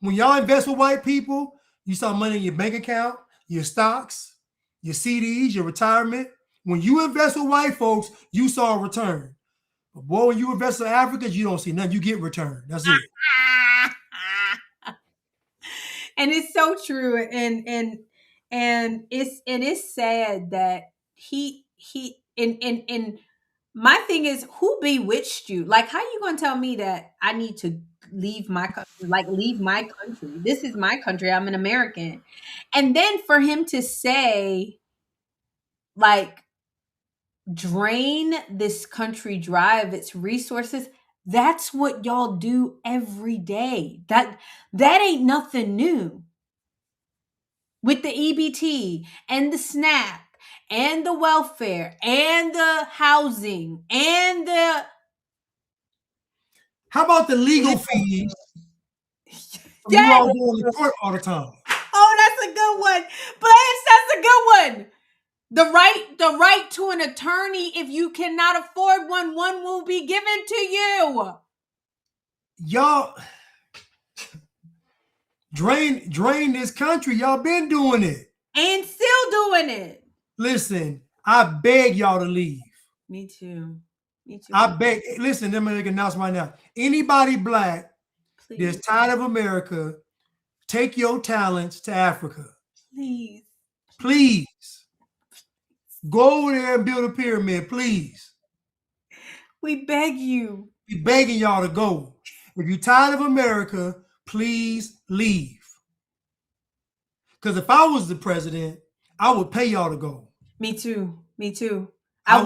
Speaker 4: When y'all invest with white people, you saw money in your bank account, your stocks, your CDs, your retirement. When you invest with white folks, you saw a return. But boy, when you invest in Africans, you don't see nothing. You get return. That's it.
Speaker 3: And it's so true. And it's sad that he my thing is, who bewitched you? Like, how you gonna tell me that I need to leave my country? This is my country. I'm an American. And then for him to say, like, drain this country dry of its resources, that's what y'all do every day. That ain't nothing new. With the EBT and the SNAP and the welfare and the housing and the...
Speaker 4: How about the legal fees? You
Speaker 3: Yes.
Speaker 4: all going to court all the time.
Speaker 3: Oh, that's a good one. Blanche, that's a good one. The right to an attorney, if you cannot afford one will be given to you.
Speaker 4: Y'all drain this country. Y'all been doing it.
Speaker 3: And still doing it.
Speaker 4: Listen, I beg y'all to leave.
Speaker 3: Me too.
Speaker 4: I beg. Listen, let me make an announcement right now. Anybody black that's tired of America, take your talents to Africa.
Speaker 3: Please.
Speaker 4: Please. Go over there and build a pyramid, please.
Speaker 3: We beg you.
Speaker 4: We begging y'all to go. If you're tired of America, please leave. Because if I was the president, I would pay y'all to go.
Speaker 3: Me too. Me too.
Speaker 4: I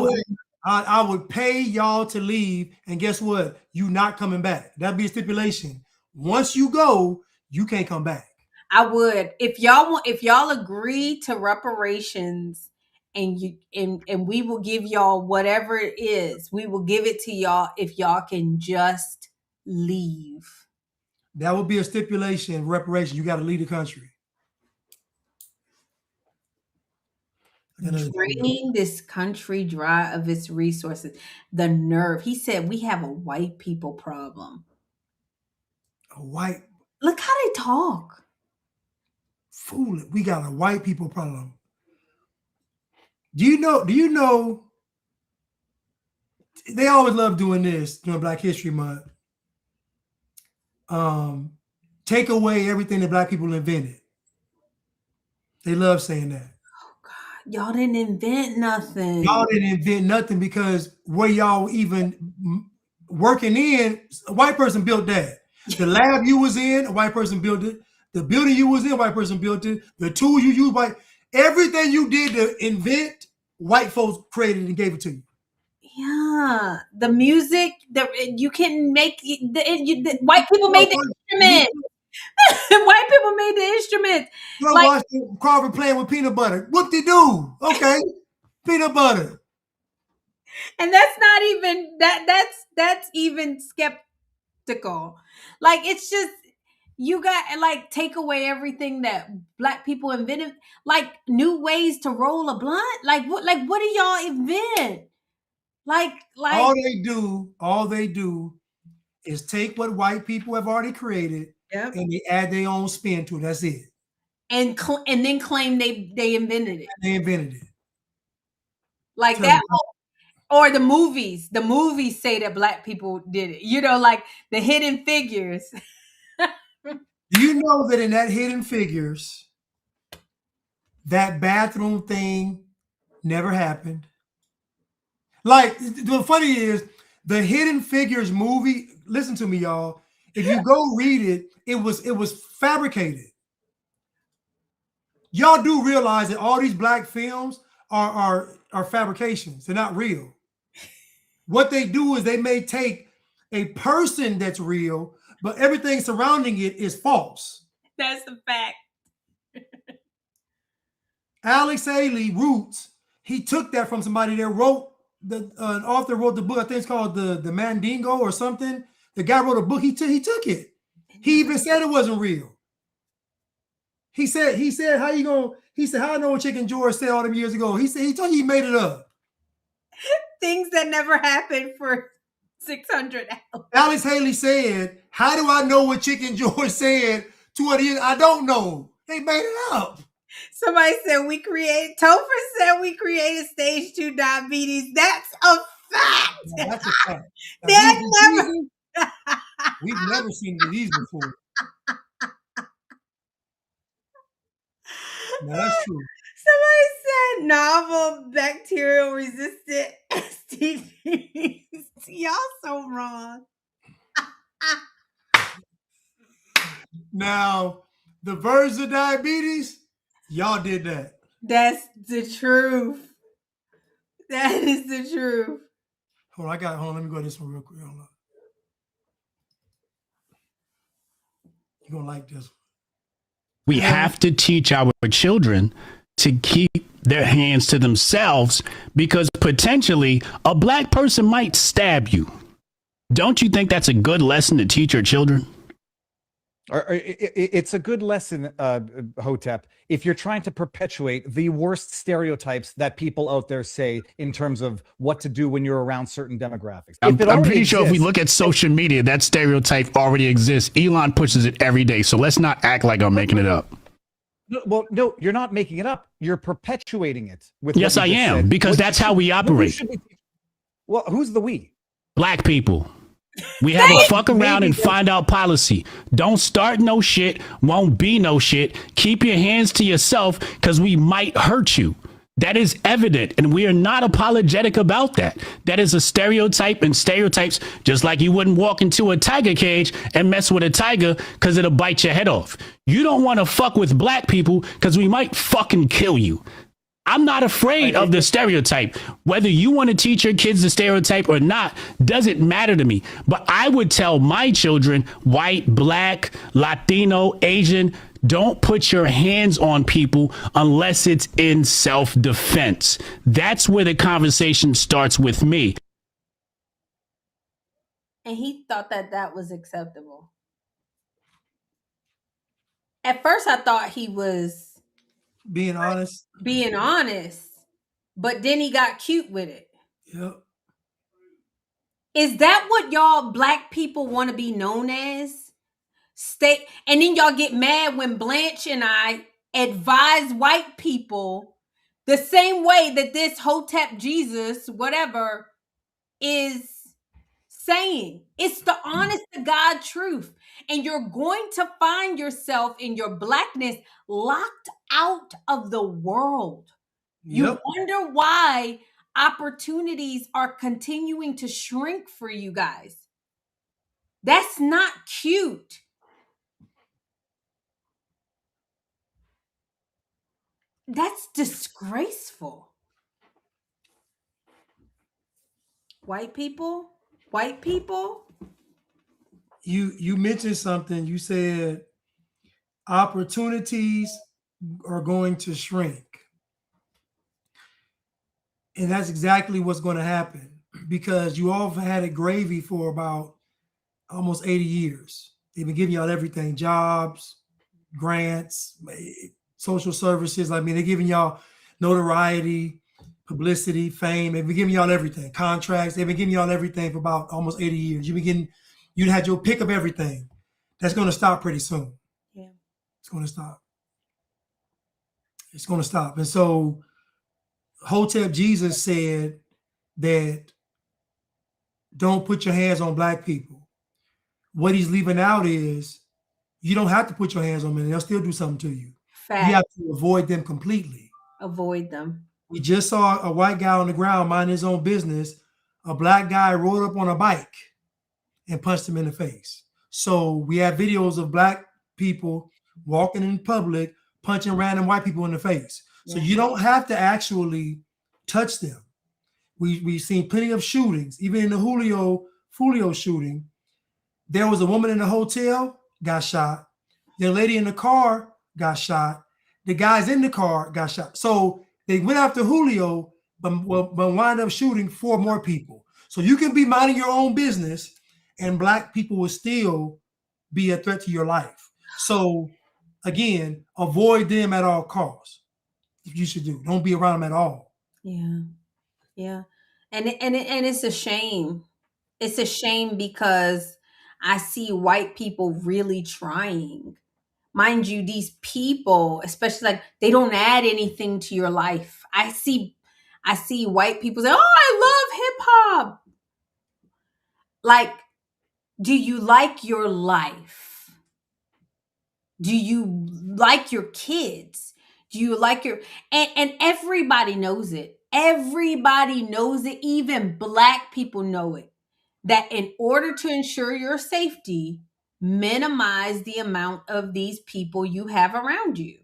Speaker 4: would pay y'all to leave, and guess what? You not coming back. That'd be a stipulation. Once you go, you can't come back.
Speaker 3: I would. If y'all agree to reparations, and we will give y'all whatever it is, we will give it to y'all if y'all can just leave.
Speaker 4: That would be a stipulation, reparation. You got to leave the country.
Speaker 3: Drain this country dry of its resources. The nerve. He said we have a white people problem. Look how they talk.
Speaker 4: Fool it. We got a white people problem. Do you know they always love doing this during Black History Month? Take away everything that Black people invented. They love saying that.
Speaker 3: Y'all didn't invent nothing.
Speaker 4: Y'all didn't invent nothing because where y'all even working in, a white person built that. The lab you was in, a white person built it. The building you was in, a white person built it. The tools you used, everything you did to invent, white folks created and gave it to you.
Speaker 3: Yeah, the music, you can make white people made the instrument. White people made the instrument.
Speaker 4: You watch Carver playing with peanut butter. What they do? Okay, peanut butter.
Speaker 3: And that's not even that's even skeptical. Like, it's just, you got take away everything that Black people invented, like new ways to roll a blunt. Like what do y'all invent?
Speaker 4: all they do is take what white people have already created and they add their own spin to it. That's it.
Speaker 3: And then claim they invented it.
Speaker 4: They invented it.
Speaker 3: Like that, or the movies. The movies say that black people did it. You know, like the Hidden Figures.
Speaker 4: Do you know that in that Hidden Figures, that bathroom thing never happened? Like, the funny is, the Hidden Figures movie, listen to me, y'all. If you go read it, it was fabricated. Y'all do realize that all these black films are fabrications. They're not real. What they do is they may take a person that's real, but everything surrounding it is false.
Speaker 3: That's the fact.
Speaker 4: Alex Haley Roots, he took that from somebody that wrote an author wrote the book. I think it's called the Mandingo or something. The guy wrote a book. He took it. He even said it wasn't real. He said how you gonna? He said how I know what Chicken George said all them years ago. He said he told you he made it up.
Speaker 3: Things that never happened for 600 hours.
Speaker 4: Alex Haley said, "How do I know what Chicken George said 200 years? I don't know. They made it up."
Speaker 3: Somebody said Topher said we created stage 2 diabetes. That's a fact.
Speaker 4: Yeah, that's a fact. We've never seen these before. No, that's true.
Speaker 3: Somebody said novel bacterial resistant STDs. Y'all so wrong.
Speaker 4: Now, the version of diabetes, y'all did that.
Speaker 3: That's the truth. That is the truth.
Speaker 4: Hold on, let me go to this one real quick. Hold on. You're gonna like this one.
Speaker 20: We have to teach our children to keep their hands to themselves because potentially a black person might stab you. Don't you think that's a good lesson to teach your children?
Speaker 21: It's a good lesson, Hotep, if you're trying to perpetuate the worst stereotypes that people out there say in terms of what to do when you're around certain demographics.
Speaker 20: I'm pretty sure if we look at social media, that stereotype already exists. Elon pushes it every day. So let's not act like I'm making it up.
Speaker 21: Well, no, you're not making it up. You're perpetuating it.
Speaker 20: Yes, I am, because that's how we operate.
Speaker 21: Well, who's the we?
Speaker 20: Black people. We have a fuck around and find out policy. Don't start no shit, won't be no shit. Keep your hands to yourself because we might hurt you. That is evident, and we are not apologetic about that. That is a stereotype, and stereotypes, just like you wouldn't walk into a tiger cage and mess with a tiger because it'll bite your head off. You don't want to fuck with black people because we might fucking kill you. I'm not afraid of the stereotype. Whether you want to teach your kids the stereotype or not doesn't matter to me. But I would tell my children, white, black, Latino, Asian, don't put your hands on people unless it's in self-defense. That's where the conversation starts with me.
Speaker 3: And he thought that was acceptable. At first, I thought he was
Speaker 4: being honest.
Speaker 3: But then he got cute with it.
Speaker 4: Yep.
Speaker 3: Is that what y'all black people want to be known as? And then y'all get mad when Blanche and I advise white people the same way that this Hotep Jesus, whatever, is saying. It's the honest to God truth. And you're going to find yourself in your blackness locked out of the world. You wonder why opportunities are continuing to shrink for you guys. That's not cute. That's disgraceful. White people?
Speaker 4: You mentioned something. You said opportunities are going to shrink. And that's exactly what's going to happen because you all have had it gravy for about almost 80 years. They've been giving y'all everything, jobs, grants, social services. I mean, they're giving y'all notoriety, publicity, fame. They've been giving y'all everything. Contracts. They've been giving y'all everything for about almost 80 years. You had your pick of everything. That's going to stop pretty soon.
Speaker 3: Yeah.
Speaker 4: It's going to stop. It's going to stop. And so Hotep Jesus said that don't put your hands on black people. What he's leaving out is you don't have to put your hands on them and they'll still do something to you.
Speaker 3: Fact.
Speaker 4: You have to avoid them completely.
Speaker 3: Avoid them.
Speaker 4: We just saw a white guy on the ground minding his own business. A black guy rode up on a bike and punched him in the face. So we have videos of black people walking in public, punching random white people in the face. So you don't have to actually touch them. We've seen plenty of shootings, even in the Julio shooting. There was a woman in the hotel, got shot. The lady in the car got shot. The guys in the car got shot. So they went after Julio, but wound up shooting 4 more people. So you can be minding your own business and black people will still be a threat to your life. So again, avoid them at all costs. You should do. Don't be around them at all.
Speaker 3: Yeah. Yeah. And it's a shame. It's a shame because I see white people really trying. Mind you, these people, especially like they don't add anything to your life. I see white people say, "Oh, I love hip hop." Like, do you like your life? Do you like your kids? Do you like your and everybody knows it. Everybody knows it. Even black people know it. That in order to ensure your safety, minimize the amount of these people you have around you.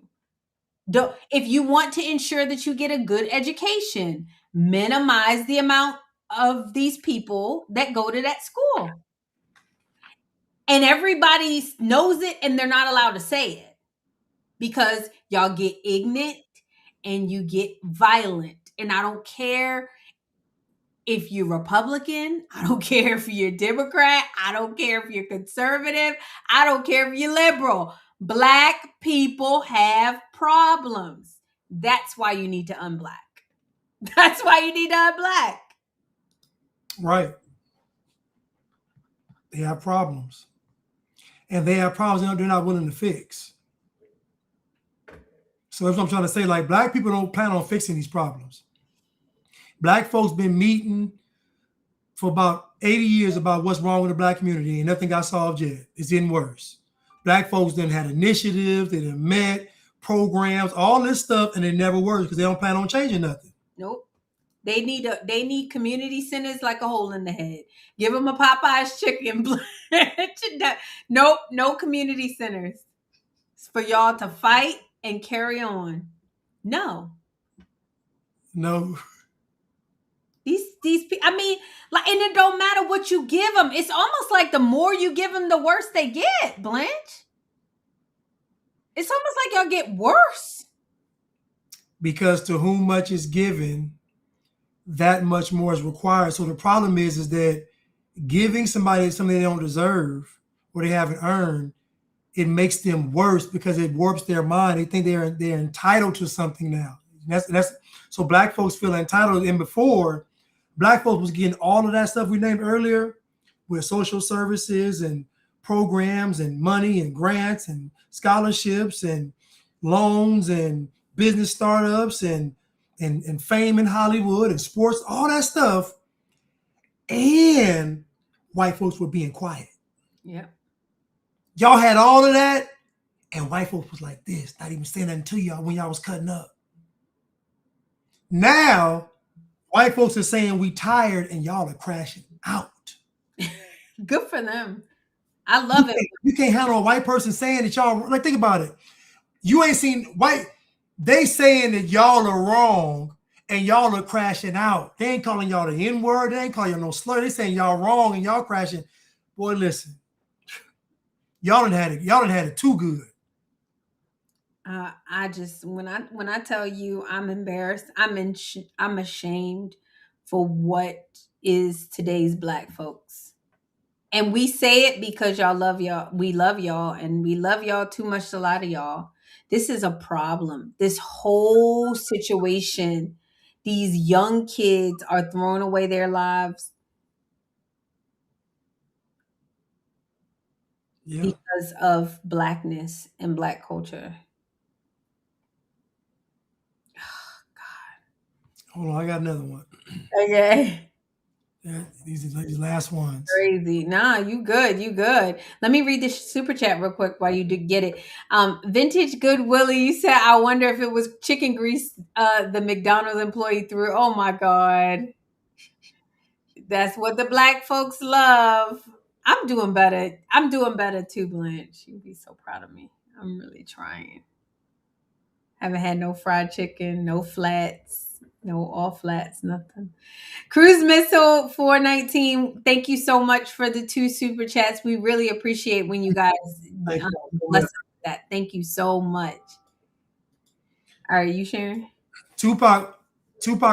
Speaker 3: If you want to ensure that you get a good education, minimize the amount of these people that go to that school. And everybody knows it and they're not allowed to say it because y'all get ignorant and you get violent. And I don't care if you're Republican, I don't care if you're Democrat, I don't care if you're conservative, I don't care if you're liberal. Black people have problems. That's why you need to unblack. That's why you need to unblack.
Speaker 4: Right. They have problems. And they have problems they're not willing to fix. So that's what I'm trying to say. Like, black people don't plan on fixing these problems. Black folks been meeting for about 80 years about what's wrong with the black community, and nothing got solved yet. It's getting worse. Black folks then had initiatives, they done met, programs, all this stuff, and it never works because they don't plan on changing nothing.
Speaker 3: Nope. They need community centers like a hole in the head. Give them a Popeye's chicken. Nope, no community centers. It's for y'all to fight and carry on. No. These people, I mean, like, and it don't matter what you give them. It's almost like the more you give them, the worse they get, Blanche. It's almost like y'all get worse.
Speaker 4: Because to whom much is given, that much more is required. So the problem is that giving somebody something they don't deserve or they haven't earned, it makes them worse because it warps their mind. They think they're entitled to something now. That's so black folks feel entitled. And before, black folks was getting all of that stuff we named earlier with social services and programs and money and grants and scholarships and loans and business startups and fame in Hollywood and sports, all that stuff. And white folks were being quiet.
Speaker 3: Yeah.
Speaker 4: Y'all had all of that, and white folks was like this, not even saying nothing to y'all when y'all was cutting up. Now, white folks are saying we tired, and y'all are crashing out.
Speaker 3: Good for them. I love it.
Speaker 4: You can't handle a white person saying that y'all, like, think about it. You ain't seen white, they saying that y'all are wrong, and y'all are crashing out. They ain't calling y'all the N-word. They ain't calling y'all no slur. They saying y'all wrong, and y'all crashing. Boy, listen. Y'all done had it too good.
Speaker 3: I just when I tell you I'm embarrassed, I'm ashamed for what is today's black folks. And we say it because y'all love y'all. We love y'all, and we love y'all too much to lie to y'all. This is a problem. This whole situation, these young kids are throwing away their lives because of Blackness and Black culture.
Speaker 4: Hold on, I got another one.
Speaker 3: Okay.
Speaker 4: Yeah, these last ones.
Speaker 3: Crazy. Nah, you good. You good. Let me read this super chat real quick while you do get it. Vintage Good Willie, you said, I wonder if it was chicken grease the McDonald's employee threw. Oh my God. That's what the Black folks love. I'm doing better. I'm doing better too, Blanche. You'd be so proud of me. I'm really trying. Haven't had no fried chicken, no flats, no all flats, nothing. Cruise Missile 419, thank you so much for the 2 super chats. We really appreciate when you guys bless us with that. Thank you so much. All right, you sharing?
Speaker 4: Tupac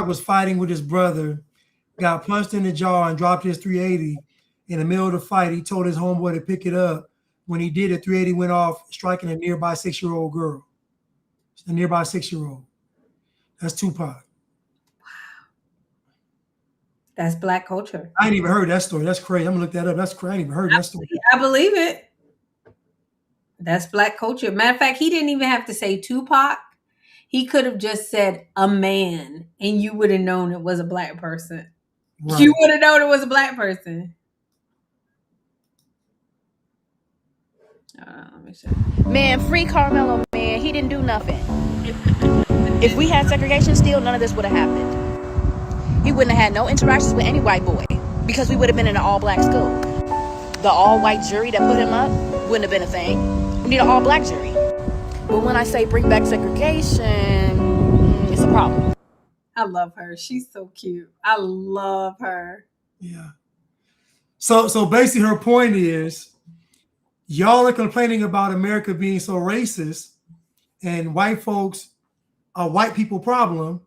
Speaker 4: was fighting with his brother, got punched in the jaw and dropped his 380. In the middle of the fight, he told his homeboy to pick it up. When he did, the 380 went off, striking a nearby 6-year-old girl. A nearby 6-year-old. That's Tupac.
Speaker 3: That's Black culture.
Speaker 4: I ain't even heard that story. That's crazy. I'm gonna look that up. That's crazy. I ain't even heard that story.
Speaker 3: I believe it. That's Black culture. Matter of fact, he didn't even have to say Tupac. He could have just said a man, and you would have known it was a Black person. Right. You would have known it was a Black person. Let me see.
Speaker 2: Man, free Karmelo, man. He didn't do nothing. If we had segregation still, none of this would have happened. He wouldn't have had no interactions with any white boy because we would have been in an all-black school. The all-white jury that put him up wouldn't have been a thing. We need an all-black jury. But when I say bring back segregation, it's a problem.
Speaker 3: I love her. She's so cute. I love her.
Speaker 4: Yeah. So basically her point is, y'all are complaining about America being so racist and white folks are white people problem.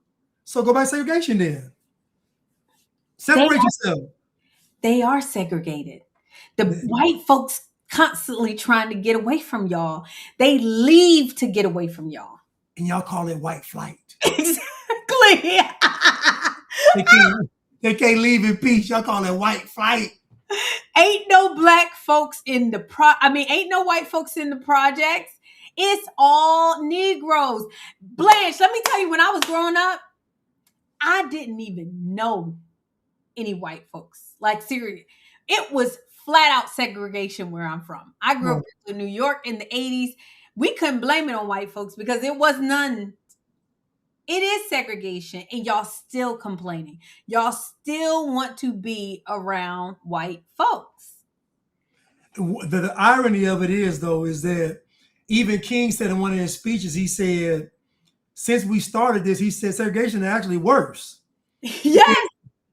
Speaker 4: So go back to segregation then. Separate yourself.
Speaker 3: They are segregated. The white folks constantly trying to get away from y'all. They leave to get away from y'all.
Speaker 4: And y'all call it white flight.
Speaker 3: Exactly.
Speaker 4: They can't leave in peace. Y'all call it white flight.
Speaker 3: Ain't no black folks in the ain't no white folks in the projects. It's all Negroes. Blanche, let me tell you, when I was growing up, I didn't even know any white folks. Like, seriously, it was flat out segregation where I'm from. I grew up in New York in the 80s. We couldn't blame it on white folks because it was none. It is segregation, and y'all still complaining. Y'all still want to be around white folks.
Speaker 4: The irony of it is, though, is that even King said in one of his speeches, he said, since we started this, he said segregation is actually worse.
Speaker 3: Yes.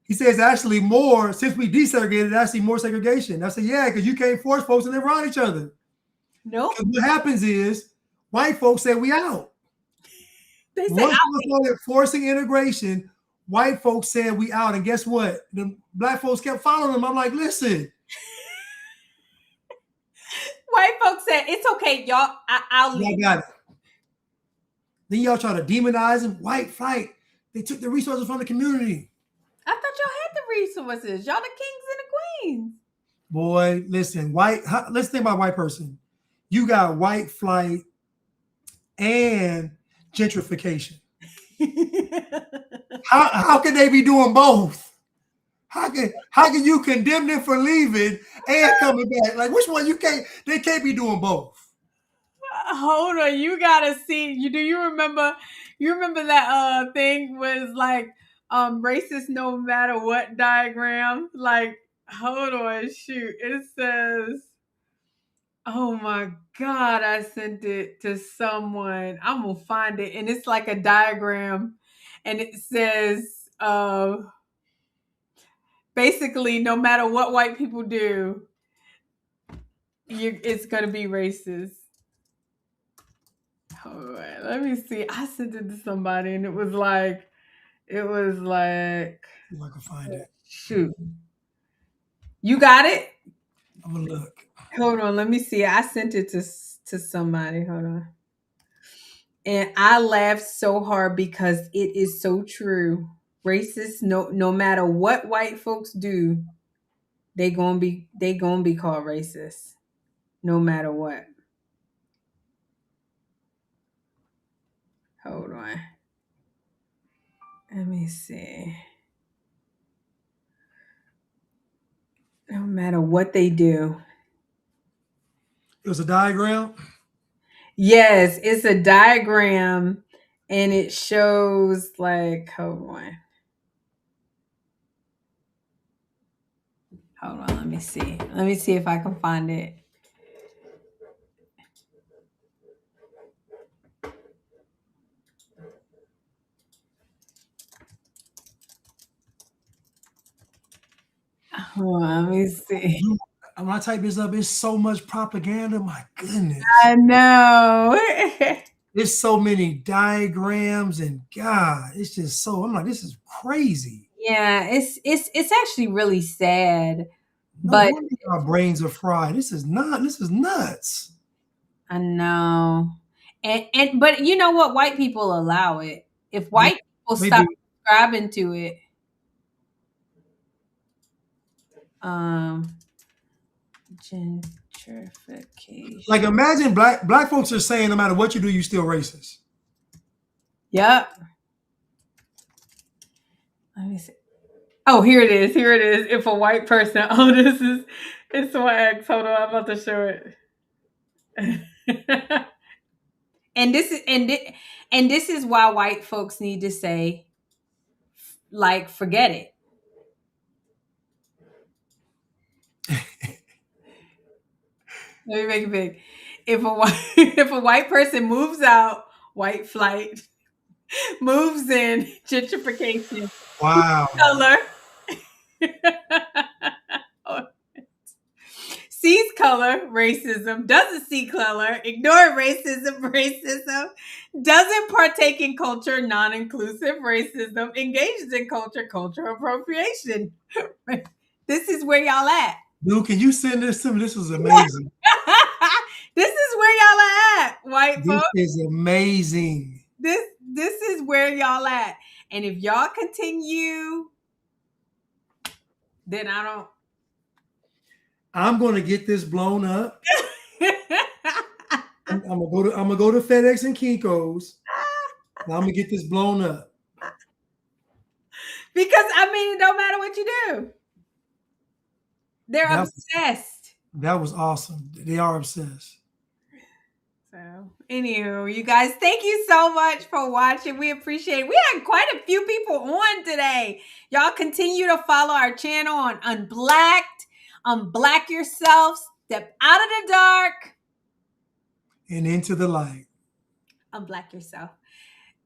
Speaker 4: He says actually more, since we desegregated, actually more segregation. I said, yeah, because you can't force folks to live around each other.
Speaker 3: No. Nope.
Speaker 4: What happens is white folks say we out.
Speaker 3: They say
Speaker 4: once we started forcing integration, white folks said we out. And guess what? The black folks kept following them. I'm like, listen.
Speaker 3: White folks said, it's okay, y'all. I'll leave.
Speaker 4: I got it. Then y'all try to demonize them. White flight. They took the resources from the community.
Speaker 3: I thought y'all had the resources. Y'all the kings and the queens.
Speaker 4: Boy, listen, let's think about white person. You got white flight and gentrification. How can they be doing both? How can you condemn them for leaving and coming back? Like, which one they can't be doing both.
Speaker 3: Hold on, you gotta see. Do you remember that thing was like racist no matter what diagram? Like, hold on, shoot. It says, oh my God, I sent it to someone. I'm gonna find it. And it's like a diagram. And it says basically no matter what white people do, it's gonna be racist. All right, let me see. I sent it to somebody and it was like I can
Speaker 4: find it.
Speaker 3: Shoot. You got it?
Speaker 4: I'm gonna look.
Speaker 3: Hold on, let me see. I sent it to somebody. Hold on. And I laughed so hard because it is so true. Racist, no matter what white folks do, they gonna be called racist, no matter what. Hold on. Let me see. No matter what they do.
Speaker 4: It was a diagram?
Speaker 3: Yes, it's a diagram and it shows like, hold on. Hold on, let me see. Let me see if I can find it. Hold on, let me see.
Speaker 4: When I type this up, it's so much propaganda. My goodness.
Speaker 3: I know.
Speaker 4: There's so many diagrams and God, it's just so, I'm like, this is crazy.
Speaker 3: Yeah, it's actually really sad.
Speaker 4: No
Speaker 3: But
Speaker 4: wonder our brains are fried. This is nuts.
Speaker 3: I know. And but you know what? White people allow it. If white people stop subscribing to it, gentrification.
Speaker 4: Like imagine black folks are saying no matter what you do, you still racist.
Speaker 3: Yep. Let me see. Oh, here it is. Here it is. If a white person, it's wax. Hold on, I'm about to show it. And this is why white folks need to say, like, forget it. Let me make it big. If a white person moves out, white flight, moves in, gentrification.
Speaker 4: Wow.
Speaker 3: Color. Sees color, racism. Doesn't see color, ignore racism. Doesn't partake in culture, non-inclusive, racism. Engages in culture appropriation. This is where y'all at.
Speaker 4: Dude, can you send this to me? This is amazing.
Speaker 3: This is where y'all are at, white folks.
Speaker 4: This is amazing.
Speaker 3: This is where y'all at. And if y'all continue, then
Speaker 4: I'm gonna get this blown up. I'm gonna go to FedEx and Kinko's. And I'm gonna get this blown up.
Speaker 3: Because I mean, it don't matter what you do. They're obsessed.
Speaker 4: That was awesome. They are obsessed.
Speaker 3: So, anywho, you guys, thank you so much for watching. We appreciate it. We had quite a few people on today. Y'all continue to follow our channel on Unblacked. Unblack yourself. Step out of the dark.
Speaker 4: And into the light.
Speaker 3: Unblack yourself.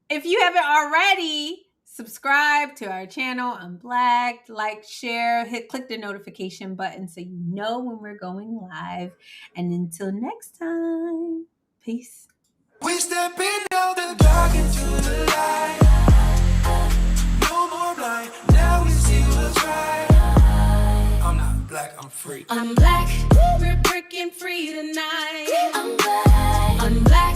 Speaker 3: If you haven't already, subscribe to our channel, Unblacked, like, share, click the notification button so you know when we're going live. And until next time, peace.
Speaker 5: We step in out the dark into the light. No more blind, now we see what's right. I'm not black, I'm free. I'm black, we're breaking free tonight. I'm black.